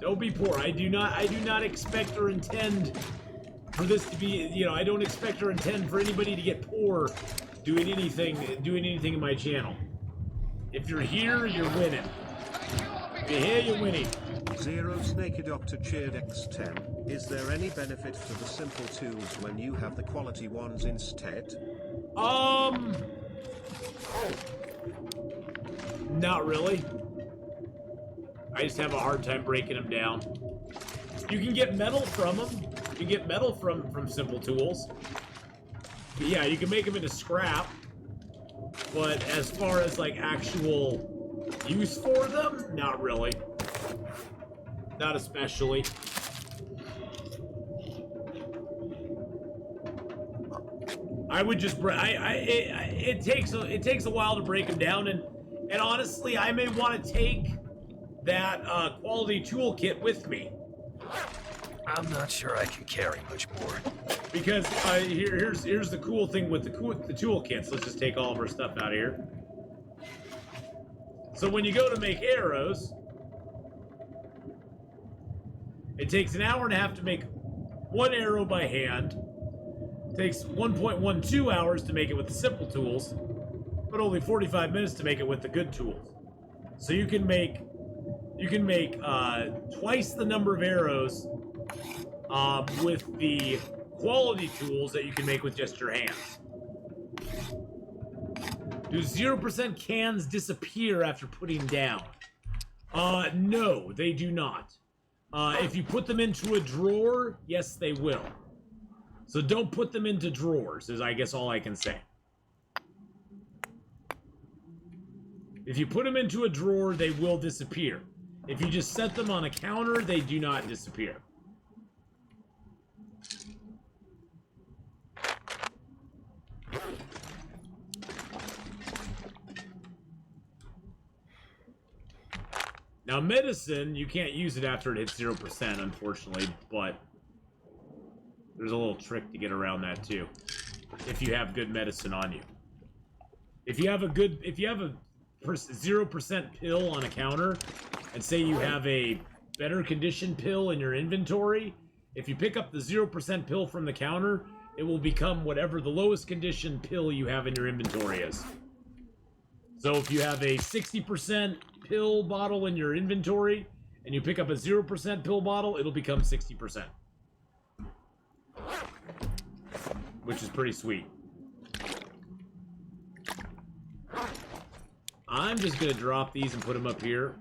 Don't be poor. I do not expect or intend for this to be, you know, I don't expect or intend for anybody to get poor doing anything in my channel. If you're here, you're winning. If you're here, you're winning. Zero Snake Doctor cheered X10. Is there any benefit to the simple tools when you have the quality ones instead? Not really. I just have a hard time breaking them down. You can get metal from them. You can get metal from simple tools. But yeah, you can make them into scrap. But as far as like actual use for them, not really. Not especially. I would just it takes a while to break them down, and honestly, I may want to take that quality toolkit with me. I'm not sure I can carry much more. Because here's the cool thing with the toolkits. Let's just take all of our stuff out of here. So when you go to make arrows, it takes an hour and a half to make one arrow by hand. It takes 1.12 hours to make it with the simple tools, but only 45 minutes to make it with the good tools. So you can make twice the number of arrows with the quality tools that you can make with just your hands. Do 0% cans disappear after putting down? No, they do not. If you put them into a drawer, yes, they will. So don't put them into drawers, is I guess all I can say. If you put them into a drawer, they will disappear. If you just set them on a counter, they do not disappear. Now, medicine, you can't use it after it hits 0%, unfortunately, but there's a little trick to get around that, too. If you have good medicine on you. If you have a 0% pill on a counter, and say you have a better condition pill in your inventory, if you pick up the 0% pill from the counter, it will become whatever the lowest condition pill you have in your inventory is. So if you have a 60% pill bottle in your inventory, and you pick up a 0% pill bottle, it'll become 60%. Which is pretty sweet. I'm just gonna drop these and put them up here,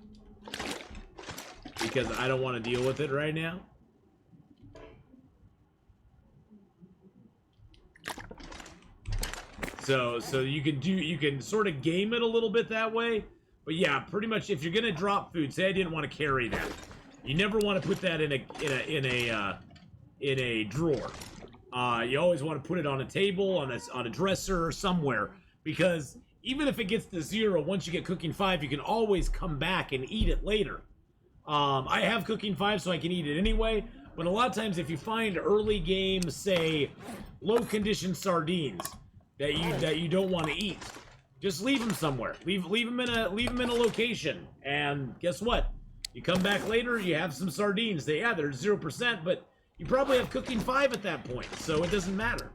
because I don't want to deal with it right now. So you can sort of game it a little bit that way. But yeah, pretty much if you're gonna drop food, say I didn't want to carry that, you never want to put that in a drawer. You always want to put it on a table, on a dresser, or somewhere, because even if it gets to 0, once you get cooking 5, you can always come back and eat it later. I have cooking 5, so I can eat it anyway. But a lot of times, if you find early game, say, low condition sardines that you don't want to eat, just leave them somewhere. Leave them in a location, and guess what? You come back later, you have some sardines. They're 0%, but you probably have cooking 5 at that point, so it doesn't matter.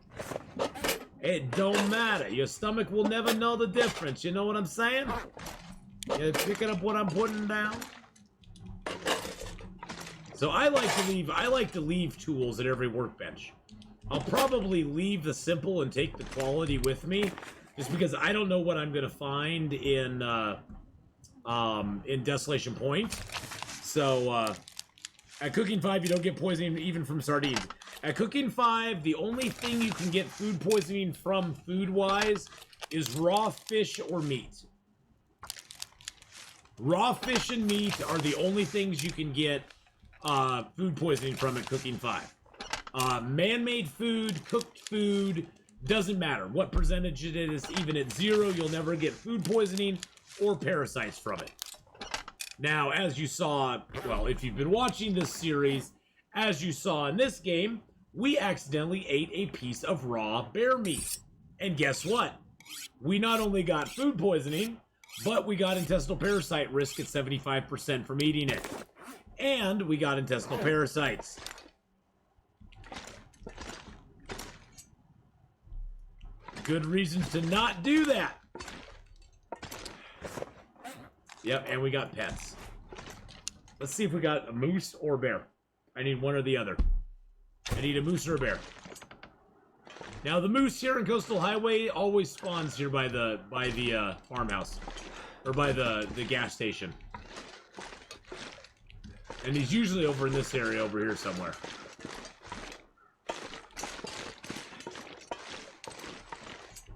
It don't matter. Your stomach will never know the difference. You know what I'm saying? You picking up what I'm putting down? So I like to leave tools at every workbench. I'll probably leave the simple and take the quality with me, just because I don't know what I'm gonna find in Desolation Point. So at Cooking 5, you don't get poisoning even from sardines. At Cooking 5, the only thing you can get food poisoning from food-wise is raw fish or meat. Raw fish and meat are the only things you can get food poisoning from at Cooking 5. Man-made food, cooked food, doesn't matter what percentage it is. Even at 0, you'll never get food poisoning or parasites from it. Now, as you saw, well, if you've been watching this series, as you saw in this game, we accidentally ate a piece of raw bear meat. And guess what? We not only got food poisoning, but we got intestinal parasite risk at 75% from eating it. And we got intestinal parasites. Good reasons to not do that. Yep, and we got pets. Let's see if we got a moose or a bear. I need one or the other. I need a moose or a bear. Now the moose here in Coastal Highway always spawns here by the farmhouse, or by the gas station. And he's usually over in this area over here somewhere.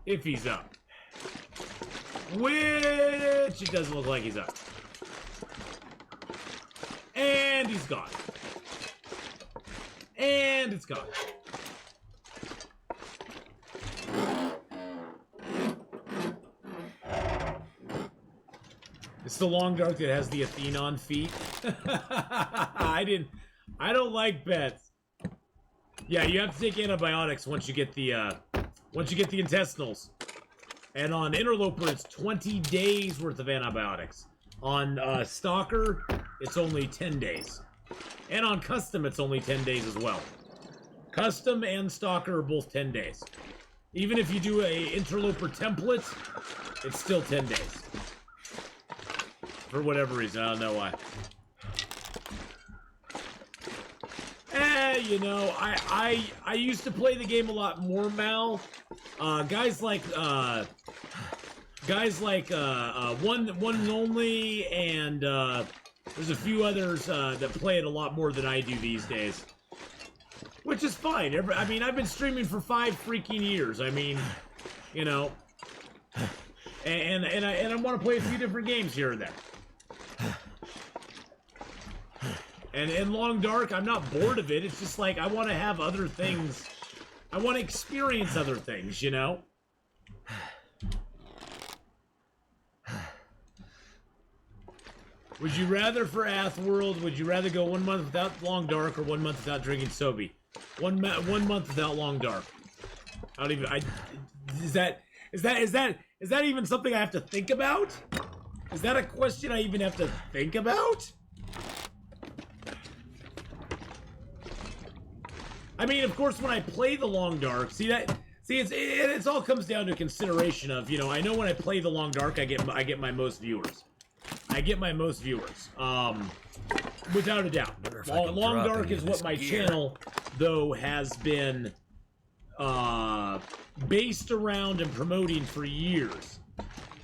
If he's up. Which it doesn't look like he's up. And And he's gone. And it's gone. It's the long dark that has the Atheenon feet. I don't like pets. Yeah, you have to take antibiotics once you get the intestinals. And on Interloper, it's 20 days worth of antibiotics. On Stalker, it's only 10 days. And on Custom, it's only 10 days as well. Custom and Stalker are both 10 days. Even if you do a Interloper template, it's still 10 days. For whatever reason, I don't know why. You know, I used to play the game a lot more, Mal. Guys like One and Only, and there's a few others that play it a lot more than I do these days. Which is fine. I mean, I've been streaming for 5 freaking years. I mean, you know, and I want to play a few different games here and there. And in Long Dark, I'm not bored of it. It's just like I want to have other things. I want to experience other things, you know? Would you rather for Athworld, would you rather go 1 month without Long Dark or 1 month without drinking Sobe? One month without Long Dark. I don't even, is that even something I have to think about? Is that a question I even have to think about? I mean, of course, when I play the Long Dark, it's all comes down to consideration of, you know, I know when I play the Long Dark, I get my most viewers. Without a doubt. Long Dark is what my channel, though, has been based around and promoting for years.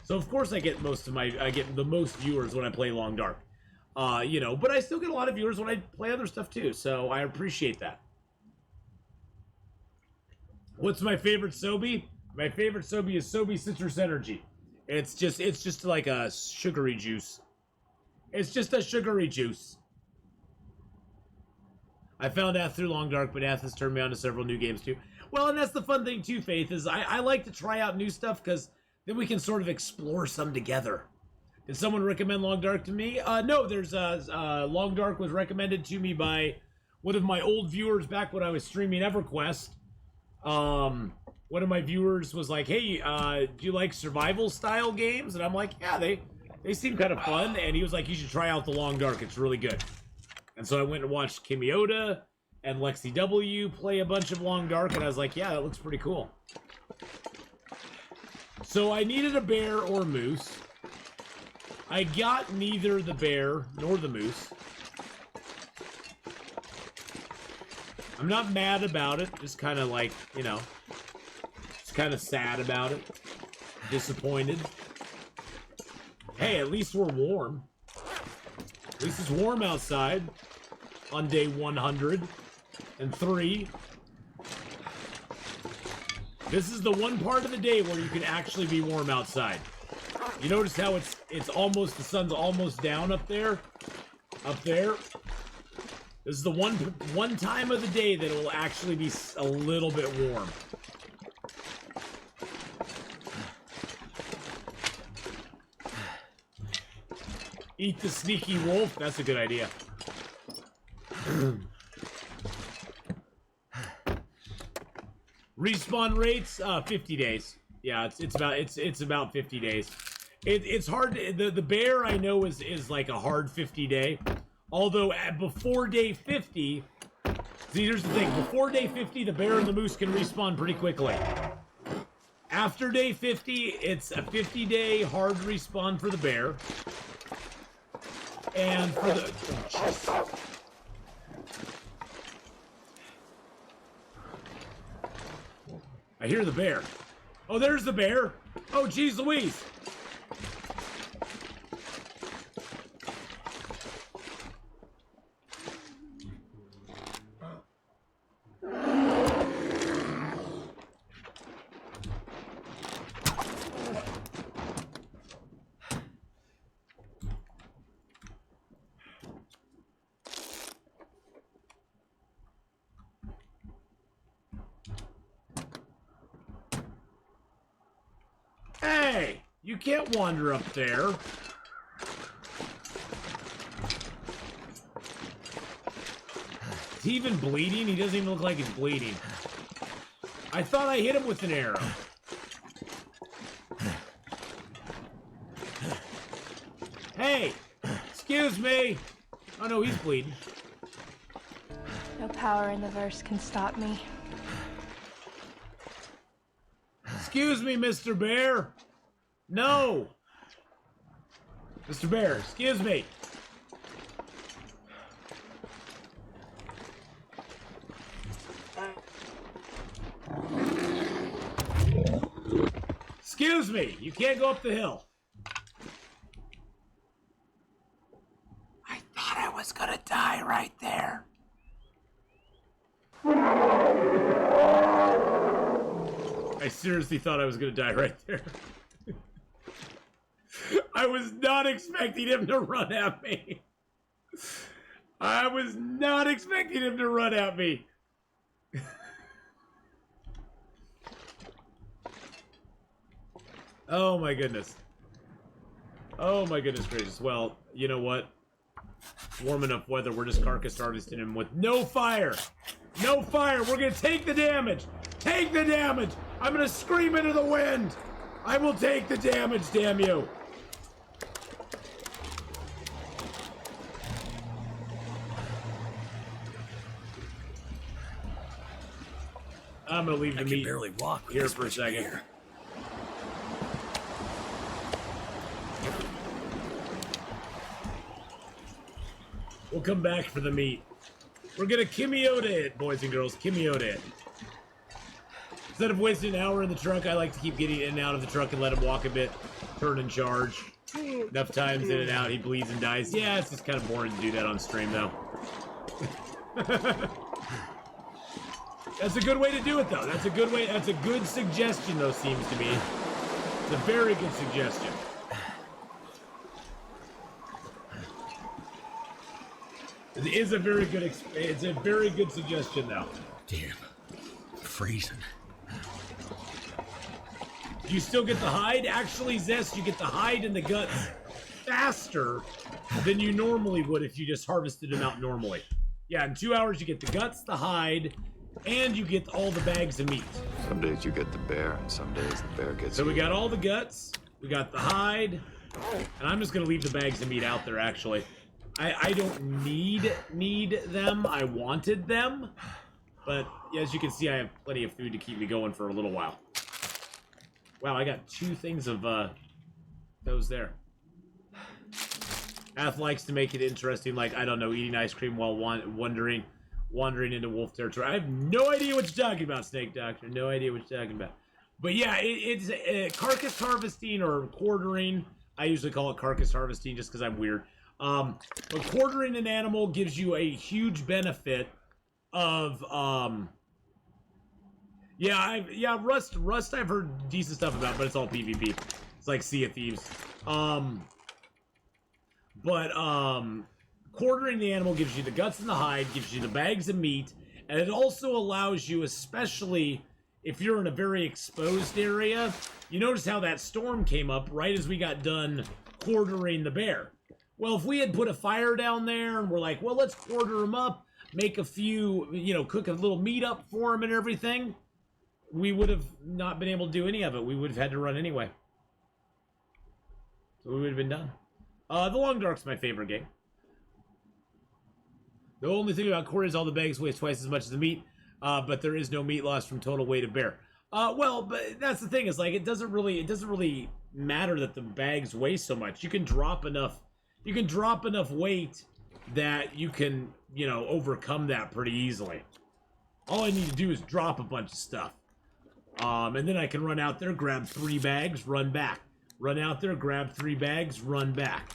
So of course I get the most viewers when I play Long Dark. You know, but I still get a lot of viewers when I play other stuff too, so I appreciate that. What's my favorite Sobe? My favorite Sobe is Sobe Citrus Energy. It's just like a sugary juice. It's just a sugary juice. I found Ath through Long Dark, but Ath has turned me on to several new games too. Well, and that's the fun thing too, Faith, is I like to try out new stuff because then we can sort of explore some together. Did someone recommend Long Dark to me? No, there's Long Dark was recommended to me by one of my old viewers back when I was streaming EverQuest. One of my viewers was like, hey, do you like survival style games? And I'm like, yeah, they seem kind of fun. And he was like, you should try out the Long Dark. It's really good. And so I went and watched Kimiota and Lexi W play a bunch of Long Dark. And I was like, yeah, that looks pretty cool. So I needed a bear or moose. I got neither the bear nor the moose. I'm not mad about it, just kind of like, you know, just kind of sad about it. Disappointed. Hey, at least we're warm. At least it's warm outside on day 103. This is the one part of the day where you can actually be warm outside. You notice how it's almost, the sun's almost down up there? Up there? This is the one time of the day that it will actually be a little bit warm. Eat the sneaky wolf. That's a good idea. Respawn rates, 50 days. Yeah, it's about 50 days. It's hard to, the bear I know is like a hard 50 day. Although before day 50, see, here's the thing. Before day 50, the bear and the moose can respawn pretty quickly. After day 50, it's a 50-day hard respawn for the bear. And for the... Oh, I hear the bear. Oh, there's the bear. Oh, geez Louise. Hey, you can't wander up there. Is he even bleeding? He doesn't even look like he's bleeding. I thought I hit him with an arrow. Hey, excuse me. Oh no, he's bleeding. No power in the verse can stop me. Excuse me, Mr. Bear. No. Mr. Bear, excuse me. Excuse me, you can't go up the hill. I thought I was gonna die right there. I seriously thought I was gonna die right there. I was not expecting him to run at me. I was not expecting him to run at me. Oh my goodness. Oh my goodness gracious. Well, you know what? Warm enough weather, we're just carcass harvesting him with no fire. No fire. We're gonna take the damage. Take the damage. I'm gonna scream into the wind. I will take the damage, damn you. I'm gonna leave the meat barely walk here for a second. Here. We'll come back for the meat. We're gonna Kimioda it, boys and girls. Kimioda it. Instead of wasting an hour in the truck, I like to keep getting in and out of the truck and let him walk a bit, turn and charge. Enough times in and out, he bleeds and dies. Yeah, it's just kind of boring to do that on stream, though. That's a good way to do it, though. That's a good way. That's a good suggestion, though, seems to me. It's a very good suggestion. It is a very good. It's a very good suggestion, though. Damn, freezing. You still get the hide? Actually, Zest, you get the hide and the guts faster than you normally would if you just harvested them out normally. Yeah, in 2 hours you get the guts, the hide, and you get all the bags of meat. Some days you get the bear, and some days the bear gets So you. we got all the guts, we got the hide, and I'm just gonna leave the bags of meat out there, actually. I don't need them. I wanted them, but as you can see, I have plenty of food to keep me going for a little while. Wow, I got 2 things of those there. Ath likes to make it interesting, like, I don't know, eating ice cream while wandering into wolf territory. I have no idea what you're talking about, Snake Doctor. No idea what you're talking about. But yeah, it's carcass harvesting or quartering. I usually call it carcass harvesting just because I'm weird. But quartering an animal gives you a huge benefit of, Rust I've heard decent stuff about, but it's all PvP. It's like Sea of Thieves. Quartering the animal gives you the guts and the hide, gives you the bags of meat, and it also allows you, especially if you're in a very exposed area, you notice how that storm came up right as we got done quartering the bear. Well, if we had put a fire down there and we're like, well, let's quarter him up, make a few, cook a little meat up for him and everything, we would have not been able to do any of it. We would have had to run anyway. So we would have been done. The Long Dark's my favorite game. The only thing about quartering is all the bags weigh twice as much as the meat, but there is no meat loss from total weight of bear. Well, but that's the thing, is like it doesn't really matter that the bags weigh so much. You can drop enough weight that you can, overcome that pretty easily. All I need to do is drop a bunch of stuff. And then I can run out there, grab 3 bags, run back. Run out there, grab 3 bags, run back.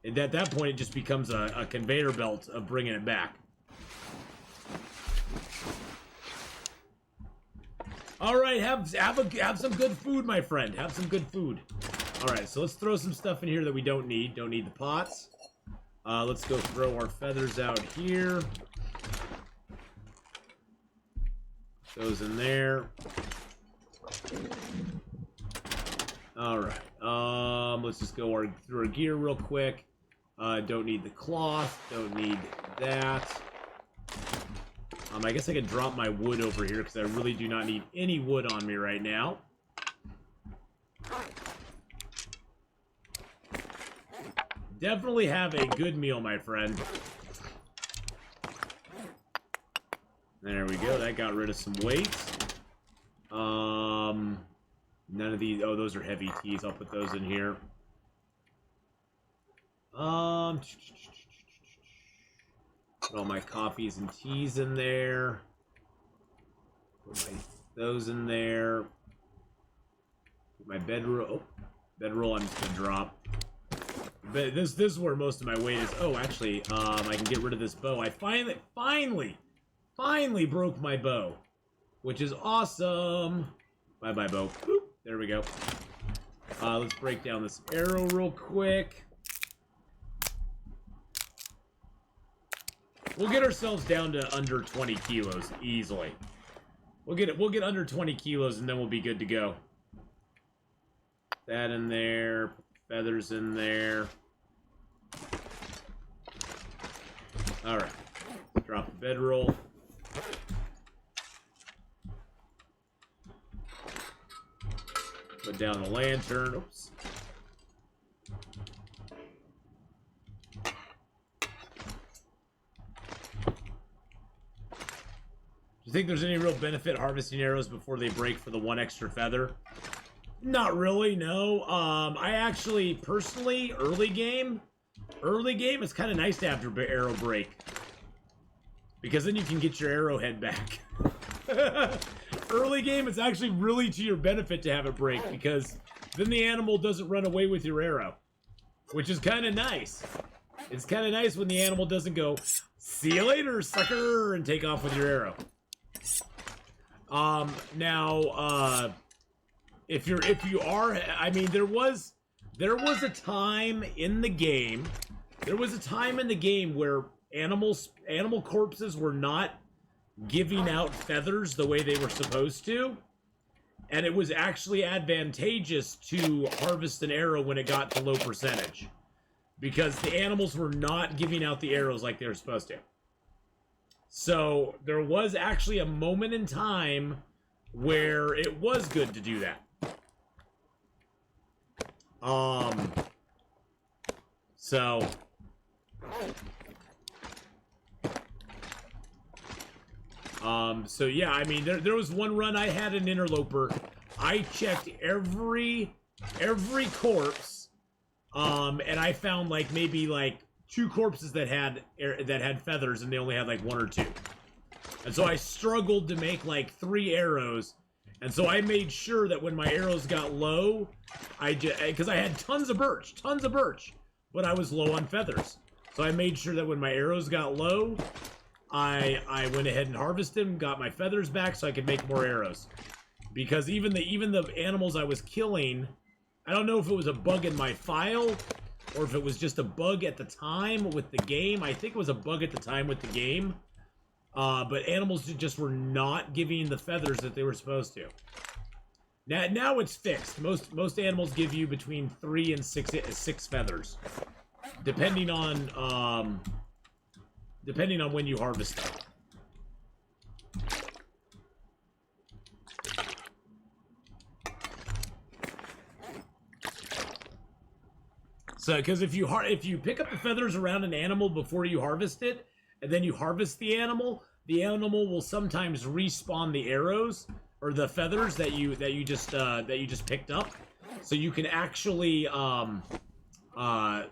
And at that point, it just becomes a conveyor belt of bringing it back. All right, have some good food, my friend. Have some good food. All right, so let's throw some stuff in here that we don't need. Don't need the pots. Let's go throw our feathers out here. Those in there. All right. Let's just go through our gear real quick. Don't need the cloth. Don't need that. I guess I can drop my wood over here because I really do not need any wood on me right now. Definitely have a good meal, my friend. There we go. That got rid of some weights. None of these. Oh, those are heavy teas. I'll put those in here. Put all my coffees and teas in there. Put those in there. Put my bedroll. Oh, bedroll. I'm just gonna drop. But this is where most of my weight is. Oh, actually, I can get rid of this bow. I finally broke my bow, which is awesome. Bye-bye, bow. Boop. There we go. Let's break down this arrow real quick. We'll get ourselves down to under 20 kilos easily. We'll get under 20 kilos, and then we'll be good to go. That in there. Feathers in there. Alright. Drop the bedroll. Put down the lantern. Oops. Do you think there's any real benefit harvesting arrows before they break for the one extra feather? Not really, no. I actually, personally, early game, it's kind of nice to have your arrow break. Because then you can get your arrowhead back. Early game, it's actually really to your benefit to have it break, because then the animal doesn't run away with your arrow. Which is kind of nice. It's kind of nice when the animal doesn't go, "See you later, sucker," and take off with your arrow. If you are, I mean, there was a time in the game, where animal corpses were not giving out feathers the way they were supposed to, and it was actually advantageous to harvest an arrow when it got to low percentage, because the animals were not giving out the arrows like they were supposed to. So there was actually a moment in time where it was good to do that. So yeah, I mean, there was one run I had an Interloper. I checked every corpse, and I found like maybe like 2 corpses that had feathers, and they only had like 1 or 2. And so I struggled to make like 3 arrows. And so I made sure that when my arrows got low, because I had tons of birch, but I was low on feathers. So I made sure that when my arrows got low, I went ahead and harvested them, got my feathers back so I could make more arrows. Because even the animals I was killing, I don't know if it was a bug in my file, or if it was just a bug at the time with the game. I think it was a bug at the time with the game. But animals just were not giving the feathers that they were supposed to. Now it's fixed. Most animals give you between 3 and 6 feathers, depending on when you harvest them. So, because if you pick up the feathers around an animal before you harvest it, and then you harvest the animal will sometimes respawn the arrows or the feathers that you just picked up. So you can actually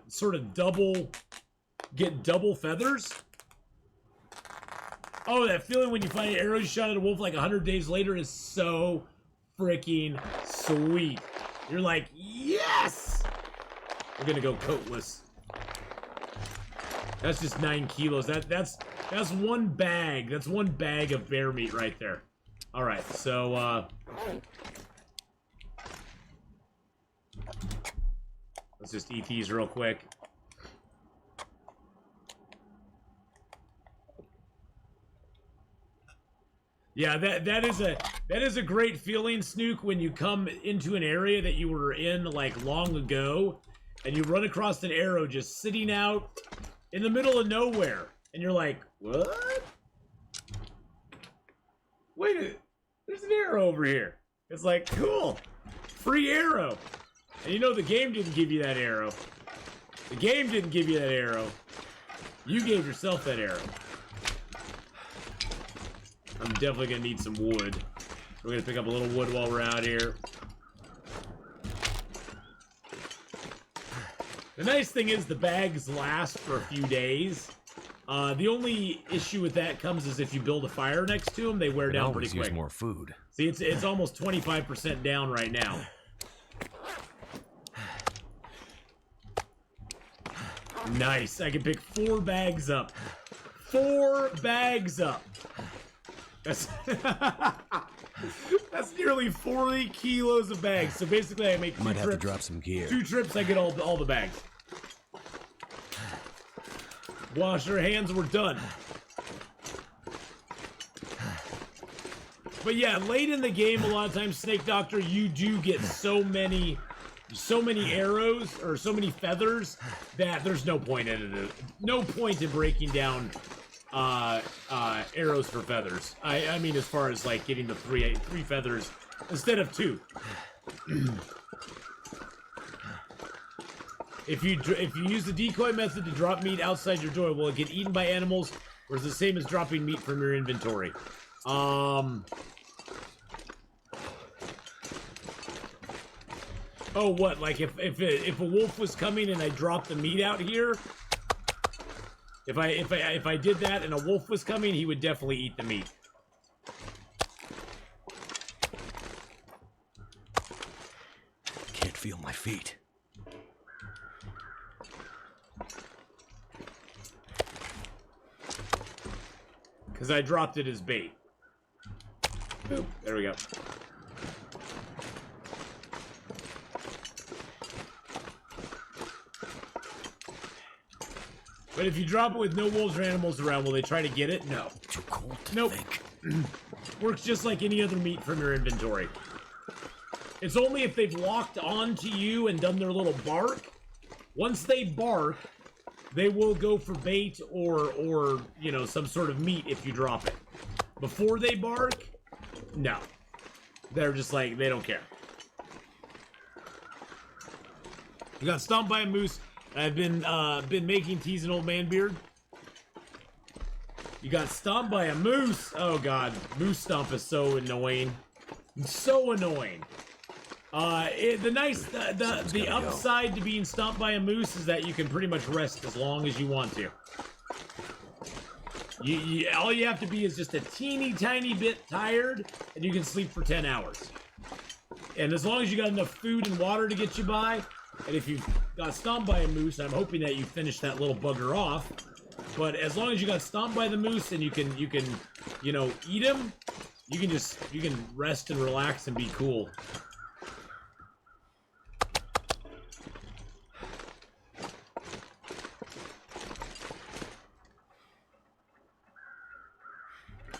sort of get double feathers. Oh, that feeling when you find an arrow you shot at a wolf like 100 days later is so freaking sweet. You're like, yes! We're gonna go coatless. That's just 9 kilos. That's one bag. That's one bag of bear meat right there. All right, so let's just eat these real quick. Yeah, that is a That is a great feeling, Snook, when you come into an area that you were in, like, long ago, and you run across an arrow just sitting out in the middle of nowhere. And you're like, what? Wait a minute. There's an arrow over here. It's like, cool. Free arrow. And you know the game didn't give you that arrow. The game didn't give you that arrow. You gave yourself that arrow. I'm definitely going to need some wood. We're going to pick up a little wood while we're out here. The nice thing is the bags last for a few days. The only issue with that comes is if you build a fire next to them, they wear down pretty quick. Use more food. See, it's almost 25% down right now. Nice. I can pick 4 bags up. 4 bags up. That's that's nearly 40 kilos of bags. So basically, I make 2 Might trips. have to drop some gear. 2 trips, I get all the bags. Wash our hands, we're done. But yeah, late in the game, a lot of times, Snake Doctor, you do get so many arrows or so many feathers that there's no point in it. No point in breaking down arrows for feathers. I mean, as far as like getting the three feathers instead of 2. If you use the decoy method to drop meat outside your door, will it get eaten by animals, or is it the same as dropping meat from your inventory? Oh, what? Like if a wolf was coming and I dropped the meat out here, if I did that and a wolf was coming, he would definitely eat the meat. Can't feel my feet. Because I dropped it as bait. Boop. There we go. But if you drop it with no wolves or animals around, will they try to get it? No. Too cold to Nope. think. Works just like any other meat from your inventory. It's only if they've locked onto you and done their little bark. Once they bark, they will go for bait or you know, some sort of meat if you drop it. Before they bark, no. They're just like, they don't care. You got stomped by a moose. I've been making teas and old man beard. You got stomped by a moose. Oh god, moose stomp is so annoying. So annoying. The upside to being stomped by a moose is that you can pretty much rest as long as you want to. All you have to be is just a teeny tiny bit tired, and you can sleep for 10 hours. And as long as you got enough food and water to get you by, and if you got stomped by a moose, I'm hoping that you finish that little bugger off. But as long as you got stomped by the moose and you can you know, eat him, you can rest and relax and be cool.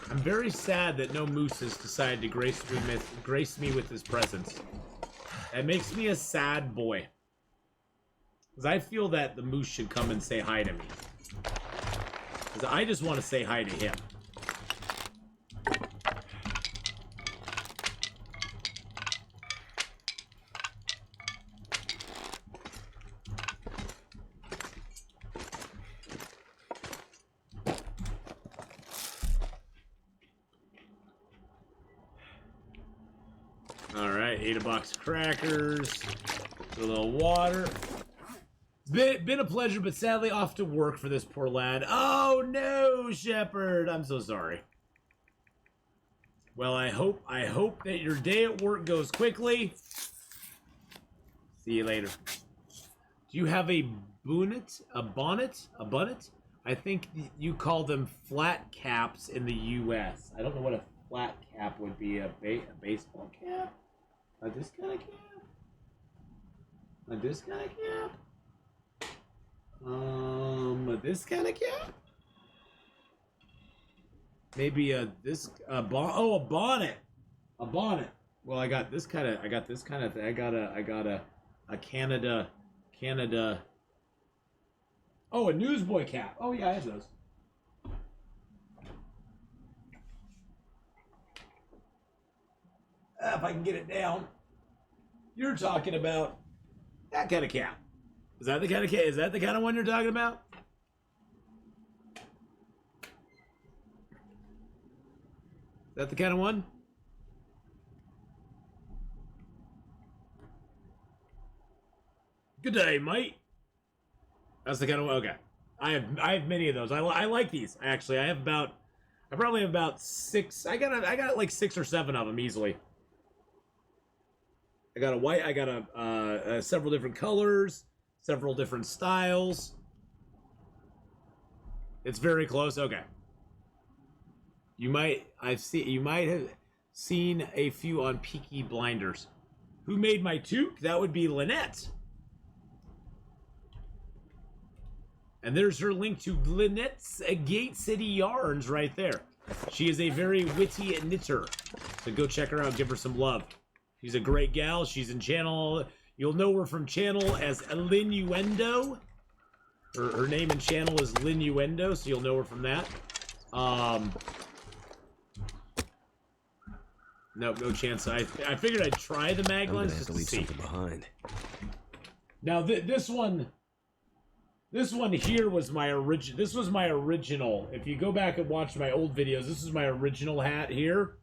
I'm very sad that no moose has decided to grace me with his presence. That makes me a sad boy. Because I feel that the moose should come and say hi to me. Because I just want to say hi to him. Alright, ate a box of crackers, a little water. Been a pleasure, but sadly off to work for this poor lad. Oh no, Shepherd! I'm so sorry. Well, I hope that your day at work goes quickly. See you later. Do you have a bonnet? A bonnet? A bonnet? I think you call them flat caps in the U.S. I don't know what a flat cap would be. A baseball cap? This kind of cap? This kind of cap? This kind of cap? Maybe a bonnet. a bonnet. Well, I got this kind of thing. I got a Canada. Oh, a newsboy cap. Oh yeah, I have those. If I can get it down. You're talking about that kind of cap. Is that the kind of cap? Is that the kind of one you're talking about? Is that the kind of one? Good day, mate. That's the kind of one. Okay, I have many of those. I like these actually. I probably have about 6. I got like 6 or 7 of them easily. I got a white. I got a several different colors, several different styles. It's very close. Okay. You might have seen a few on Peaky Blinders. Who made my toque? That would be Lynette. And there's her link to Lynette's Gate City Yarns right there. She is a very witty knitter. So go check her out. Give her some love. She's a great gal. She's in channel. You'll know her from channel as Linuendo. Her name in channel is Linuendo, so you'll know her from that. Nope, no chance. I figured I'd try the mag lens just to see. Behind. Now this one here was my original. This was my original. If you go back and watch my old videos, this is my original hat here.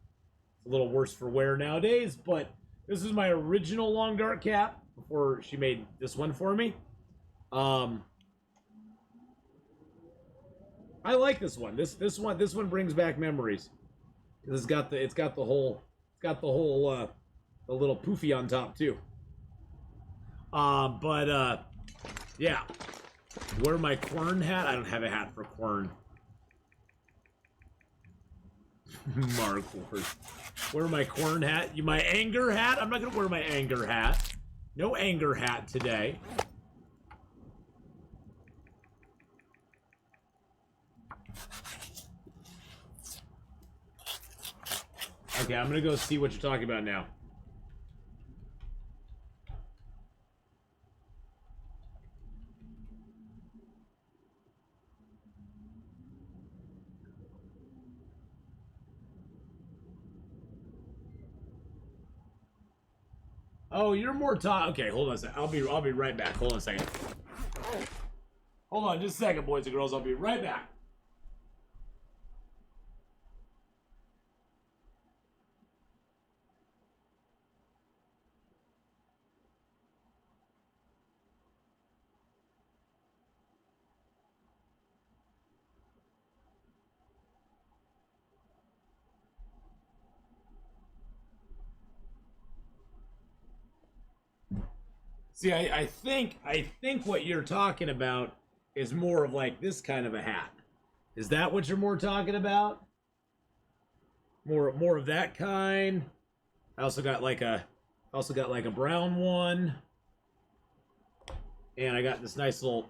It's a little worse for wear nowadays, but this is my original long dark cap before she made this one for me. I like this one. This one brings back memories. It's got the little poofy on top too. Yeah. Wear my Quern hat. I don't have a hat for Quern. Mark Ward. Wear my Quern hat. My anger hat. I'm not gonna wear my anger hat. No anger hat today. Okay, I'm gonna go see what you're talking about now. Oh, you're more okay, hold on a second. I'll be right back. Hold on a second. Hold on just a second, boys and girls. I'll be right back. See, I think what you're talking about is more of like this kind of a hat. Is that what you're more talking about? More of that kind. I also got like a brown one. And I got this nice little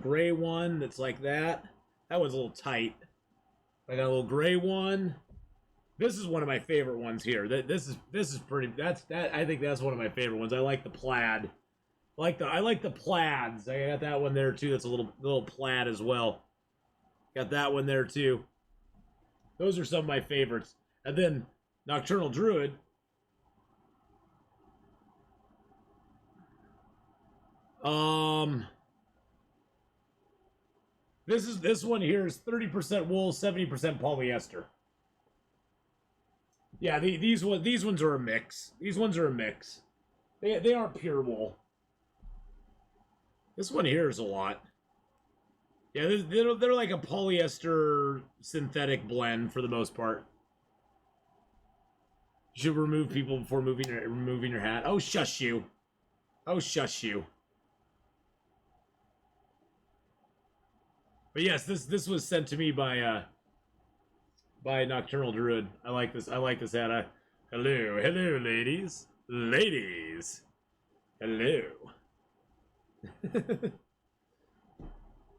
gray one that's like that. That one's a little tight. I got a little gray one. This is one of my favorite ones here. This is pretty. I think that's one of my favorite ones. I like the plaid. I like the plaids. I got that one there too. That's a little plaid as well. Got that one there too. Those are some of my favorites. And then Nocturnal Druid. This one here is 30% wool, 70% polyester. Yeah, these ones are a mix. These ones are a mix. They aren't pure wool. This one here is a lot. Yeah, they're like a polyester synthetic blend for the most part. You should remove people before removing your hat. Oh, shush you. Oh, shush you. But yes, this was sent to me by Nocturnal Druid. I like this hat. Hello, ladies. Ladies. Hello.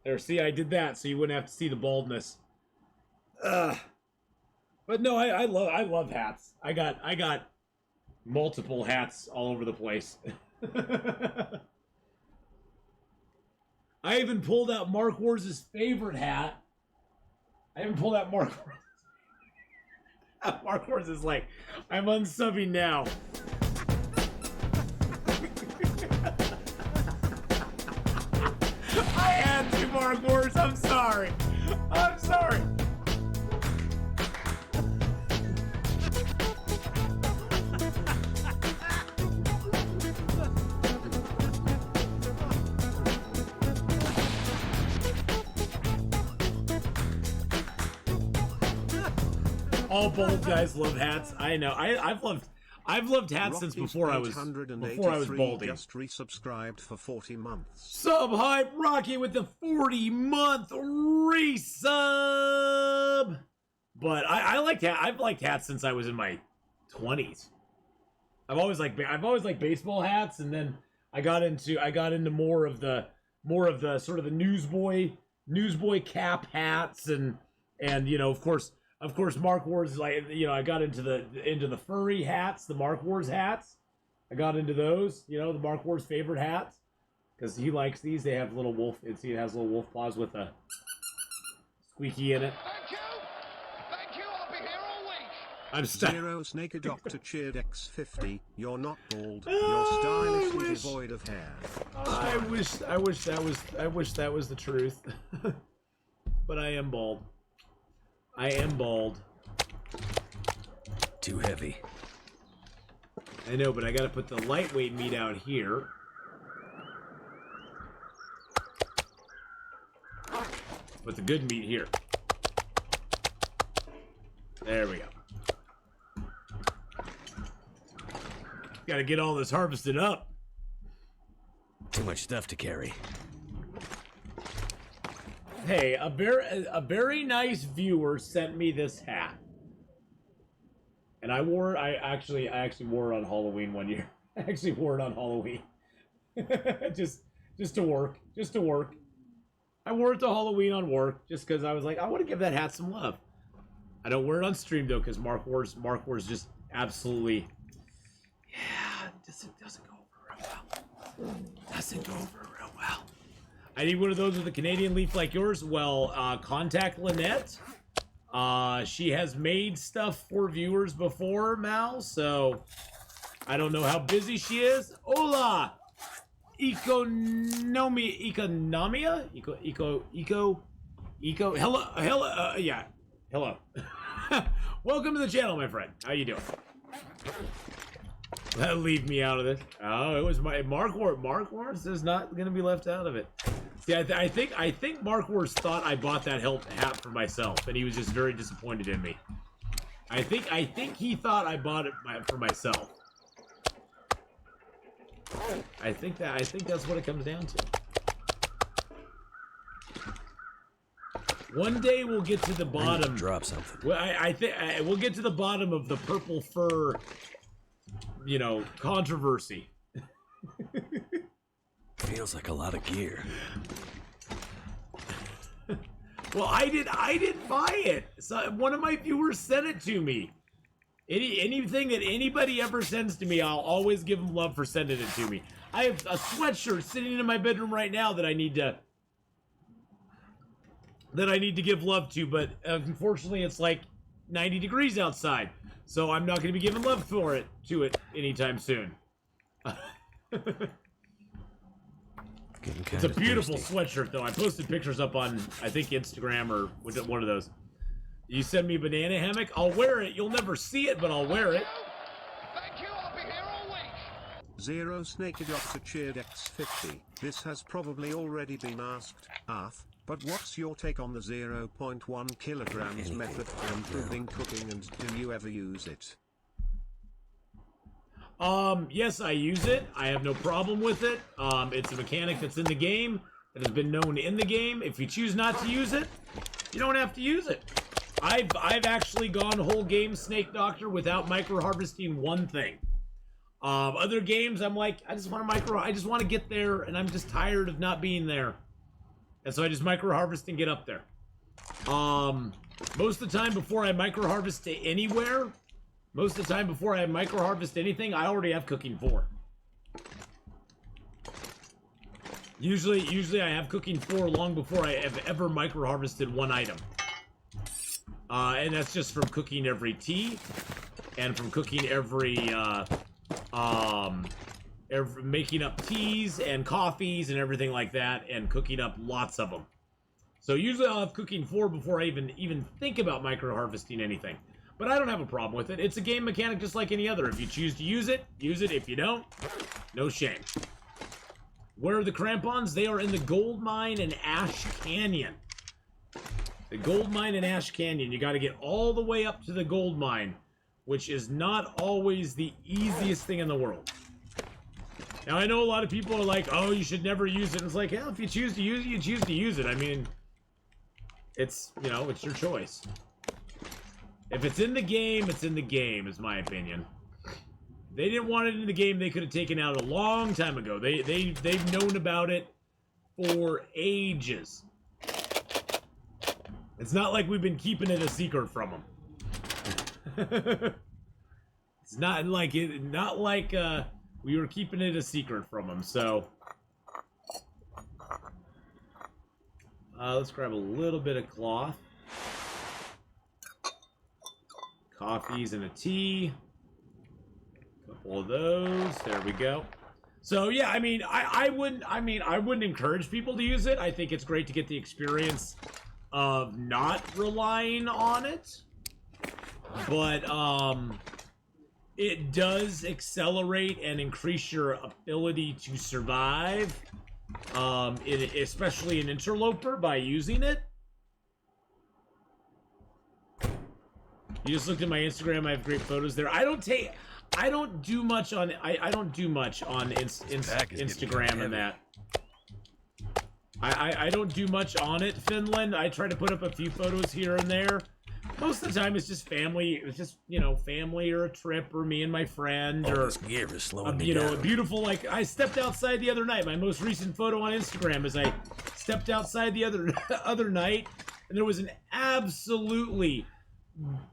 There, see, I did that so you wouldn't have to see the baldness. Ugh. But no, I love hats. I got multiple hats all over the place. I even pulled out Mark Wars' favorite hat. I even pulled out Mark Wars. Mark Wars is like, I'm unsubbing now. I had to, Mark Wars. I'm sorry. I'm sorry. All bold guys love hats. I know. I've loved hats since before I was balding. Just resubscribed for 40 months. Sub hype Rocky with the 40-month resub. But I liked hat. I've liked hats since I was in my 20s. I've always liked baseball hats, and then I got into more of the sort of the newsboy cap hats, and you know, of course Mark Wars, like, you know, I got into the furry hats, the Mark Wars hats. I got into those, you know, the Mark Wars favorite hats, because he likes these. They have little wolf. It has little wolf paws with a squeaky in it. Thank you. I'll be here all week. I'm Zero's Naked Doctor cheered X50. You're not bald. You're stylishly devoid of hair. I wish that was the truth. But I am bald. I am bald. Too heavy. I know, but I gotta put the lightweight meat out here. Put the good meat here. There we go. Gotta get all this harvested up. Too much stuff to carry. Hey, a very nice viewer sent me this hat, and I actually wore it on Halloween one year. I actually wore it on Halloween, just to work. I wore it to Halloween on work just because I was like, I want to give that hat some love. I don't wear it on stream though, because Mark Wars just absolutely, yeah, doesn't go over real well. Doesn't go over real well. I need one of those with a Canadian leaf like yours. Well, contact Lynette. She has made stuff for viewers before, Mal, so I don't know how busy she is. Hola! Economia? Hello, yeah. Hello. Welcome to the channel, my friend. How you doing? Leave me out of this. Oh, it was my Mark Wars is not going to be left out of it. See, I think Mark Wars thought I bought that hat for myself, and he was just very disappointed in me. I think he thought I bought it for myself. I think that's what it comes down to. One day we'll get to the bottom. Drop something. Well, I think we'll get to the bottom of the purple fur, you know, controversy. Feels like a lot of gear. Well, I didn't buy it. So one of my viewers sent it to me. Anything that anybody ever sends to me, I'll always give them love for sending it to me. I have a sweatshirt sitting in my bedroom right now that I need to give love to, but unfortunately it's like 90 degrees outside, so I'm not going to be giving love to it anytime soon. It's a beautiful sweatshirt, though. I posted pictures up on, I think, Instagram or one of those. You send me a banana hammock, I'll wear it. You'll never see it, but I'll wear it. Thank you. I'll be here all week. Zero's Naked Doctor cheered X50. This has probably already been asked, but what's your take on the 0.1 kilograms method for improving cooking, and do you ever use it? Yes, I use it. I have no problem with it. It's a mechanic that's in the game, that has been known in the game. If you choose not to use it, you don't have to use it. I've actually gone whole game Snake Doctor without micro harvesting one thing. Other games, I'm like, I just want to get there, and I'm just tired of not being there. And so I just micro harvest and get up there. Most of the time before I micro harvest anywhere, most of the time before I micro harvest anything, I already have cooking 4. Usually I have cooking 4 long before I have ever micro harvested one item. And that's just from cooking every tea, and from cooking every making up teas and coffees and everything like that, and cooking up lots of them. So usually I'll have cooking 4 before I even think about micro harvesting anything. But I don't have a problem with it. It's a game mechanic just like any other. If you choose to use it, use it. If you don't, no shame. Where are the crampons? They are in the gold mine in Ash Canyon. The gold mine in Ash Canyon. You got to get all the way up to the gold mine, which is not always the easiest thing in the world. Now, I know a lot of people are like, oh, you should never use it. And it's like, yeah, if you choose to use it, you choose to use it. I mean, it's, you know, it's your choice. If it's in the game, it's in the game, is my opinion. They didn't want it in the game, they could have taken it out a long time ago. They've known about it for ages. It's not like we've been keeping it a secret from them. It's not like we were keeping it a secret from them. So let's grab a little bit of cloth, coffees, and a tea. Couple of those. There we go. So yeah, I mean, I wouldn't encourage people to use it. I think it's great to get the experience of not relying on it, but it does accelerate and increase your ability to survive, especially in Interloper, by using it. You just looked at my Instagram. I have great photos there. I don't do much on Instagram and that. I don't do much on it, Finland. I try to put up a few photos here and there. Most of the time it's just family. It's just, you know, family or a trip or me and my friend or this gear is slowing me you know, down. a beautiful, like, I stepped outside the other night. My most recent photo on Instagram is I stepped outside the other night, and there was an absolutely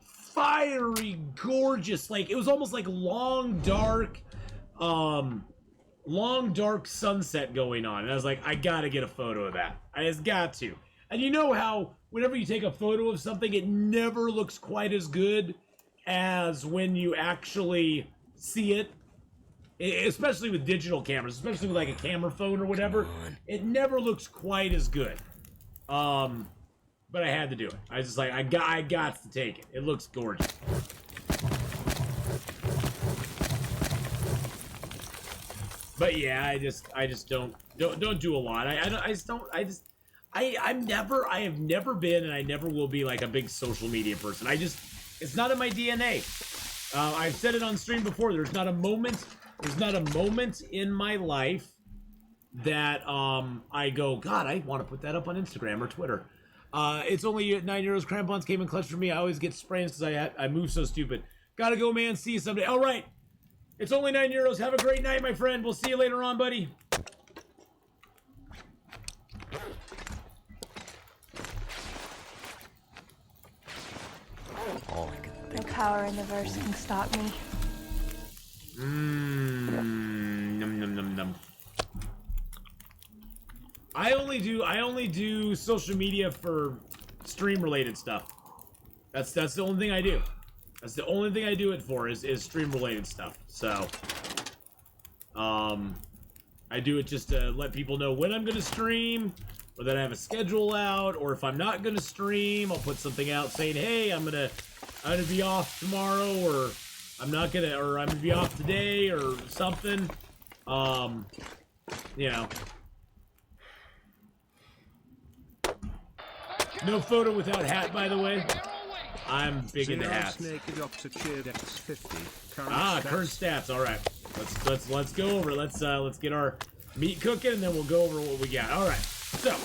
fiery, gorgeous, like, it was almost like long dark sunset going on, and I was like, I gotta get a photo of that. I just got to. And you know how whenever you take a photo of something, it never looks quite as good as when you actually see it, especially with digital cameras, especially with like a camera phone or whatever. It never looks quite as good. But I had to do it. I was just like, I got to take it. It looks gorgeous. But yeah, I just don't do a lot. I have never been, and I never will be like a big social media person. It's not in my DNA. I've said it on stream before. There's not a moment in my life that I go, God, I want to put that up on Instagram or Twitter. It's only €9. Crampons came in clutch for me. I always get sprains because I move so stupid. Gotta go, man. See you someday. All right. It's only €9. Have a great night, my friend. We'll see you later on, buddy. No power in the verse can stop me. Num num num num. I only do social media for stream related stuff. That's the only thing I do. That's the only thing I do it for is stream related stuff. So I do it just to let people know when I'm gonna stream, or that I have a schedule out, or if I'm not gonna stream, I'll put something out saying, hey, I'm gonna be off tomorrow, or I'm gonna be off today, or something. You know. No photo without hat, by the way. I'm big into hats. Current stats. All right. Let's go over. Let's get our meat cooking, and then we'll go over what we got. All right. So,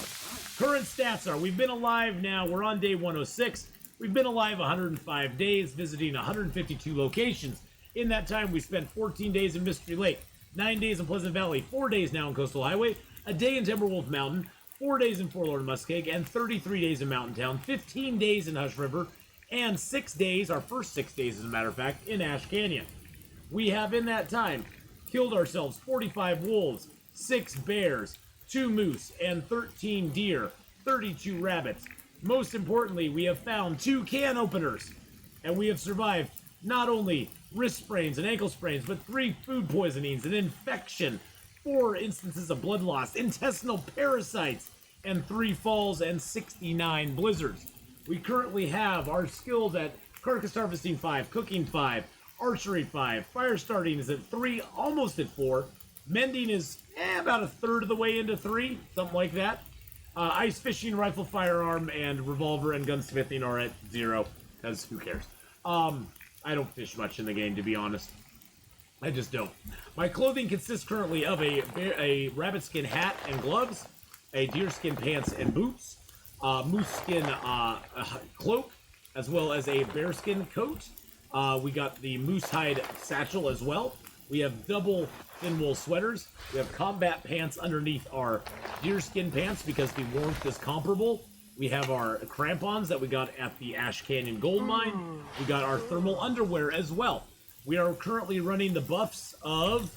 current stats are: we've been alive now. We're on day 106. We've been alive 105 days, visiting 152 locations. In that time, we spent 14 days in Mystery Lake, 9 days in Pleasant Valley, 4 days now in Coastal Highway, a day in Timberwolf Mountain, 4 days in Forlorn Muskeg, and 33 days in Mountain Town, 15 days in Hush River, and 6 days, our first 6 days as a matter of fact, in Ash Canyon. We have in that time killed ourselves 45 wolves, 6 bears, 2 moose, and 13 deer, 32 rabbits. Most importantly, we have found 2 can openers, and we have survived not only wrist sprains and ankle sprains, but 3 food poisonings, an infection, 4 instances of blood loss, intestinal parasites, and 3 falls and 69 blizzards. We currently have our skills at carcass harvesting 5, cooking 5, archery 5, fire starting is at 3, almost at 4. Mending is about a third of the way into 3, something like that. Ice fishing, rifle, firearm, and revolver and gunsmithing are at 0, because who cares? I don't fish much in the game, to be honest. I just don't. My clothing consists currently of a rabbit skin hat and gloves, a deer skin pants and boots, moose skin cloak, as well as a bear skin coat. We got the moose hide satchel as well. We have double thin wool sweaters. We have combat pants underneath our deer skin pants because the warmth is comparable. We have our crampons that we got at the Ash Canyon gold mine. We got our thermal underwear as well. We are currently running the buffs of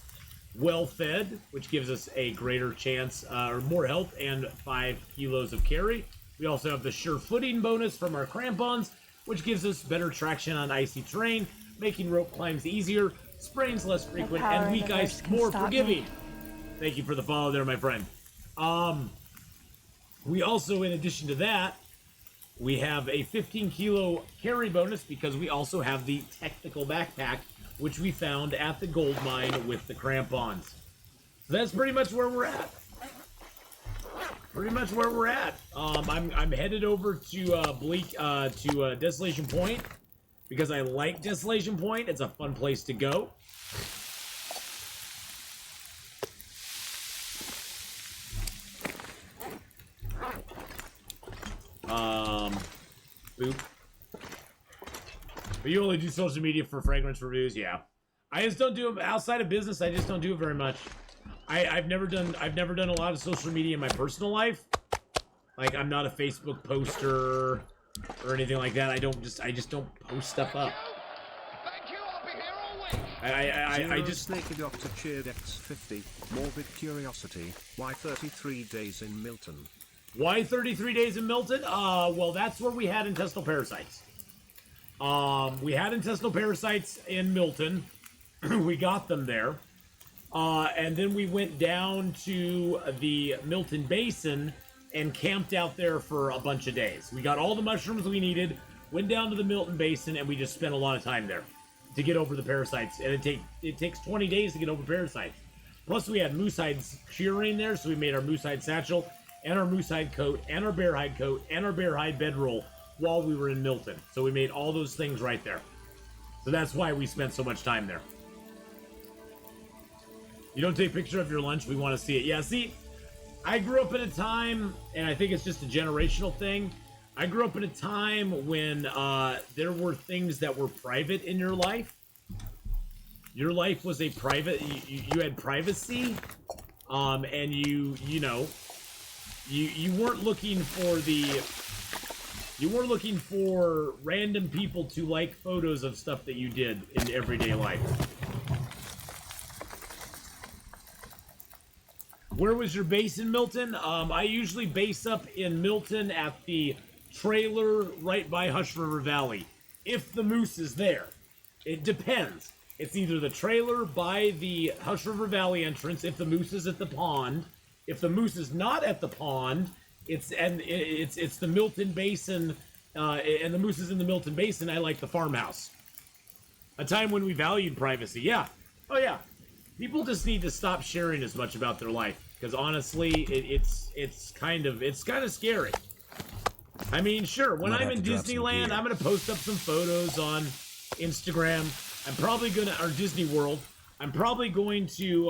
well-fed, which gives us a greater chance, or more health and 5 kilos of carry. We also have the sure footing bonus from our crampons, which gives us better traction on icy terrain, making rope climbs easier, sprains less frequent, and weak ice more forgiving. Thank you for the follow there, my friend. We also, in addition to that, we have a 15 kilo carry bonus because we also have the technical backpack, which we found at the gold mine with the crampons. So that's pretty much where we're at. I'm headed over to Desolation Point because I like Desolation Point. It's a fun place to go. Boop. But you only do social media for fragrance reviews, yeah. I just don't do it outside of business. I just don't do it very much. I've never done a lot of social media in my personal life. Like, I'm not a Facebook poster or anything like that. I just don't post stuff up. Thank you. I'll be here all week. I just Snakey Doctor cheered X50. Morbid curiosity. Why 33 days in Milton? Why 33 days in Milton? Well, that's where we had intestinal parasites. We had intestinal parasites in Milton. We got them there. And then we went down to the Milton Basin and camped out there for a bunch of days. We got all the mushrooms we needed, went down to the Milton Basin, and we just spent a lot of time there to get over the parasites. And it takes 20 days to get over parasites. Plus, we had moose hides curing there, so we made our moose hide satchel, and our moose hide coat, and our bear hide coat, and our bear hide bedroll while we were in Milton. So we made all those things right there. So that's why we spent so much time there. You don't take a picture of your lunch, we want to see it. Yeah, see, I grew up in a time, and I think it's just a generational thing. I grew up in a time when there were things that were private in your life. Your life was a private, you had privacy, and you weren't looking for you weren't looking for random people to like photos of stuff that you did in everyday life. Where was your base in Milton? I usually base up in Milton at the trailer right by Hush River Valley, if the moose is there. It depends. It's either the trailer by the Hush River Valley entrance if the moose is at the pond. If the moose is not at the pond, it's the Milton Basin, and the moose is in the Milton Basin. I like the farmhouse. A time when we valued privacy. Yeah. Oh yeah. People just need to stop sharing as much about their life, because honestly, it's kind of scary. I mean, sure, when I'm in Disneyland, I'm gonna post up some photos on Instagram. I'm probably gonna, or Disney World. I'm probably going to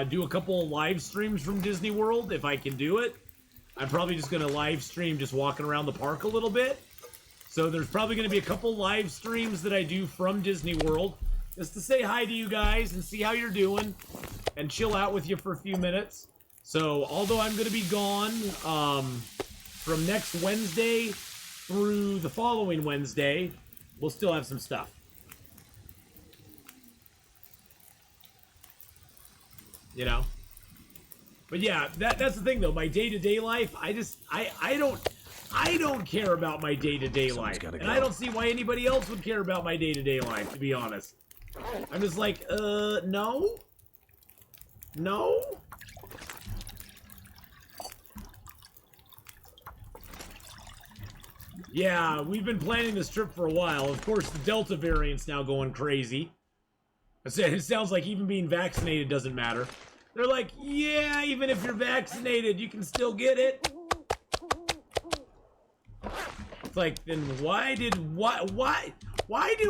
do a couple of live streams from Disney World if I can do it. I'm probably just gonna live stream just walking around the park a little bit. So there's probably gonna be a couple live streams that I do from Disney World, just to say hi to you guys and see how you're doing and chill out with you for a few minutes. So, although I'm going to be gone from next Wednesday through the following Wednesday, we'll still have some stuff. You know? But yeah, that's the thing though. My day-to-day life, I don't care about my day-to-day life. And I don't see why anybody else would care about my day-to-day life, to be honest. I'm just like, no? No? Yeah, we've been planning this trip for a while. Of course, the Delta variant's now going crazy. It sounds like even being vaccinated doesn't matter. They're like, yeah, even if you're vaccinated, you can still get it. It's like, then why did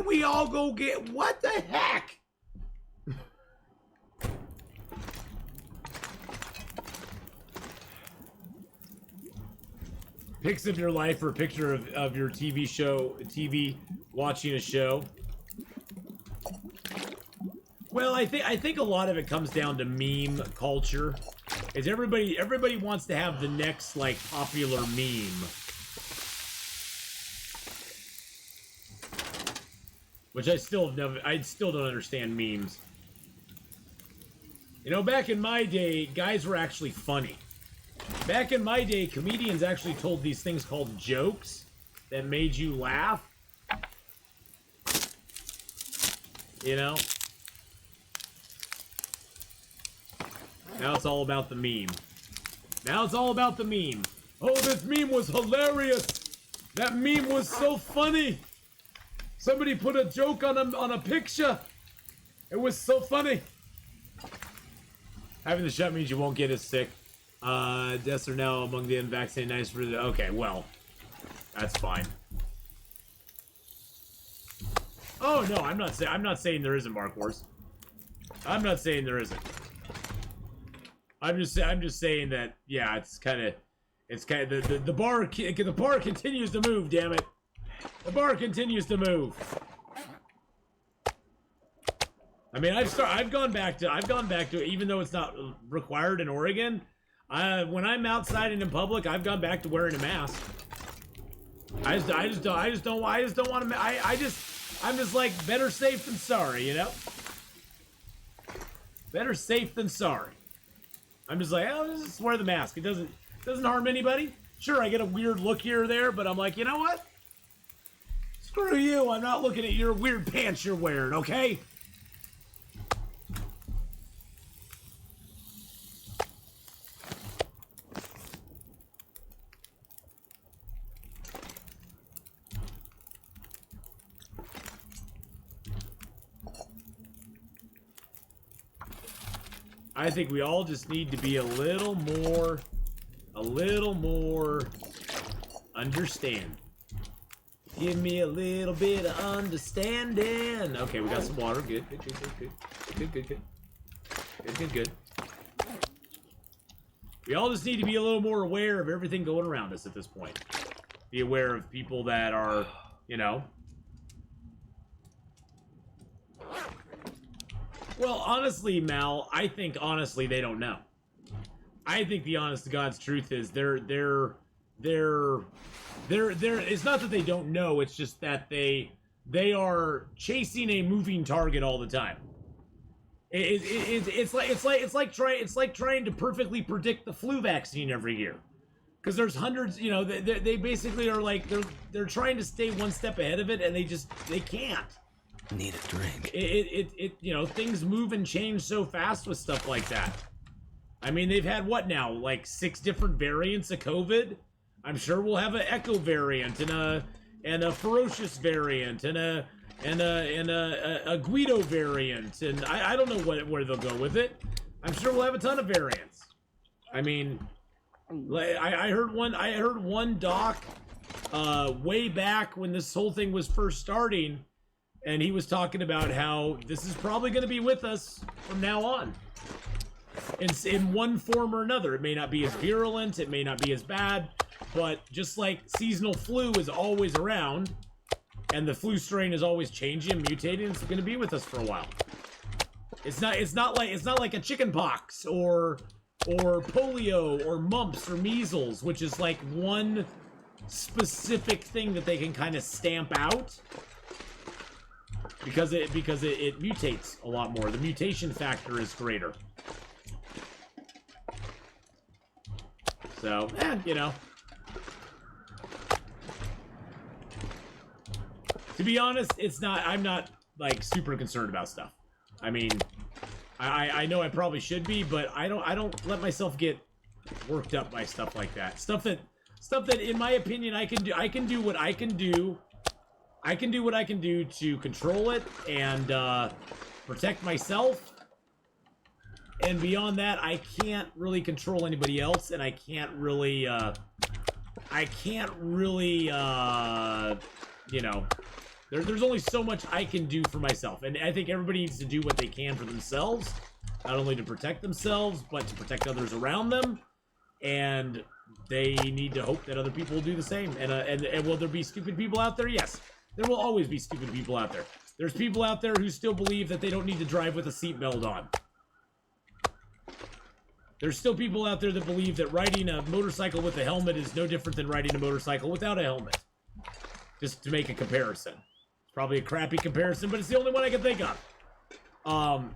we all go get, what the heck? Pics of your life or a picture of your TV watching a show. Well, I think a lot of it comes down to meme culture. Is everybody wants to have the next like popular meme. Which I still don't understand memes. You know, back in my day, guys were actually funny. Back in my day, comedians actually told these things called jokes that made you laugh. You know? Now it's all about the meme. Now it's all about the meme. Oh, this meme was hilarious. That meme was so funny. Somebody put a joke on a picture. It was so funny. Having the shot means you won't get as sick. Deaths are now among the unvaccinated. Nice for the... Okay, well. That's fine. Oh, no, I'm not saying there isn't, Mark Wars. I'm not saying there isn't. I'm just saying that, yeah, the bar continues to move, damn it. The bar continues to move. I mean, I've gone back to even though it's not required in Oregon, when I'm outside and in public, I've gone back to wearing a mask. I just don't want to. I'm just like, better safe than sorry, you know. Better safe than sorry. I'm just like, oh, just wear the mask. It doesn't harm anybody. Sure, I get a weird look here or there, but I'm like, you know what? Screw you. I'm not looking at your weird pants you're wearing, okay? I think we all just need to be a little more understand. Give me a little bit of understanding. Okay, we got some water. Good. We all just need to be a little more aware of everything going around us at this point. Be aware of people that are, you know. Well, honestly, Mal, I think honestly they don't know. I think the honest to God's truth is they're it's not that they don't know, it's just that they are chasing a moving target all the time. It's like trying to perfectly predict the flu vaccine every year. Because there's hundreds, you know, they basically are like they're trying to stay one step ahead of it, and they can't. Need a drink. You know, things move and change so fast with stuff like that. I mean, they've had what now, like 6 different variants of COVID. I'm sure we'll have an Echo variant and a ferocious variant and a Guido variant, and I don't know where they'll go with it. I'm sure we'll have a ton of variants. I mean, I heard one doc way back when this whole thing was first starting. And he was talking about how this is probably going to be with us from now on. In one form or another. It may not be as virulent, it may not be as bad, but just like seasonal flu is always around, and the flu strain is always changing and mutating, it's going to be with us for a while. It's not like a chicken pox or or polio or mumps or measles, which is like one specific thing that they can kind of stamp out because it mutates a lot more. The mutation factor is greater. So, you know. To be honest, I'm not like super concerned about stuff. I mean, I know I probably should be, but I don't let myself get worked up by stuff like that. Stuff that in my opinion I can do what I can do. I can do what I can do to control it and protect myself. And beyond that, I can't really control anybody else, and I can't really you know, there's only so much I can do for myself, and I think everybody needs to do what they can for themselves, not only to protect themselves, but to protect others around them, and they need to hope that other people will do the same. And will there be stupid people out there? Yes, there will always be stupid people out there. There's people out there who still believe that they don't need to drive with a seatbelt on. There's still people out there that believe that riding a motorcycle with a helmet is no different than riding a motorcycle without a helmet. Just to make a comparison. It's probably a crappy comparison, but it's the only one I can think of.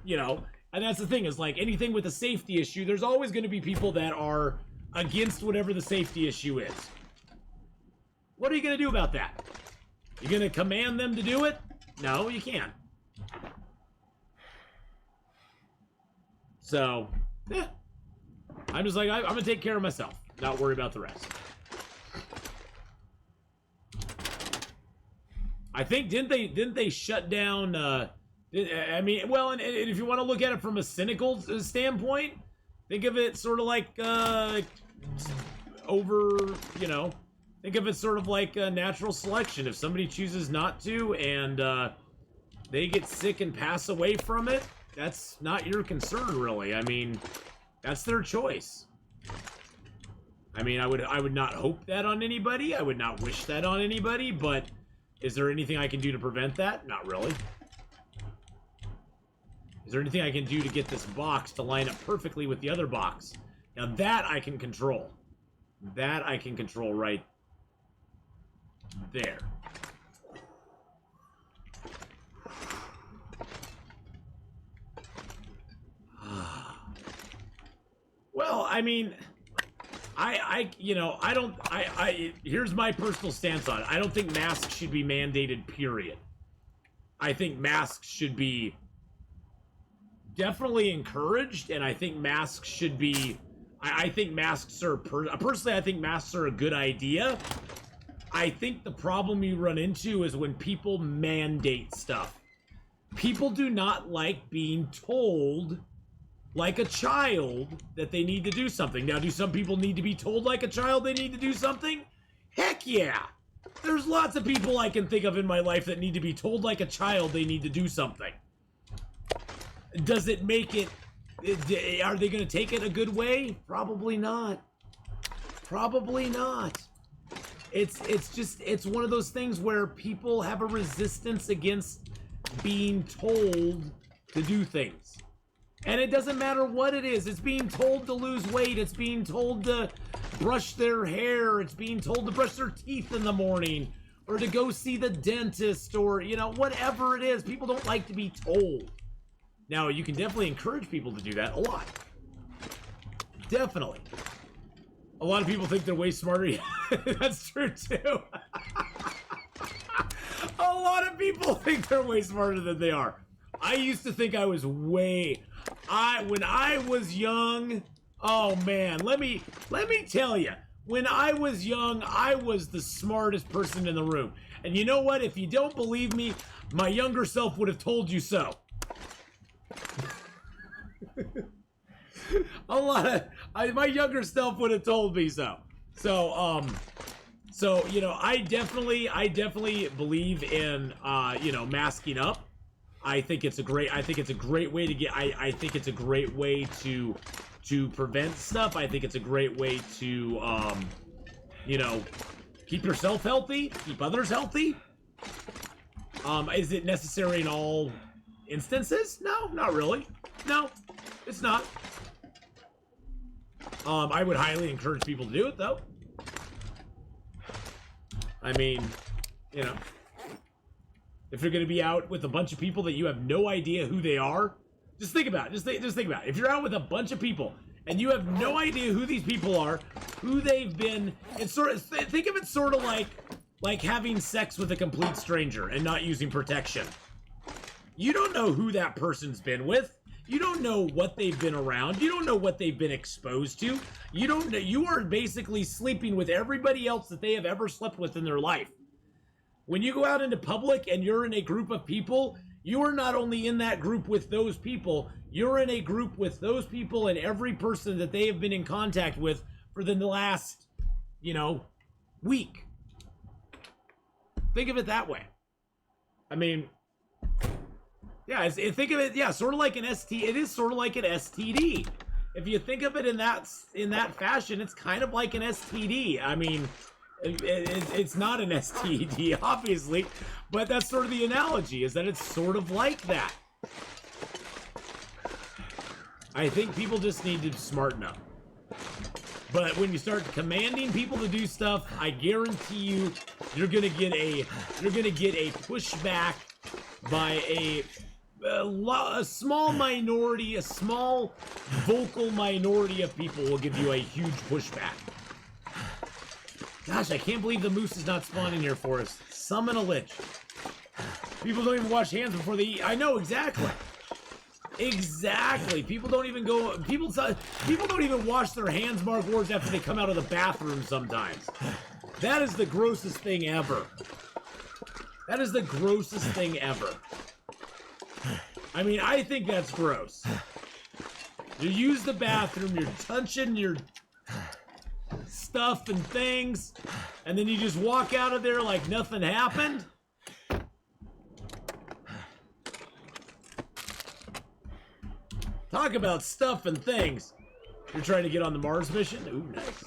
You know, and that's the thing, is like anything with a safety issue, there's always going to be people that are against whatever the safety issue is. What are you going to do about that? You going to command them to do it? No, you can't. So, yeah. I'm just like, I'm going to take care of myself, not worry about the rest. I think, didn't they shut down, I mean, well, and if you want to look at it from a cynical standpoint, think of it sort of like, you know, think of it sort of like natural selection. If somebody chooses not to and they get sick and pass away from it, that's not your concern, really. I mean, that's their choice. I mean, I would not hope that on anybody. I would not wish that on anybody, but is there anything I can do to prevent that? Not really. Is there anything I can do to get this box to line up perfectly with the other box? Now that I can control. That I can control right there. Well, I mean, you know, here's my personal stance on it. I don't think masks should be mandated, period. I think masks should be definitely encouraged, and I think masks should be, I think masks are, personally, I think masks are a good idea. I think the problem you run into is when people mandate stuff. People do not like being told, like a child, that they need to do something. Now, do some people need to be told like a child they need to do something? Heck yeah! There's lots of people I can think of in my life that need to be told like a child they need to do something. Does it make it... Are they going to take it a good way? Probably not. Probably not. It's one of those things where people have a resistance against being told to do things. And it doesn't matter what it is. It's being told to lose weight. It's being told to brush their hair. It's being told to brush their teeth in the morning. Or to go see the dentist. Or, you know, whatever it is. People don't like to be told. Now, you can definitely encourage people to do that a lot. Definitely. A lot of people think they're way smarter. That's true, too. A lot of people think they're way smarter than they are. I used to think I was way... when I was young, oh man, let me tell you, when I was young, I was the smartest person in the room. And you know what? If you don't believe me, my younger self would have told you so. My younger self would have told me so. So, you know, I definitely believe in, you know, masking up. I think it's a great way to get, I think it's a great way to prevent stuff. I think it's a great way to, you know, keep yourself healthy, keep others healthy. Is it necessary in all instances? No, not really. No, it's not. I would highly encourage people to do it, though. I mean, you know, if you're going to be out with a bunch of people that you have no idea who they are, just think about it. Just think about it. If you're out with a bunch of people and you have no idea who these people are, who they've been, and sort of think of it sort of like having sex with a complete stranger and not using protection. You don't know who that person's been with. You don't know what they've been around. You don't know what they've been exposed to. You don't know. You are basically sleeping with everybody else that they have ever slept with in their life. When you go out into public and you're in a group of people, you are not only in that group with those people, you're in a group with those people and every person that they have been in contact with for the last, you know, week. Think of it that way. I mean, yeah, think of it, yeah, sort of like an ST. It is sort of like an STD. If you think of it in that fashion, it's kind of like an STD. I mean, it's not an STD, obviously, but that's sort of the analogy, is that it's sort of like that. I think people just need to smarten up. But when you start commanding people to do stuff, I guarantee you, you're gonna get a pushback by a small minority, a small vocal minority of people will give you a huge pushback. Gosh, I can't believe the moose is not spawning here for us. Summon a lich. People don't even wash hands before they eat. I know, exactly. Exactly. People don't even go. People don't even wash their hands, Mark Wars, after they come out of the bathroom sometimes. That is the grossest thing ever. That is the grossest thing ever. I mean, I think that's gross. You use the bathroom, you're touching your stuff and things, and then you just walk out of there like nothing happened. Talk about stuff and things. You're trying to get on the Mars mission? Ooh, nice.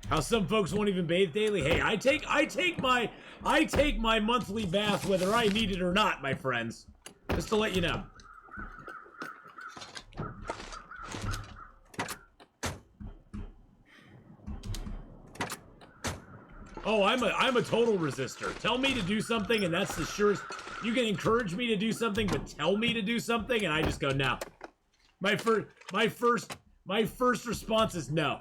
How some folks won't even bathe daily. Hey, I take my monthly bath whether I need it or not, my friends. Just to let you know. Oh, I'm a total resistor. Tell me to do something, and that's the surest. You can encourage me to do something, but tell me to do something, and I just go no. My first response is no.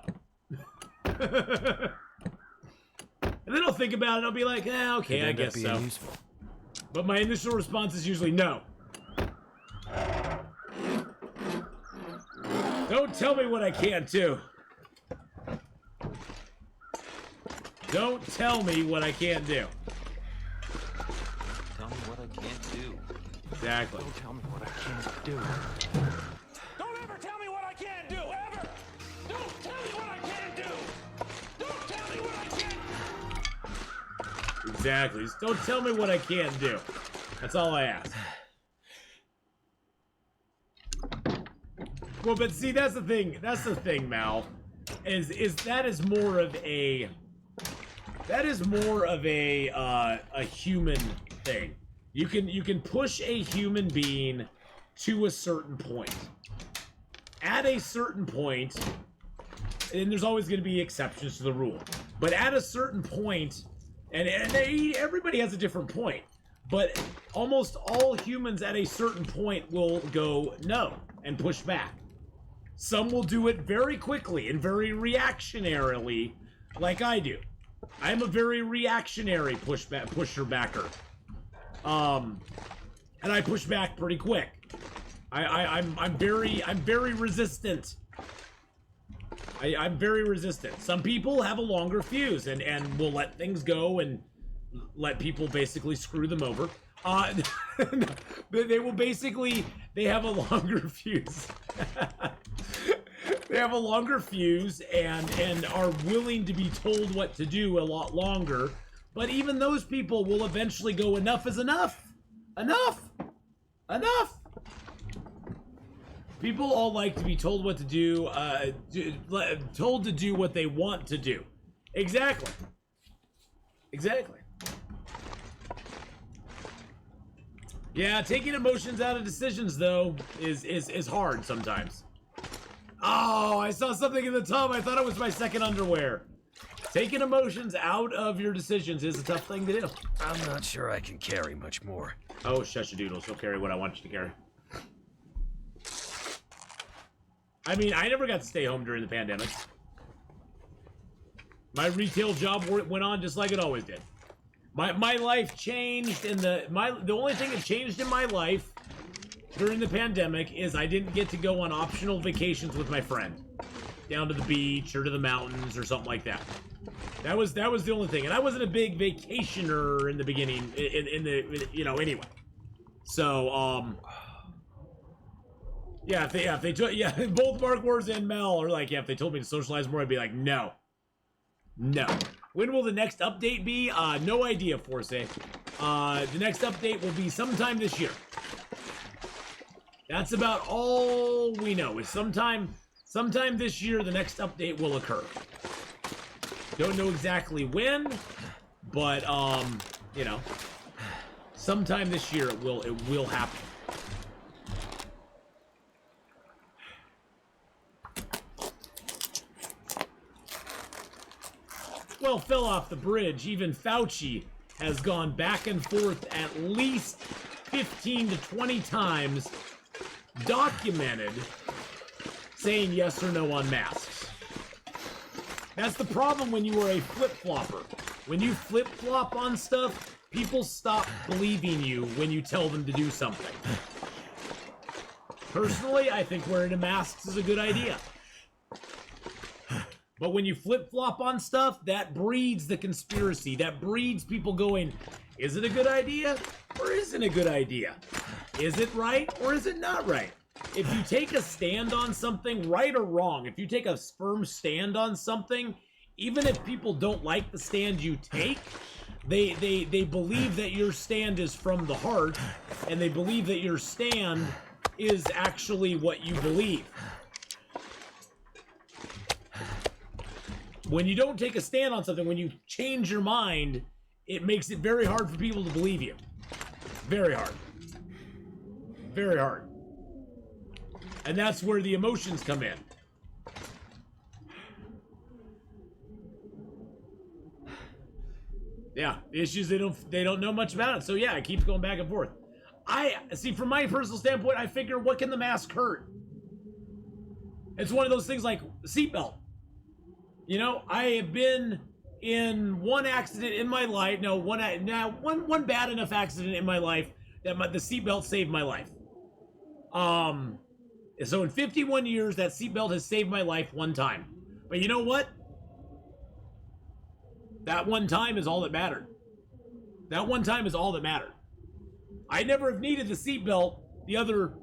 And then I'll think about it. I'll be like, okay, I guess so. Useful. But my initial response is usually no. Don't tell me what I can't do. Don't tell me what I can't do. Tell me what I can't do. Exactly. Don't tell me what I can't do. Don't ever tell me what I can't do, ever! Don't tell me what I can't do! Don't tell me what I can't do! Exactly. Just don't tell me what I can't do. That's all I ask. Well, but see, that's the thing. That's the thing, Mal. That is more of a human thing. You can push a human being to a certain point. At a certain point, and there's always going to be exceptions to the rule, but at a certain point, and everybody has a different point, but almost all humans at a certain point will go no and push back. Some will do it very quickly and very reactionarily, like I do. I'm a very reactionary pusher backer. And I push back pretty quick. I'm very resistant. I'm very resistant. Some people have a longer fuse and will let things go and let people basically screw them over. They will basically, they have a longer fuse. They have a longer fuse and are willing to be told what to do a lot longer. But even those people will eventually go, enough is enough. Enough. Enough. People all like to be told what to do, told to do what they want to do. Exactly. Exactly. Yeah, taking emotions out of decisions though is hard sometimes. Oh, I saw something in the tub. I thought it was my second underwear. Taking emotions out of your decisions is a tough thing to do. I'm not sure I can carry much more. Oh, shush your doodles. You'll carry what I want you to carry. I mean, I never got to stay home during the pandemic. My retail job went on just like it always did. My life changed, and the only thing that changed in my life during the pandemic is I didn't get to go on optional vacations with my friend, down to the beach or to the mountains or something like that. That was the only thing, and I wasn't a big vacationer in the beginning. Anyway. So yeah, if they both Mark Wars and Mel are like, yeah, if they told me to socialize more, I'd be like, no. When will the next update be? No idea, Force. The next update will be sometime this year. That's about all we know. Is sometime this year the next update will occur. Don't know exactly when, but sometime this year it will happen. Well, fell off the bridge. Even Fauci has gone back and forth at least 15 to 20 times, documented, saying yes or no on masks. That's the problem when you are a flip-flopper. When you flip-flop on stuff, people stop believing you when you tell them to do something. Personally, I think wearing a mask is a good idea. But when you flip-flop on stuff, that breeds the conspiracy. That breeds people going, is it a good idea or isn't it a good idea? Is it right or is it not right? If you take a stand on something, right or wrong, if you take a firm stand on something, even if people don't like the stand you take, they believe that your stand is from the heart, and they believe that your stand is actually what you believe. When you don't take a stand on something, when you change your mind, it makes it very hard for people to believe you. Very hard. Very hard. And that's where the emotions come in. Yeah, the issues they don't know much about it. So yeah, it keeps going back and forth. I see, from my personal standpoint, I figure, what can the mask hurt? It's one of those things like seatbelt. You know, I have been in one accident in my life. No, one bad enough accident in my life that the seatbelt saved my life. So in 51 years, that seatbelt has saved my life one time. But you know what? That one time is all that mattered. That one time is all that mattered. I never have needed the seatbelt the other,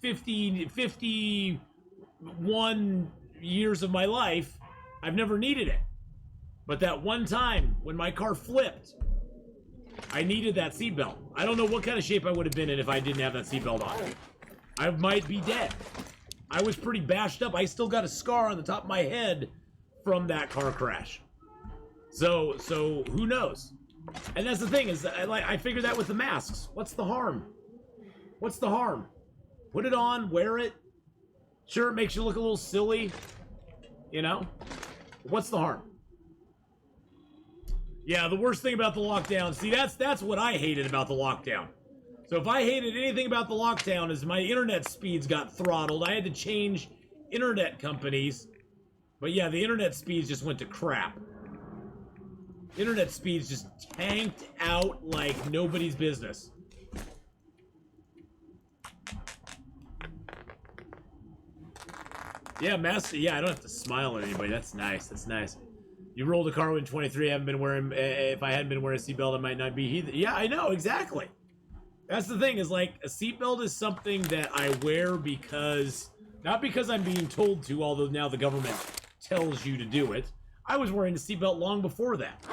51 years of my life. I've never needed it. But that one time when my car flipped, I needed that seatbelt. I don't know what kind of shape I would have been in if I didn't have that seatbelt on. I might be dead. I was pretty bashed up. I still got a scar on the top of my head from that car crash. So who knows? And that's the thing, is I figured that with the masks. What's the harm? What's the harm? Put it on, wear it. Sure, it makes you look a little silly, you know? What's the harm? Yeah, the worst thing about the lockdown, see, that's what I hated about the lockdown. So if I hated anything about the lockdown, is my internet speeds got throttled. I had to change internet companies. But yeah, the internet speeds just went to crap. Internet speeds just tanked out like nobody's business. Yeah, master. Yeah, I don't have to smile at anybody. That's nice. That's nice. You rolled a car when 23. I haven't been wearing. If I hadn't been wearing a seatbelt, I might not be either. Yeah, I know exactly. That's the thing. Is like a seatbelt is something that I wear because, not because I'm being told to. Although now the government tells you to do it. I was wearing a seatbelt long before that.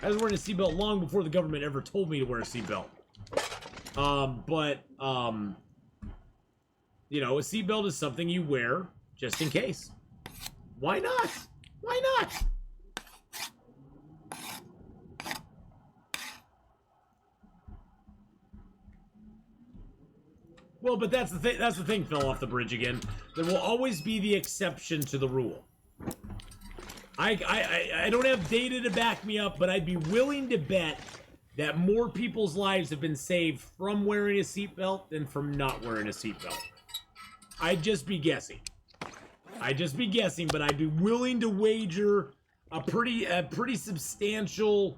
I was wearing a seatbelt long before the government ever told me to wear a seatbelt. You know, a seatbelt is something you wear just in case. Why not? Why not? Well, but that's the thing. That's the thing. Fell off the bridge again. There will always be the exception to the rule. I don't have data to back me up, but I'd be willing to bet that more people's lives have been saved from wearing a seatbelt than from not wearing a seatbelt. I'd just be guessing. But I'd be willing to wager a pretty substantial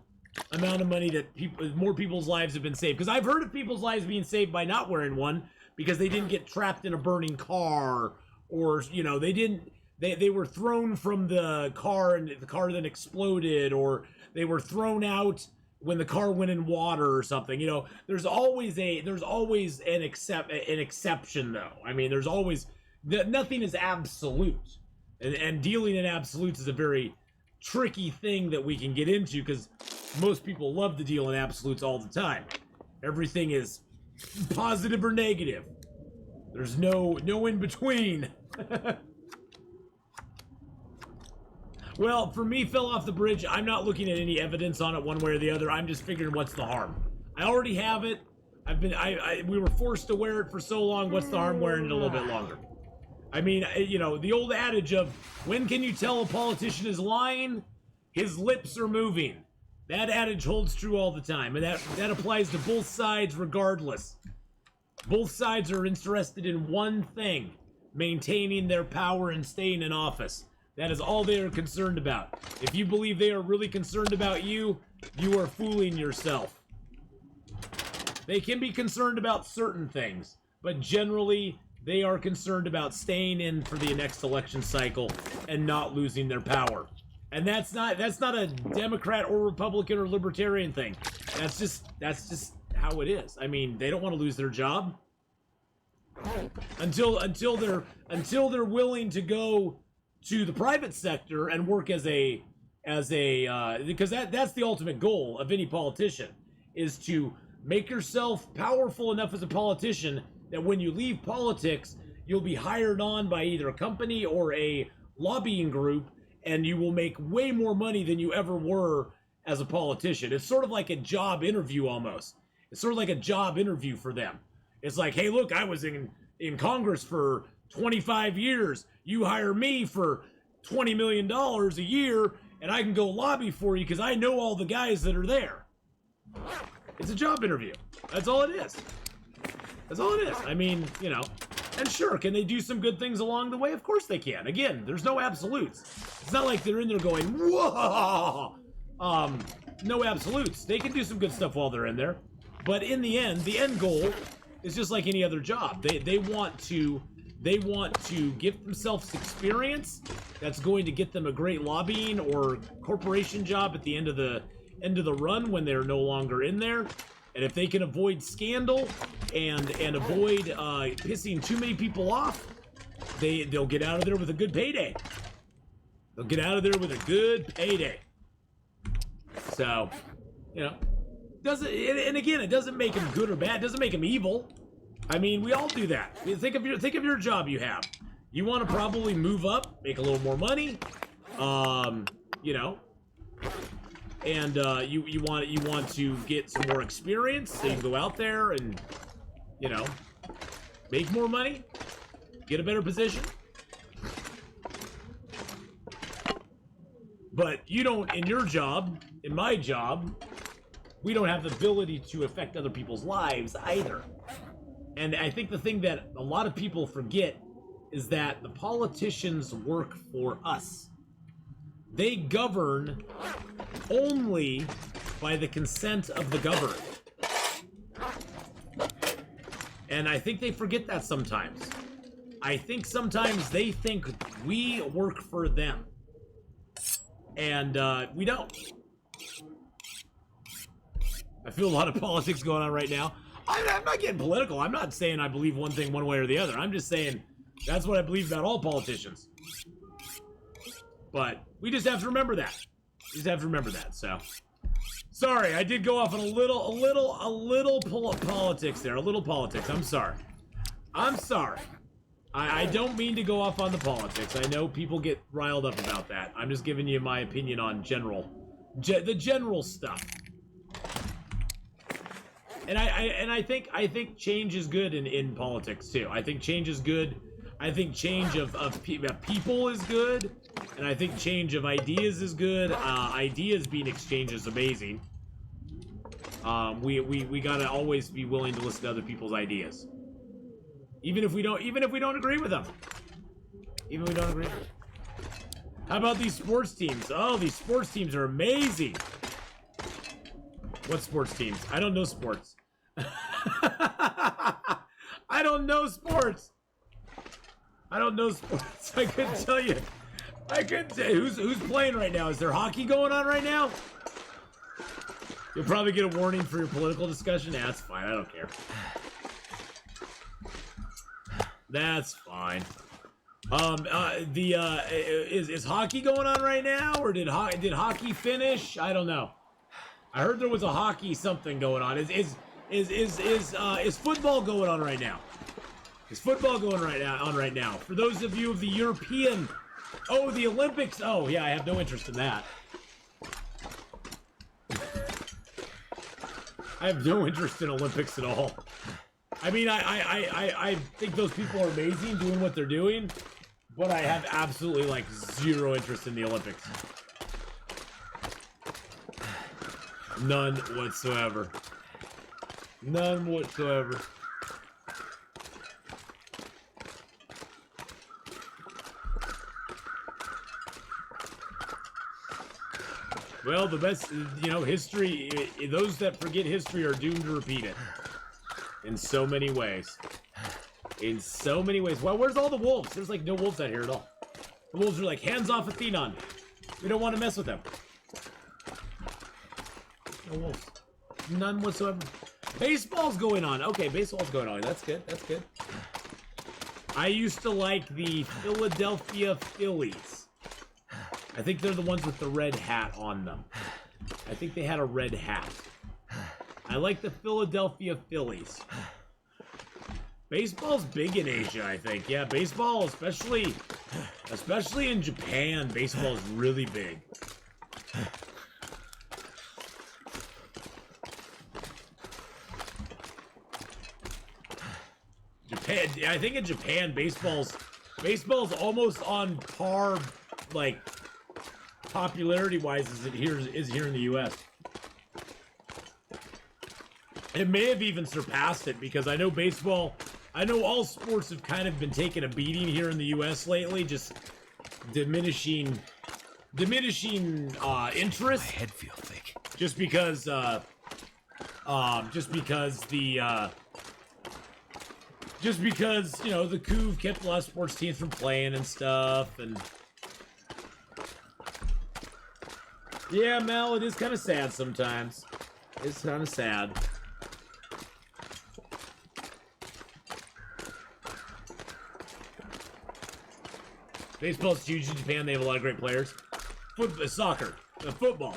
amount of money that more people's lives have been saved. Because I've heard of people's lives being saved by not wearing one because they didn't get trapped in a burning car, or they were thrown from the car and the car then exploded, or they were thrown out when the car went in water or something. There's always an exception though. I mean, there's always nothing is absolute, and dealing in absolutes is a very tricky thing that we can get into because most people love to deal in absolutes all the time. Everything is positive or negative. There's no in between. Well, for me, fell off the bridge. I'm not looking at any evidence on it one way or the other. I'm just figuring what's the harm. I already have it. We were forced to wear it for so long. What's the harm wearing it a little bit longer? I mean, the old adage of when can you tell a politician is lying? His lips are moving. That adage holds true all the time, and that applies to both sides regardless. Both sides are interested in one thing: maintaining their power and staying in office. That is all they are concerned about. If you believe they are really concerned about you, you are fooling yourself. They can be concerned about certain things, but generally, they are concerned about staying in for the next election cycle and not losing their power. And that's not a Democrat or Republican or Libertarian thing. That's just how it is. I mean, they don't want to lose their job until they're willing to go to the private sector and work as a because that's the ultimate goal of any politician, is to make yourself powerful enough as a politician that when you leave politics, you'll be hired on by either a company or a lobbying group, and you will make way more money than you ever were as a politician. It's sort of like a job interview almost. It's sort of like a job interview for them. It's like, hey, look, I was in Congress for 25 years. You hire me for $20 million a year, and I can go lobby for you because I know all the guys that are there. It's a job interview. That's all it is. That's all it is. I mean, and sure, can they do some good things along the way? Of course they can. Again, there's no absolutes. It's not like they're in there going, whoa! No absolutes. They can do some good stuff while they're in there. But in the end goal is just like any other job. They want to give themselves experience that's going to get them a great lobbying or corporation job at the end of the run when they're no longer in there. And if they can avoid scandal and avoid pissing too many people off, they'll get out of there with a good payday. They'll get out of there with a good payday. So, and again, it doesn't make them good or bad. It doesn't make them evil. I mean, we all do that. Think of your job you have. You want to probably move up, make a little more money, and you want to get some more experience so you can go out there and make more money, get a better position. But you don't, in your job, in my job, we don't have the ability to affect other people's lives either. And I think the thing that a lot of people forget is that the politicians work for us. They govern only by the consent of the governed. And I think they forget that sometimes. I think sometimes they think we work for them. And we don't. I feel a lot of politics going on right now. I'm not getting political. I'm not saying I believe one thing one way or the other. I'm just saying that's what I believe about all politicians. But we just have to remember that. So, sorry, I did go off on a little politics there. A little politics. I'm sorry. I don't mean to go off on the politics. I know people get riled up about that. I'm just giving you my opinion on the general stuff. And I think change is good in politics too. I think change is good. I think change of people is good, and I think change of ideas is good. Ideas being exchanged is amazing. We gotta always be willing to listen to other people's ideas, even if we don't agree with them. Even if we don't agree. How about these sports teams? Oh, these sports teams are amazing. What sports teams? I don't know sports. I don't know sports. I don't know sports. I couldn't tell you. I couldn't tell you. Who's playing right now? Is there hockey going on right now? You'll probably get a warning for your political discussion. Nah, that's fine. I don't care. That's fine. Is hockey going on right now, or did hockey finish? I don't know. I heard there was a hockey something going on. Is football going on right now? Is football going right now? For those of you of the European, the Olympics. Oh yeah, I have no interest in that. I have no interest in Olympics at all. I mean, I think those people are amazing doing what they're doing, but I have absolutely like zero interest in the Olympics. None whatsoever. None whatsoever. Well, the best, history, those that forget history are doomed to repeat it. In so many ways. In so many ways. Well, where's all the wolves? There's like no wolves out here at all. The wolves are like, hands off Atheenon. We don't want to mess with them. No wolves. None whatsoever. Baseball's going on. Okay, baseball's going on. That's good. That's good. I used to like the Philadelphia Phillies. I think they're the ones with the red hat on them. I think they had a red hat. I like the Philadelphia Phillies. Baseball's big in Asia, I think. Yeah, baseball, especially in Japan, baseball is really big. Japan, I think in Japan, baseball's almost on par, like, popularity-wise as it is here in the U.S. It may have even surpassed it, because I know all sports have kind of been taking a beating here in the U.S. lately, just diminishing interest. My head feels thick. Just because the coup kept a lot of sports teams from playing and stuff, and yeah, Mel, it is kind of sad sometimes. It's kind of sad. Baseball's huge in Japan. They have a lot of great players. Soccer. Football.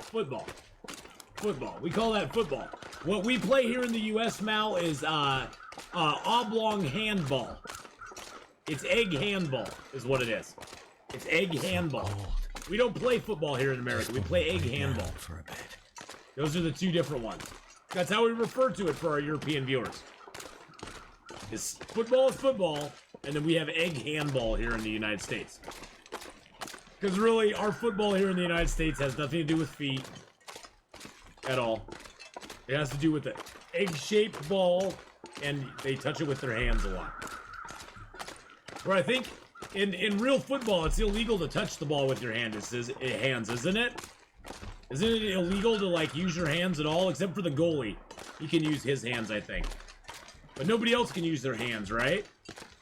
We call that football. What we play here in the U.S., Mal, is oblong handball. It's egg handball is what it is. It's egg handball. We don't play football here in America. We play egg handball. For a bit. Those are the two different ones. That's how we refer to it for our European viewers. Football is football, and then we have egg handball here in the United States. Because really, our football here in the United States has nothing to do with feet at all. It has to do with the egg-shaped ball, and they touch it with their hands a lot. Where I think in real football, it's illegal to touch the ball with your hands, isn't it? Isn't it illegal to, like, use your hands at all? Except for the goalie. He can use his hands, I think. But nobody else can use their hands, right?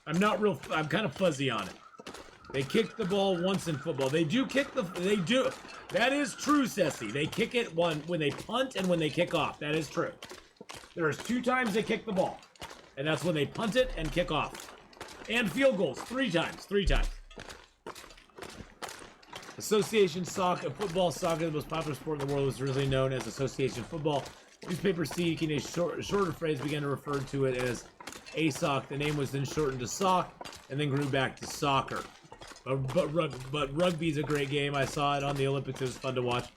I'm kind of fuzzy on it. They kick the ball once in football. They do. That is true, Ceci. They kick it when they punt and when they kick off. That is true. There's 2 times they kick the ball. And that's when they punt it and kick off. And field goals. 3 times. Association football soccer, the most popular sport in the world, was originally known as association football. Newspapers seeking a shorter phrase began to refer to it as ASOC. The name was then shortened to sock and then grew back to soccer. But rugby's a great game. I saw it on the Olympics. It was fun to watch.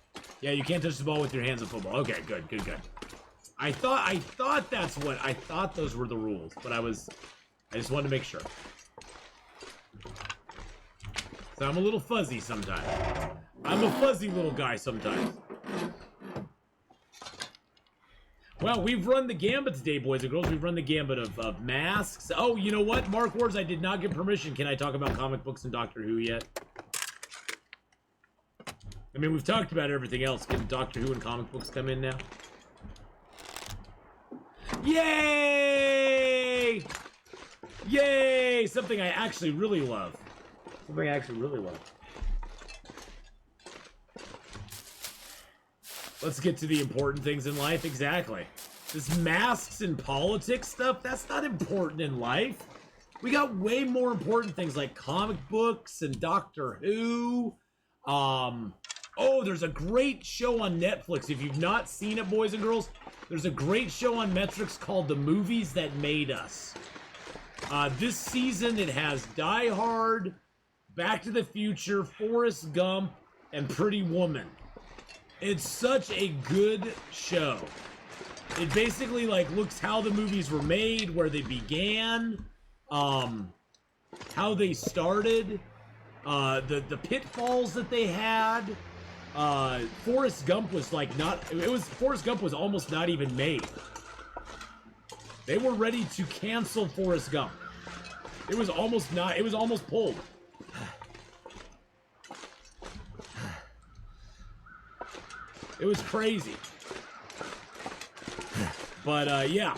Yeah, you can't touch the ball with your hands in football. Okay, good. I thought that's what, I thought those were the rules, but I just wanted to make sure. So I'm a little fuzzy sometimes. I'm a fuzzy little guy sometimes. Well, we've run the gambit today, boys and girls. We've run the gambit of masks. Oh, you know what? Mark Wars, I did not get permission. Can I talk about comic books and Doctor Who yet? I mean, we've talked about everything else. Can Doctor Who and comic books come in now? Yay! Yay! Something I actually really love. Something I actually really love. Let's get to the important things in life. Exactly. This masks and politics stuff, that's not important in life. We got way more important things like comic books and Doctor Who. Oh, there's a great show on Netflix. If you've not seen it, boys and girls, there's a great show on Netflix called The Movies That Made Us. This season, it has Die Hard, Back to the Future, Forrest Gump, and Pretty Woman. It's such a good show. It basically like looks how the movies were made, where they began, how they started, the pitfalls that they had. Forrest Gump was like Forrest Gump was almost not even made. They were ready to cancel Forrest Gump. It was almost pulled. It was crazy. But, yeah.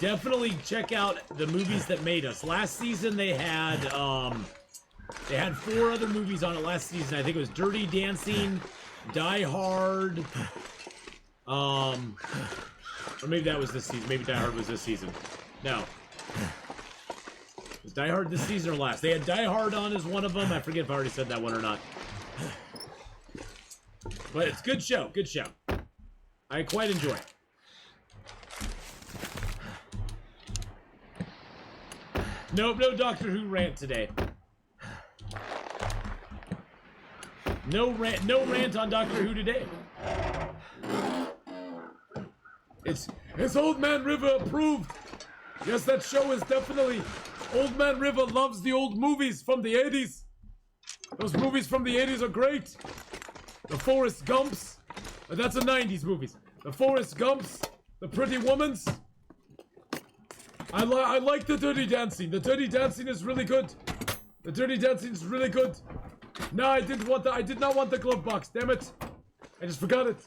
Definitely check out The Movies That Made Us. Last season, they had 4 other movies on it last season. I think it was Dirty Dancing, Die Hard, or maybe that was this season. Maybe Die Hard was this season. No. Was Die Hard this season or last? They had Die Hard on as one of them. I forget if I already said that one or not. But it's a good show. Good show. I quite enjoy it. Nope, no Doctor Who rant today. No rant on Doctor Who today. It's Old Man River approved. Yes, that show is definitely... Old Man River loves the old movies from the 80s. Those movies from the 80s are great. The Forrest Gumps. That's the 90s movies. The Forrest Gumps. The Pretty Womans. I like the Dirty Dancing. The Dirty Dancing is really good. The Dirty Dancing is really good. No, I did not want the glove box. Damn it. I just forgot it.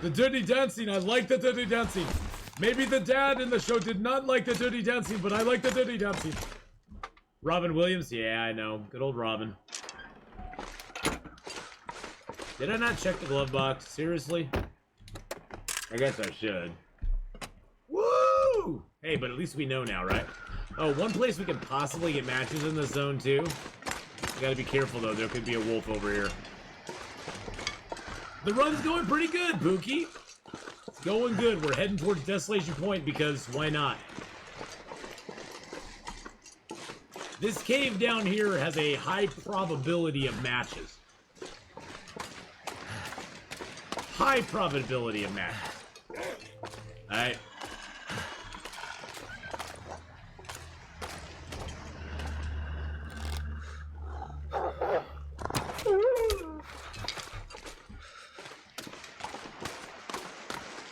The Dirty Dancing. I like the Dirty Dancing. Maybe the dad in the show did not like the Dirty Dancing, but I like the Dirty Dancing. Robin Williams? Yeah, I know. Good old Robin. Did I not check the glove box? Seriously? I guess I should. Woo! Hey, but at least we know now, right? Oh, one place we can possibly get matches in this zone, too. We gotta be careful, though. There could be a wolf over here. The run's going pretty good, Pookie. It's going good. We're heading towards Desolation Point because why not? This cave down here has a high probability of matches. High probability of matches. Alright.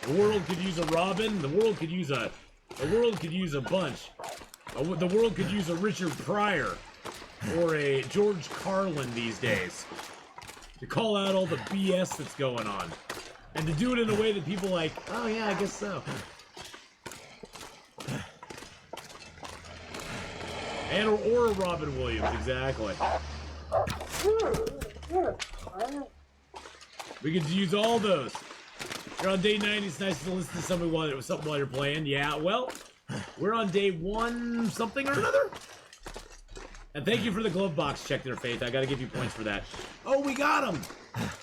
The world could use a Robin. The world could use a bunch. The world could use a Richard Pryor or a George Carlin these days to call out all the BS that's going on and to do it in a way that people like, oh yeah, I guess so. And or Robin Williams, exactly. We could use all those. You're on day 90. It's nice to listen to something while you're playing. Yeah, well, we're on day 1 something or another. And thank you for the glove box check there, Faith. I gotta give you points for that. Oh, we got him.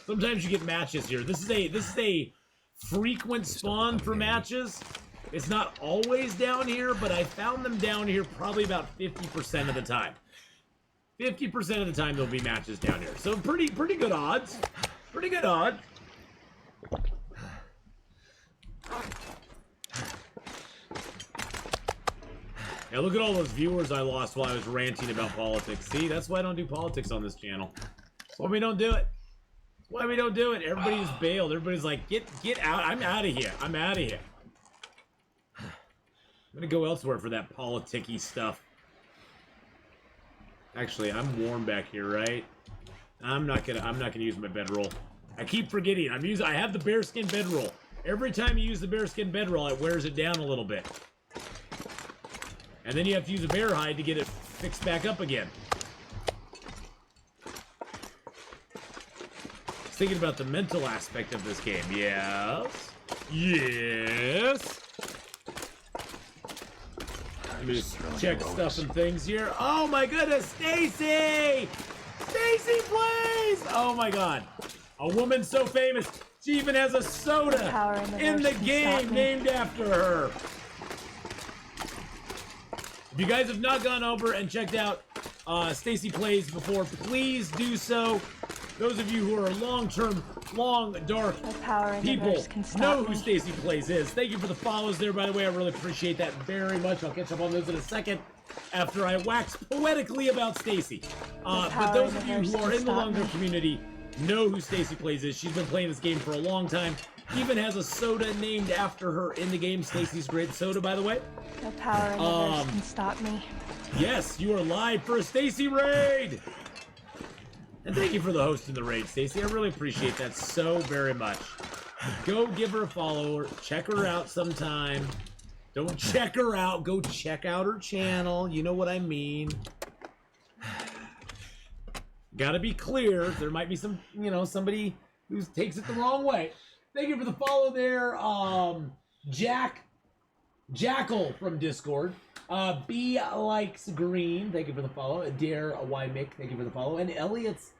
Sometimes you get matches here. This is a frequent spawn for matches. It's not always down here, but I found them down here probably about 50% of the time. 50% of the time there'll be matches down here. So pretty good odds. Pretty good odds. Yeah, look at all those viewers I lost while I was ranting about politics. See, that's why I don't do politics on this channel. That's why we don't do it. That's why we don't do it. Everybody's bailed. Everybody's like, get out. I'm out of here. I'm out of here. I'm gonna go elsewhere for that politic-y stuff. Actually, I'm warm back here, right? I'm not gonna use my bedroll. I keep forgetting. I have the bearskin bedroll. Every time you use the bearskin bedroll, it wears it down a little bit. And then you have to use a bear hide to get it fixed back up again. Just thinking about the mental aspect of this game. Yes. Yes. Let me just check stuff and things here. Oh my goodness, Stacy! Stacy plays! Oh my god. A woman so famous, she even has a soda in the game named after her. If you guys have not gone over and checked out Stacy Plays before, please do so. Those of you who are long-term, dark people know who Stacy Plays is. Thank you for the follows there, by the way. I really appreciate that very much. I'll catch up on those in a second after I wax poetically about Stacy. But those of you who are in the longer community know who Stacy Plays is. She's been playing this game for a long time. Even has a soda named after her in the game. Stacy's Great Soda, by the way. No power in the verse can stop me. Yes, you are live for a Stacy raid! And thank you for the host in the raid, Stacy. I really appreciate that so very much. Go give her a follow. Check her out sometime. Don't check her out. Go check out her channel. You know what I mean. Gotta be clear. There might be some, somebody who takes it the wrong way. Thank you for the follow there. Jackal from Discord. B likes green. Thank you for the follow. Dare Y Mick. Thank you for the follow. And Elliot's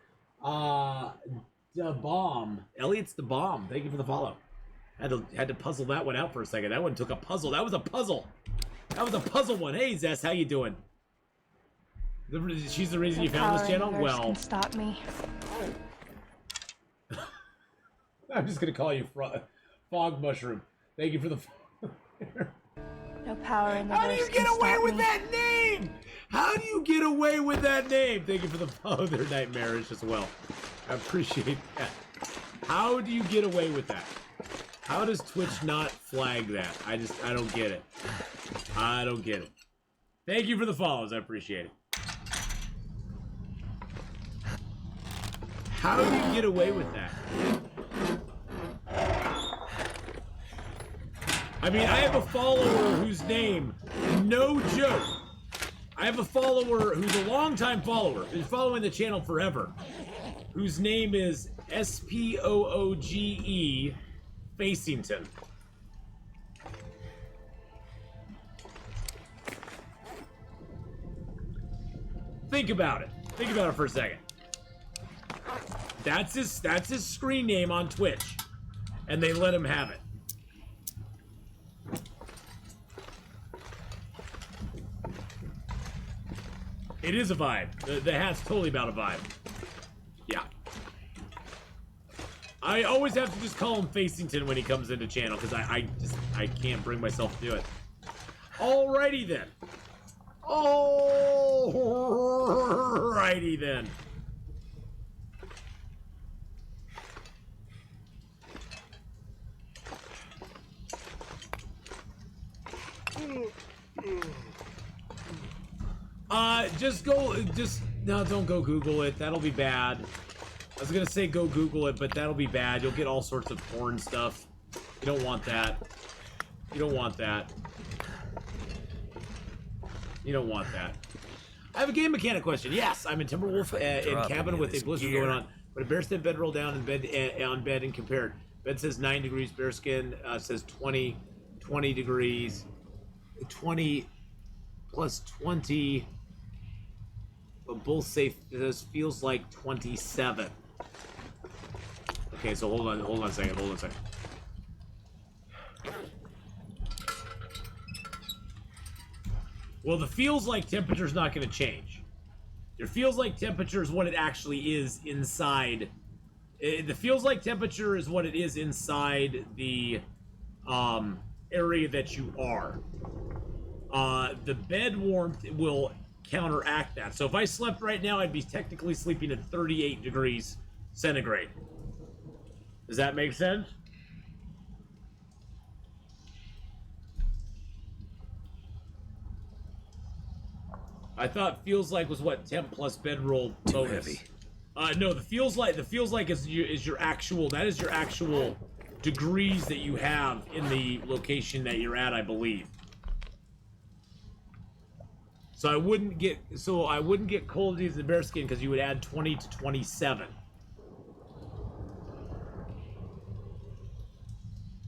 the bomb. Elliot's the bomb. Thank you for the follow. Had to puzzle that one out for a second. That one took a puzzle. That was a puzzle. That was a puzzle one. Hey Zess, how you doing? She's the reason you found this channel. Well, can stop me. I'm just gonna call you Fog Mushroom. Thank you for the. No power in the How do you get away with that name? How do you get away with that name? Thank you for the follow. They're nightmarish as well. I appreciate that. How do you get away with that? How does Twitch not flag that? I don't get it. I don't get it. Thank you for the follows. I appreciate it. How do you get away with that? I mean, I have a follower whose name, no joke, I have a follower who's a longtime follower, been following the channel forever, whose name is Spooge Facington. Think about it. Think about it for a second. That's his screen name on Twitch, and they let him have it. It is a vibe. The hat's totally about a vibe. Yeah. I always have to just call him Facington when he comes into channel because I can't bring myself to do it. Alrighty then. Alrighty then. No, don't go Google it. That'll be bad. I was gonna say go Google it, but that'll be bad. You'll get all sorts of porn stuff. You don't want that. You don't want that. You don't want that. I have a game mechanic question. Yes, I'm in Timberwolf in cabin with a blizzard going on. But a bearskin bed roll down in bed on bed and compared. Bed says 9 degrees. Bearskin says 20 degrees. 20 plus 20. But both say this feels like 27. Okay, so hold on a second. Well, the feels like temperature's not going to change. Your feels like temperature is what it actually is inside The feels like temperature is what it is inside the area that you are. The bed warmth will counteract that. So if I slept right now, I'd be technically sleeping at 38 degrees centigrade. Does that make sense? I thought feels like was what temp plus bedroll bonus. Too heavy. No, the feels like is your actual, that is your actual degrees that you have in the location that you're at, I believe. So I wouldn't get cold as the bearskin because you would add 20 to 27.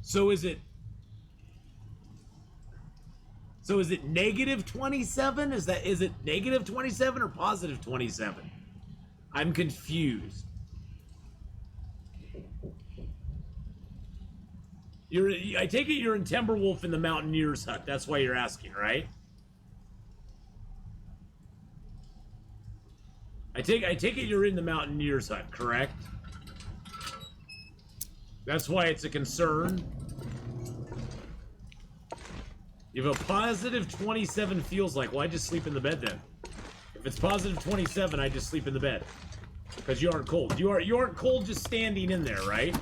So is it negative 27? Is it negative 27 or positive 27? I'm confused. I take it you're in Timberwolf in the Mountaineer's hut. That's why you're asking, right? I take it you're in the Mountaineer's hut, correct? That's why it's a concern. You have a positive 27 feels like. Well, I just sleep in the bed then. If it's positive 27, I just sleep in the bed. Because you aren't cold. You aren't cold just standing in there, right?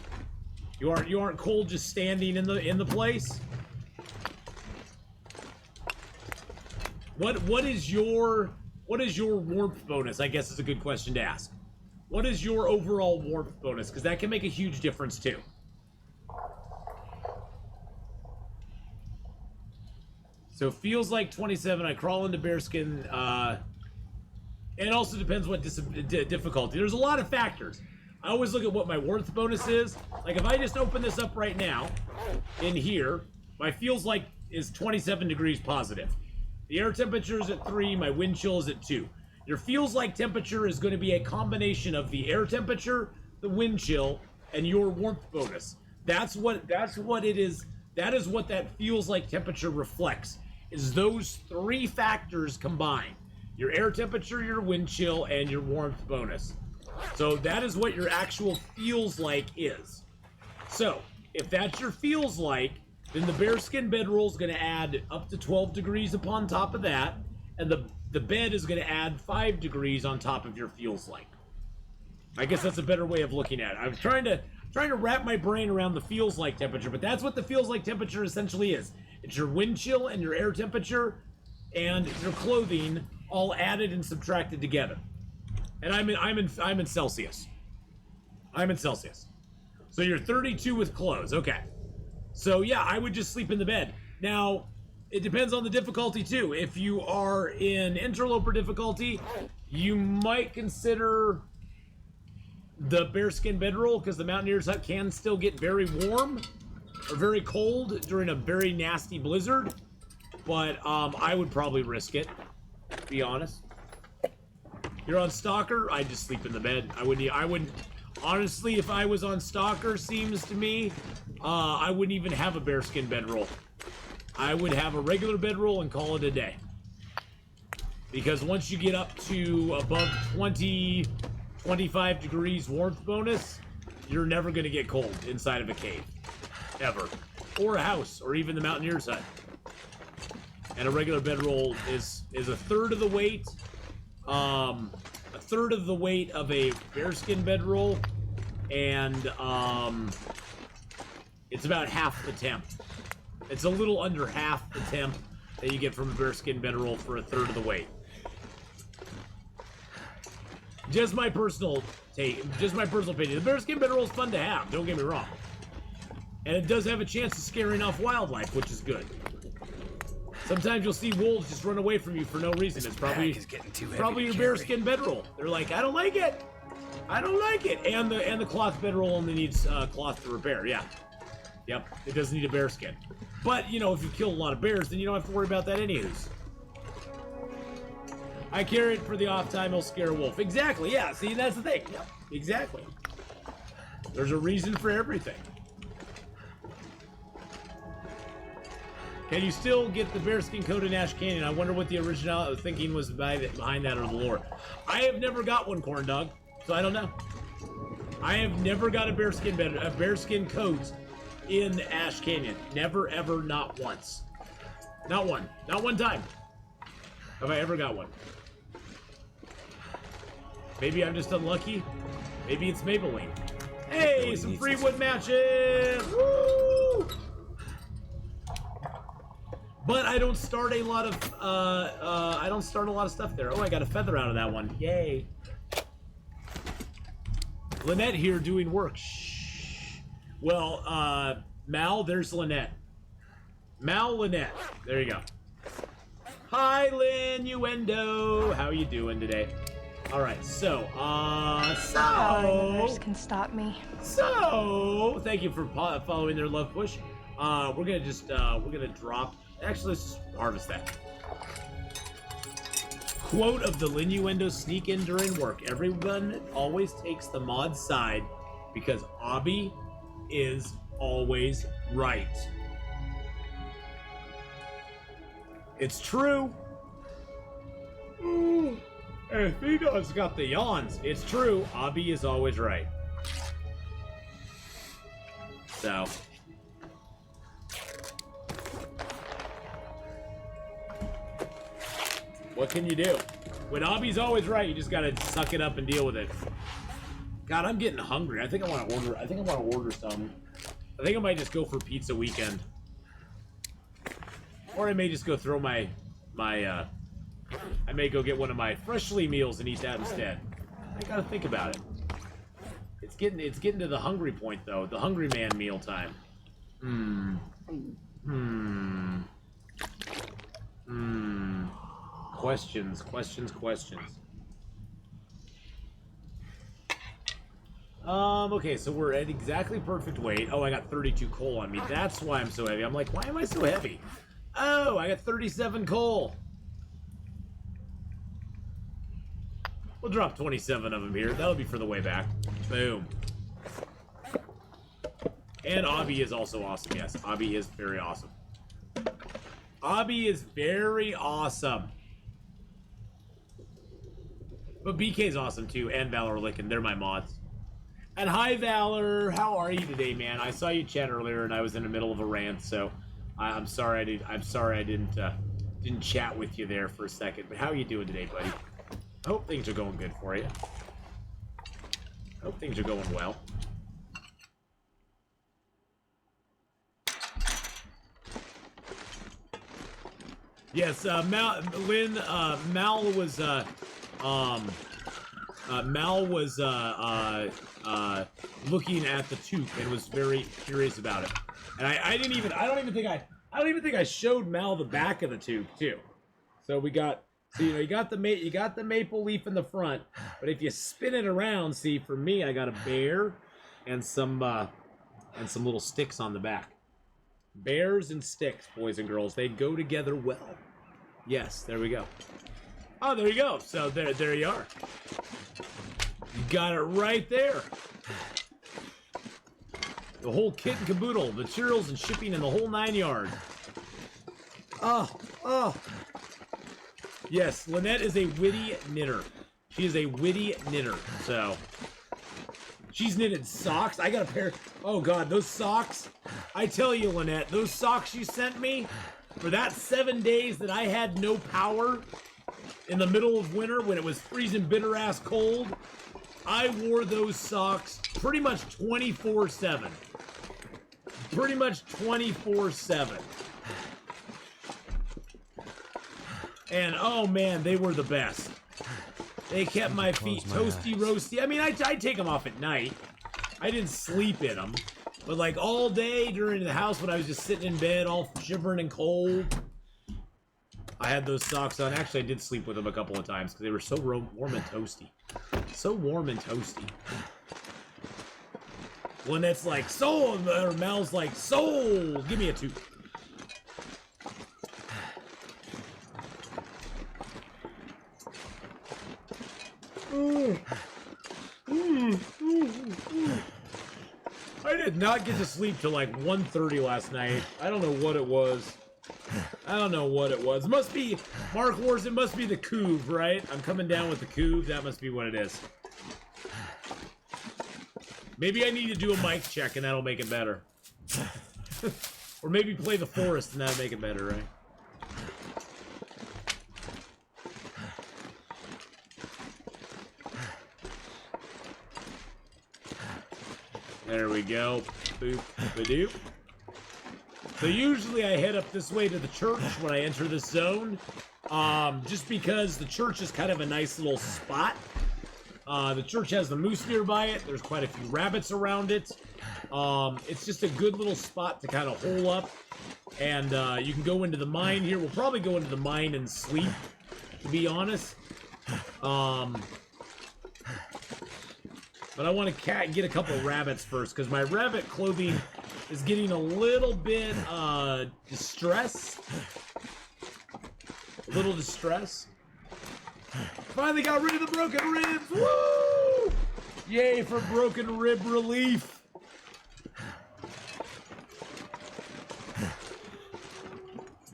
You aren't cold just standing in the place? What is your warmth bonus? I guess is a good question to ask. What is your overall warmth bonus? Because that can make a huge difference too. So feels like 27. I crawl into bearskin. It also depends what difficulty. There's a lot of factors. I always look at what my warmth bonus is. Like if I just open this up right now, in here, my feels like is 27 degrees positive. The air temperature is at 3. My wind chill is at 2. Your feels like temperature is going to be a combination of the air temperature, the wind chill, and your warmth bonus. That's what it is. That is what that feels like temperature reflects. Is those 3 factors combined. Your air temperature, your wind chill, and your warmth bonus. So that is what your actual feels like is. So, if that's your feels like, then the bearskin bedroll is going to add up to 12 degrees upon top of that, and the bed is going to add 5 degrees on top of your feels like. I guess that's a better way of looking at it. I'm trying to wrap my brain around the feels like temperature, but that's what the feels like temperature essentially is. It's your wind chill and your air temperature and your clothing all added and subtracted together. And I'm in Celsius. I'm in Celsius. So you're 32 with clothes. Okay. So yeah, I would just sleep in the bed. Now, it depends on the difficulty too. If you are in Interloper difficulty, you might consider the bearskin bedroll because the Mountaineer's hut can still get very warm or very cold during a very nasty blizzard. But I would probably risk it, to be honest. You're on Stalker, I just sleep in the bed. I wouldn't honestly, if I was on Stalker, seems to me, I wouldn't even have a bearskin bedroll. I would have a regular bedroll and call it a day. Because once you get up to above 20, 25 degrees warmth bonus, you're never going to get cold inside of a cave. Ever. Or a house, or even the Mountaineer's hut. And a regular bedroll is a third of the weight. A third of the weight of a bearskin bedroll, and it's about half the temp. It's a little under half the temp that you get from a bearskin bedroll for a third of the weight. Just my personal opinion. The bearskin bedroll is fun to have, don't get me wrong. And it does have a chance of scaring off wildlife, which is good. Sometimes you'll see wolves just run away from you for no reason. It's probably your bearskin bedroll. They're like, I don't like it. I don't like it. And the cloth bedroll only needs cloth to repair. Yeah. Yep. It doesn't need a bearskin. But, you know, if you kill a lot of bears, then you don't have to worry about that anyways. I carry it for the off time, it'll scare a wolf. Exactly. Yeah. See, that's the thing. Yep. Exactly. There's a reason for everything. Can you still get the bearskin coat in Ash Canyon? I wonder what the original thinking was behind that or the lore. I have never got one, corn dog, so I don't know. I have never got a bearskin coat in Ash Canyon. Never, ever, not once. Not one. Not one time have I ever got one. Maybe I'm just unlucky. Maybe it's Maybelline. Hey, some free wood matches! Woo! But I don't start a lot of stuff there. Oh, I got a feather out of that one. Yay. Lynette here doing work. Shh. Well, Mal, there's Lynette. Mal, Lynette. There you go. Hi, Linuendo. How you doing today? All right, so, Powering can stop me. So, thank you for following their love push. We're gonna just, we're gonna drop. Actually, let's just harvest that. Quote of the Linuendo sneak in during work. Everyone always takes the mod side because Abby is always right. It's true. Atheenon's got the yawns. It's true. Abby is always right. So. What can you do? When Abby's always right, you just gotta suck it up and deal with it. God, I'm getting hungry. I think I want to order. Some. I think I might just go for pizza weekend, or I may just go throw I may go get one of my freshly meals and eat that instead. I gotta think about it. It's getting to the hungry point though. The hungry man meal time. Questions. Okay, so we're at exactly perfect weight. Oh, I got 32 coal on me. That's why I'm so heavy. I'm like, why am I so heavy? Oh, I got 37 coal. We'll drop 27 of them here. That'll be for the way back. Boom. And Abby is also awesome. Yes, Abby is very awesome. Abby is very awesome. But BK's awesome too, and Valor Lickin'. They're my mods. And hi, Valor. How are you today, man? I saw you chat earlier, and I was in the middle of a rant, so I'm sorry I didn't chat with you there for a second. But how are you doing today, buddy? I hope things are going good for you. I hope things are going well. Yes, Mal was looking at the tube and was very curious about it. And I don't even think I showed Mal the back of the tube too. So you got the maple leaf in the front, but if you spin it around, see, for me I got a bear and some little sticks on the back. Bears and sticks, boys and girls, they go together well. Yes, there we go. Oh, there you go. So there you are. You got it right there. The whole kit and caboodle, materials and shipping and the whole 9 yards. Oh. Yes, Lynette is a witty knitter. She is a witty knitter, so. She's knitted socks. I got a pair. Oh, God, those socks. I tell you, Lynette, those socks you sent me for that 7 days that I had no power in the middle of winter when it was freezing bitter-ass cold, I wore those socks pretty much 24/7. Pretty much 24/7. And, oh, man, they were the best. They kept my feet toasty, roasty. I mean, I take them off at night. I didn't sleep in them. But, like, all day during the house when I was just sitting in bed all shivering and cold, I had those socks on. Actually, I did sleep with them a couple of times because they were so warm and toasty. So warm and toasty. Lynette's like, soul, or Mal's like, soul, give me a two. I did not get to sleep till like 1:30 last night. I don't know what it was. It must be, Mark Wars, it must be the couve, right? I'm coming down with the couve. That must be what it is. Maybe I need to do a mic check and that'll make it better. Or maybe play the forest and that'll make it better, right? There we go. Boop, ba-doop. So usually I head up this way to the church when I enter this zone. Just because the church is kind of a nice little spot. The church has the moose nearby it. There's quite a few rabbits around it. It's just a good little spot to kind of hole up. And you can go into the mine here. We'll probably go into the mine and sleep, to be honest. But I want to get a couple rabbits first, because my rabbit clothing is getting a little bit distress. A little distress. Finally got rid of the broken ribs! Woo! Yay for broken rib relief!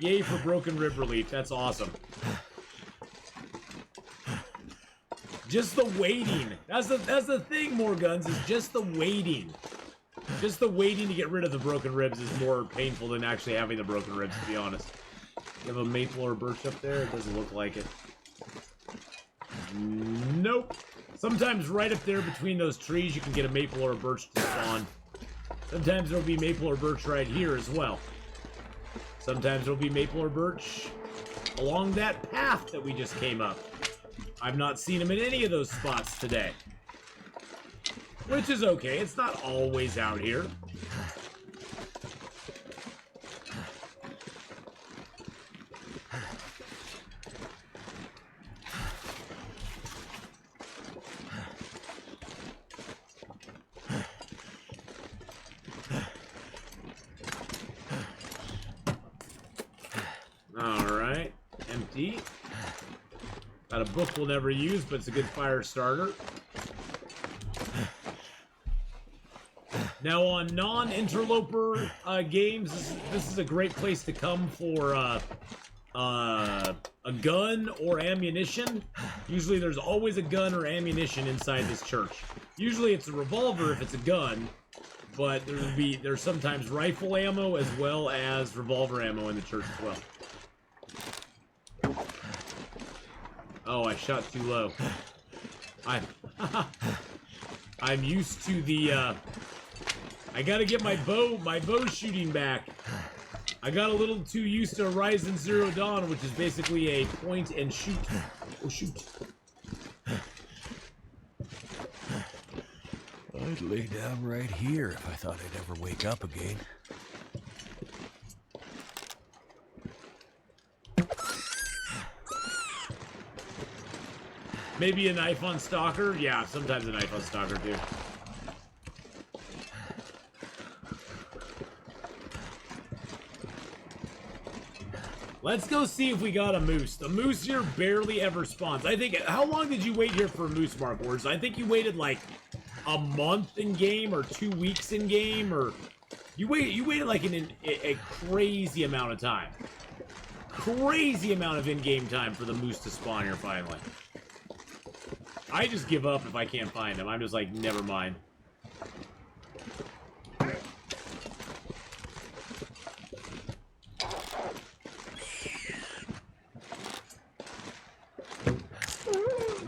Yay for broken rib relief. That's awesome. Just the waiting. That's the thing, more guns, is just the waiting. Just the waiting to get rid of the broken ribs is more painful than actually having the broken ribs, to be honest. You have a maple or a birch up there? It doesn't look like it. Nope. Sometimes right up there between those trees you can get a maple or a birch to spawn. Sometimes there'll be maple or birch right here as well. Sometimes there'll be maple or birch along that path that we just came up. I've not seen them in any of those spots today. Which is okay, it's not always out here. Alright, empty. Got a book we'll never use, but it's a good fire starter. Now, on non-interloper games, this is a great place to come for a gun or ammunition. Usually there's always a gun or ammunition inside this church. Usually it's a revolver if it's a gun, but there's sometimes rifle ammo as well as revolver ammo in the church as well. Oh, I shot too low. I'm used to the, I gotta get my bow shooting back. I got a little too used to Horizon Zero Dawn, which is basically a point and shoot. Oh, shoot. I'd lay down right here if I thought I'd ever wake up again. Maybe a knife on Stalker? Yeah, sometimes a knife on Stalker, too. Let's go see if we got a moose. The moose here barely ever spawns. I think, how long did you wait here for a moose, Mark Wars? I think you waited like a month in game or 2 weeks in game, or you waited like a crazy amount of time. Crazy amount of in-game time for the moose to spawn here finally. I just give up if I can't find him. I'm just like, never mind.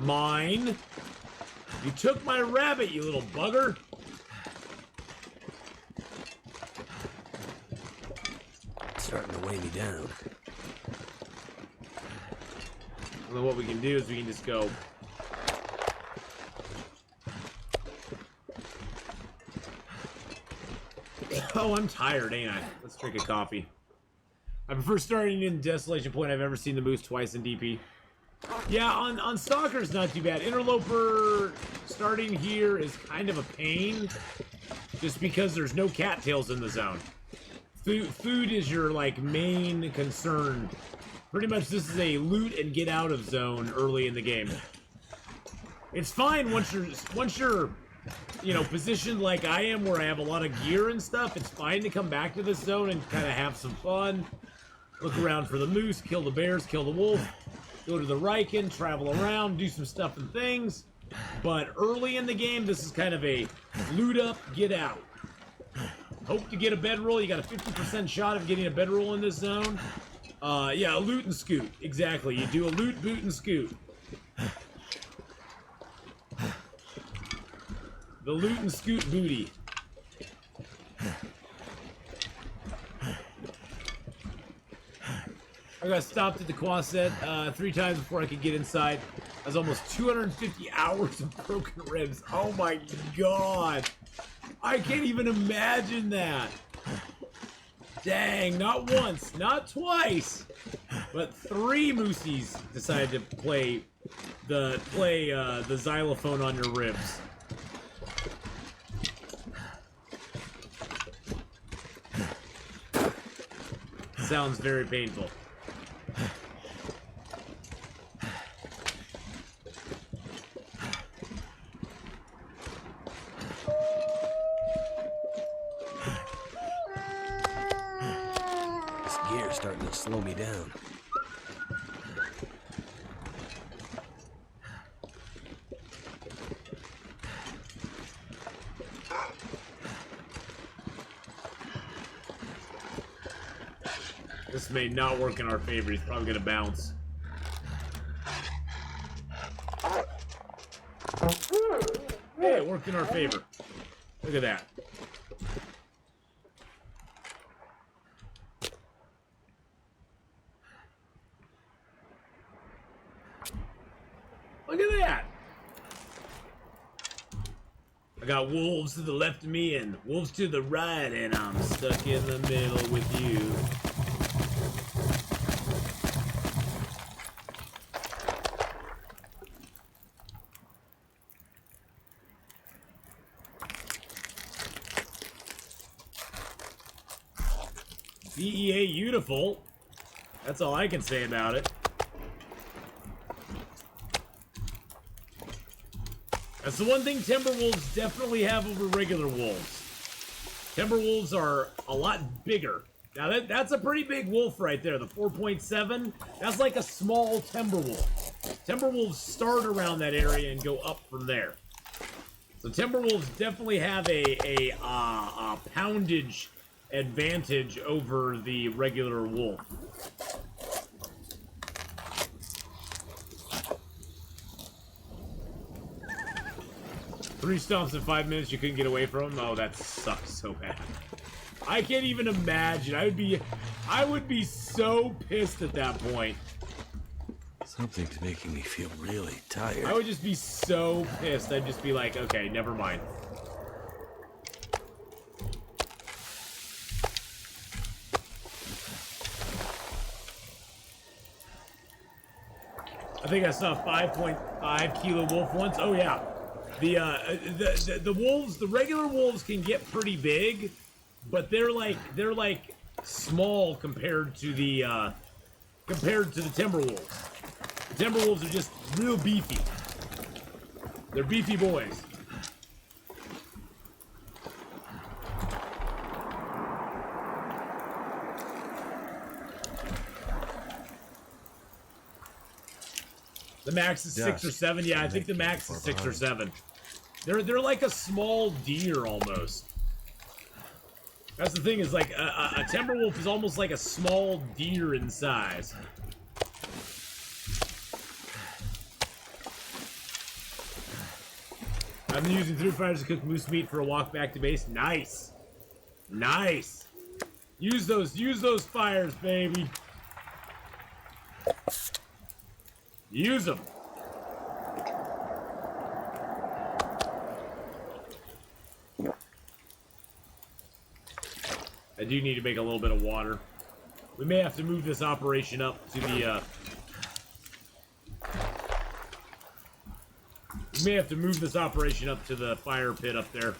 Mine. You took my rabbit, you little bugger. It's starting to weigh me down. Well, what we can do is we can just go. Oh, I'm tired, ain't I? Let's drink a coffee. I prefer starting in Desolation Point. I've ever seen the moose twice in DP. Yeah, on Stalker's not too bad. Interloper starting here is kind of a pain, just because there's no cattails in the zone. Food is your like main concern. Pretty much this is a loot and get out of zone early in the game. It's fine once you're you know, positioned like I am, where I have a lot of gear and stuff. It's fine to come back to this zone and kind of have some fun. Look around for the moose, kill the bears, kill the wolf, go to the Riken, travel around, do some stuff and things. But early in the game, this is kind of a loot up, get out. Hope to get a bedroll. You got a 50% shot of getting a bedroll in this zone. Yeah, a loot and scoot. Exactly. You do a loot, boot, and scoot. The loot and scoot booty. I got stopped at the Quaset 3 times before I could get inside. I was almost 250 hours of broken ribs. Oh my god. I can't even imagine that. Dang, not once, not twice, but 3 moosies decided to play the xylophone on your ribs. Sounds very painful. This gear's starting to slow me down. This may not work in our favor. He's probably gonna bounce. Hey, it worked in our favor. Look at that. Look at that. I got wolves to the left of me and wolves to the right, and I'm stuck in the middle with you. DEA beautiful. That's all I can say about it. That's the one thing Timberwolves definitely have over regular wolves. Timberwolves are a lot bigger. Now that's a pretty big wolf right there. The 4.7. That's like a small Timberwolf. Timberwolves start around that area and go up from there. So Timberwolves definitely have a poundage advantage over the regular wolf. Three stomps in 5 minutes you couldn't get away from him? Oh, that sucks so bad. I can't even imagine. I would be so pissed at that point. Something's making me feel really tired. I would just be so pissed. I'd just be like, okay, never mind. I think I saw a 5.5 kilo wolf once. Oh yeah, the wolves, the regular wolves can get pretty big, but they're like small compared to the Timberwolves. The Timberwolves are just real beefy. They're beefy boys. The max is 6 or 7. Yeah, I think the max is 6 or 7. They're like a small deer almost. That's the thing, is like a Timberwolf is almost like a small deer in size. I've been using 3 fires to cook moose meat for a walk back to base. Nice. Nice. Use those fires, baby. Use them. I do need to make a little bit of water. We may have to move this operation up to the, we may have to move this operation up to the fire pit up there.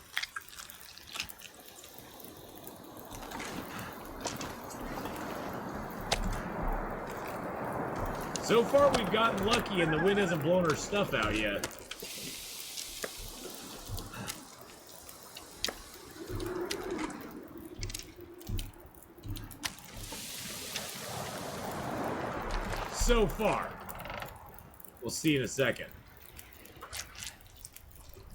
So far, we've gotten lucky and the wind hasn't blown our stuff out yet. So far. We'll see in a second.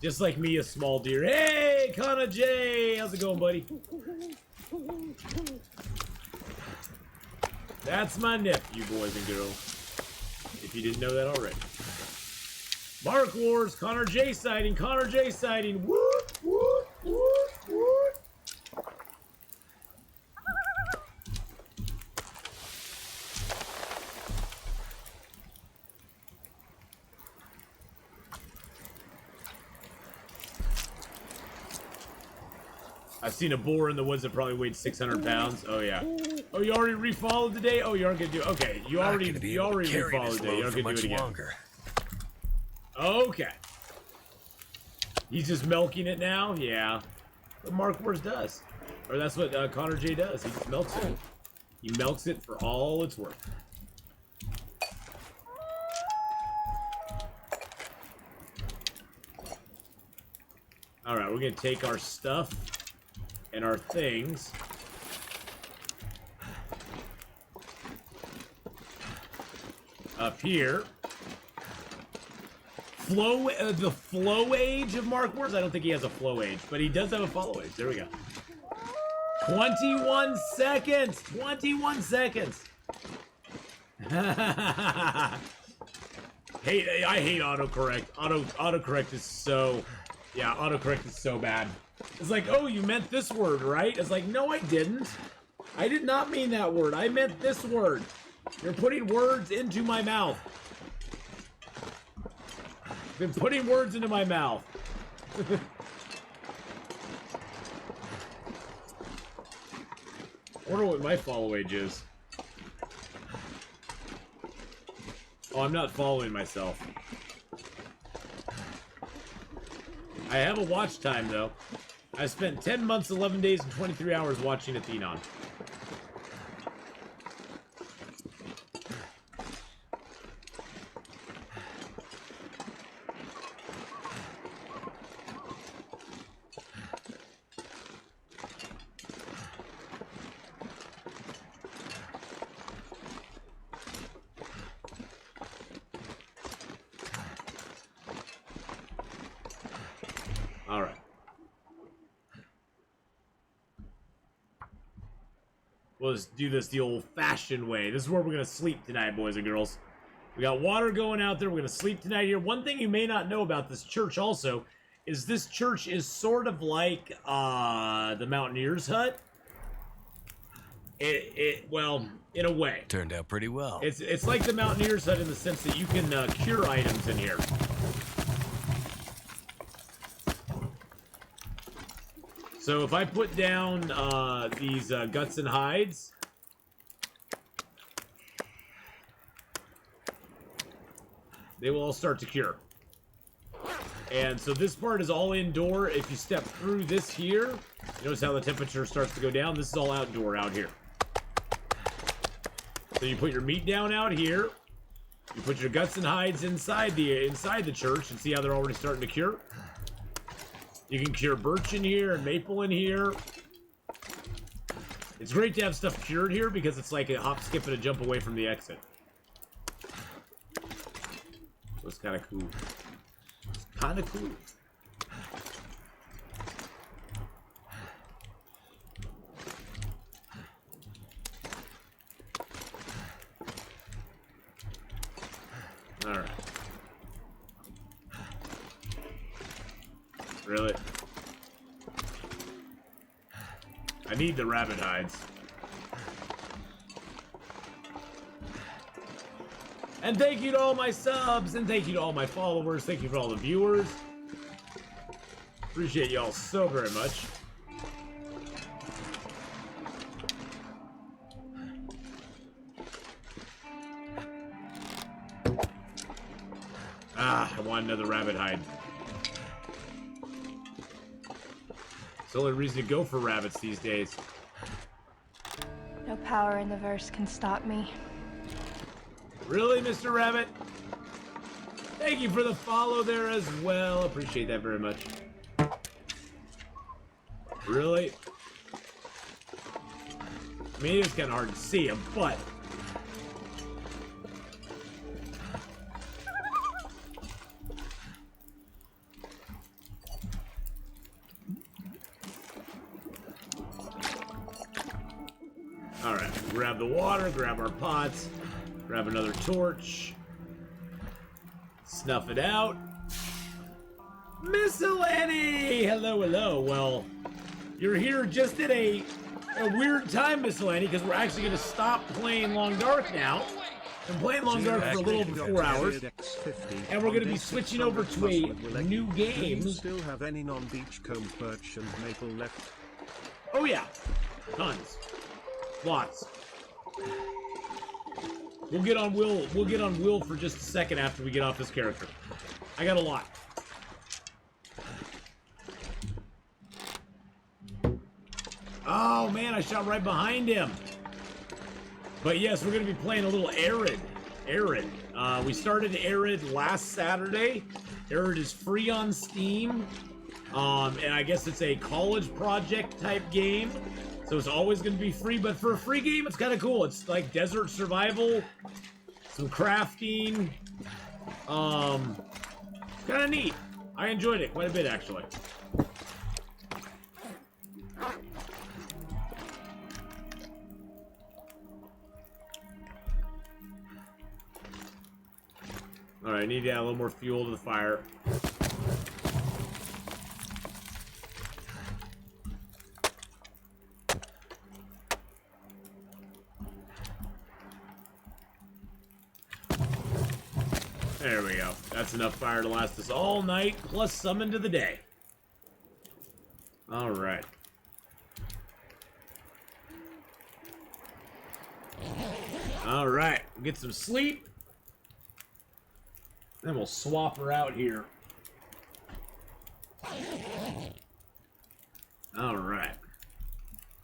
Just like me, a small deer. Hey, Connor J! How's it going, buddy? That's my nephew, boys and girls. If you didn't know that already. Mark Wars, Connor J sighting, Connor J sighting. Whoop, whoop, whoop, whoop. I've seen a boar in the woods that probably weighed 600 pounds. Oh yeah. Oh, you already refollowed today? Oh, you aren't gonna do. Okay, you already refollowed today. You aren't gonna do it again. Longer. Okay. He's just milking it now. Yeah. What Mark Wars does, or that's what Connor J does. He just milks it. He milks it for all it's worth. All right, we're gonna take our stuff and our things. Up here. The flow age of Mark Wars? I don't think he has a flow age, but he does have a follow age. There we go. 21 seconds! 21 seconds! I hate autocorrect. Autocorrect is so... Yeah, autocorrect is so bad. It's like, oh, you meant this word, right? It's like, no, I didn't. I did not mean that word. I meant this word. You're putting words into my mouth. Been putting words into my mouth. I wonder what my follow age is. Oh, I'm not following myself. I have a watch time, though. I spent 10 months, 11 days, and 23 hours watching Atheenon. All right. We'll just do this the old-fashioned way. This is where we're going to sleep tonight, boys and girls. We got water going out there. We're going to sleep tonight here. One thing you may not know about this church also is this church is sort of like the Mountaineer's hut. Well, in a way. Turned out pretty well. It's like the Mountaineer's hut in the sense that you can cure items in here. So if I put down these guts and hides, they will all start to cure. And so this part is all indoor. If you step through this here, notice how the temperature starts to go down. This is all outdoor out here. So you put your meat down out here. You put your guts and hides inside the church and see how they're already starting to cure. You can cure birch in here and maple in here. It's great to have stuff cured here because it's like a hop, skip, and a jump away from the exit. So it's kind of cool. It's kind of cool. All right. Really? I need the rabbit hides. And thank you to all my subs, and thank you to all my followers, thank you for all the viewers. Appreciate y'all so very much. Ah, I want another rabbit hide. It's the only reason to go for rabbits these days. No power in the verse can stop me. Really, Mr. Rabbit? Thank you for the follow there as well. Appreciate that very much. Really? I mean, it's kind of hard to see him, but... Alright, grab the water, grab our pots, grab another torch, snuff it out. Miscellany! Hello, hello. Well, you're here just at a weird time, Miscellany, because we're actually going to stop playing Long Dark now. I'm playing Long Dark for a little over 4 hours, and we're going to be switching over to a new game. Do you still have any non-beachcomb birch and maple left? Oh yeah, tons, lots. We'll get on Will. We'll get on Will for just a second after we get off this character. I got a lot. Oh man, I shot right behind him. But yes, we're going to be playing a little Arid. We started Arid last Saturday. Arid is free on Steam. And I guess it's a college project type game. So it's always going to be free. But for a free game, it's kind of cool. It's like desert survival, some crafting. It's kind of neat. I enjoyed it quite a bit, actually. Alright, I need to add a little more fuel to the fire. There we go. That's enough fire to last us all night, plus some into the day. Alright. Alright, we'll get some sleep. Then we'll swap her out here. Alright.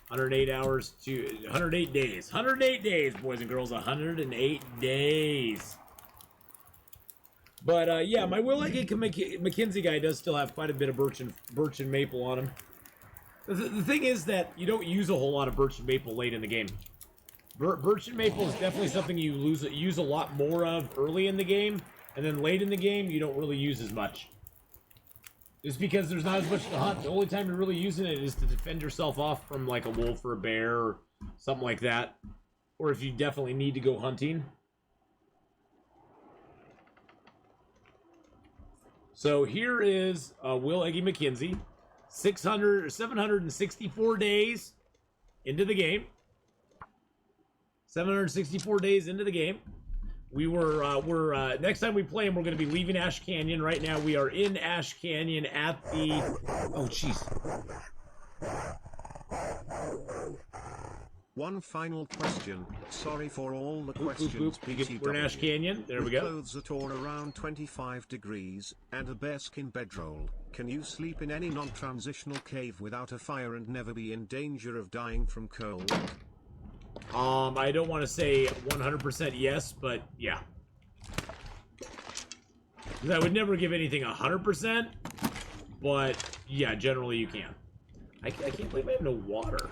108 hours to 108 days. 108 days, boys and girls. 108 days. But yeah, my Will Eggy Mackenzie guy does still have quite a bit of birch and maple on him. The thing is that you don't use a whole lot of birch and maple late in the game. Birch and maple is definitely something you use a lot more of early in the game. And then late in the game, you don't really use as much. Just because there's not as much to hunt. The only time you're really using it is to defend yourself off from like a wolf or a bear or something like that. Or if you definitely need to go hunting. So here is Will Eggy Mackenzie. 764 days into the game. 764 days into the game. We're next time we play him, we're going to be leaving Ash Canyon. Right now, we are in Ash Canyon at the... Oh, jeez. One final question. Sorry for all the questions, BTW. We're in Ash Canyon. There we go. Clothes that are around 25 degrees, and a bearskin bedroll. Can you sleep in any non-transitional cave without a fire and never be in danger of dying from cold? I don't want to say 100% yes, but yeah. I would never give anything 100%, but yeah, generally you can. I can't believe I have no water.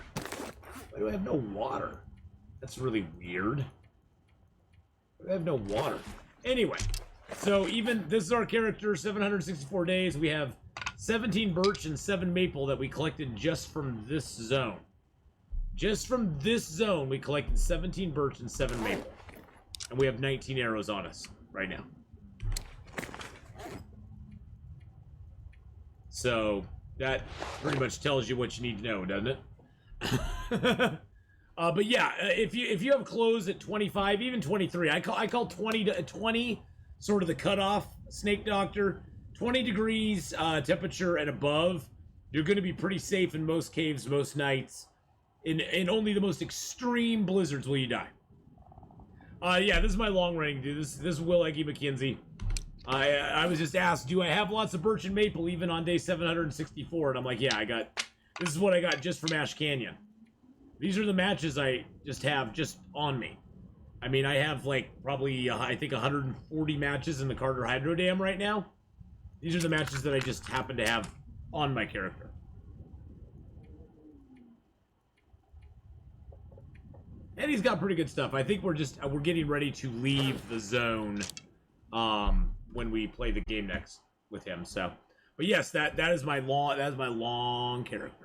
Why do I have no water? That's really weird. I have no water. Anyway, so even this is our character, 764 days. We have 17 birch and 7 maple that we collected just from this zone. Just from this zone, we collected 17 birch and 7 maple. And we have 19 arrows on us right now. So, that pretty much tells you what you need to know, doesn't it? But yeah, if you have clothes at 25, even 23, I call 20 sort of the cutoff, Snake Doctor. 20 degrees temperature and above, you're going to be pretty safe in most caves, most nights. In only the most extreme blizzards will you die. Yeah, this is my long running dude. This is Will Eggy Mackenzie. I was just asked, do I have lots of birch and maple even on day 764? And I'm like, yeah, this is what I got just from Ash Canyon. These are the matches I just have just on me. I mean, I have like probably, I think 140 matches in the Carter Hydro Dam right now. These are the matches that I just happen to have on my character. And he's got pretty good stuff. I think we're getting ready to leave the zone when we play the game next with him. So, but yes, that is my long character.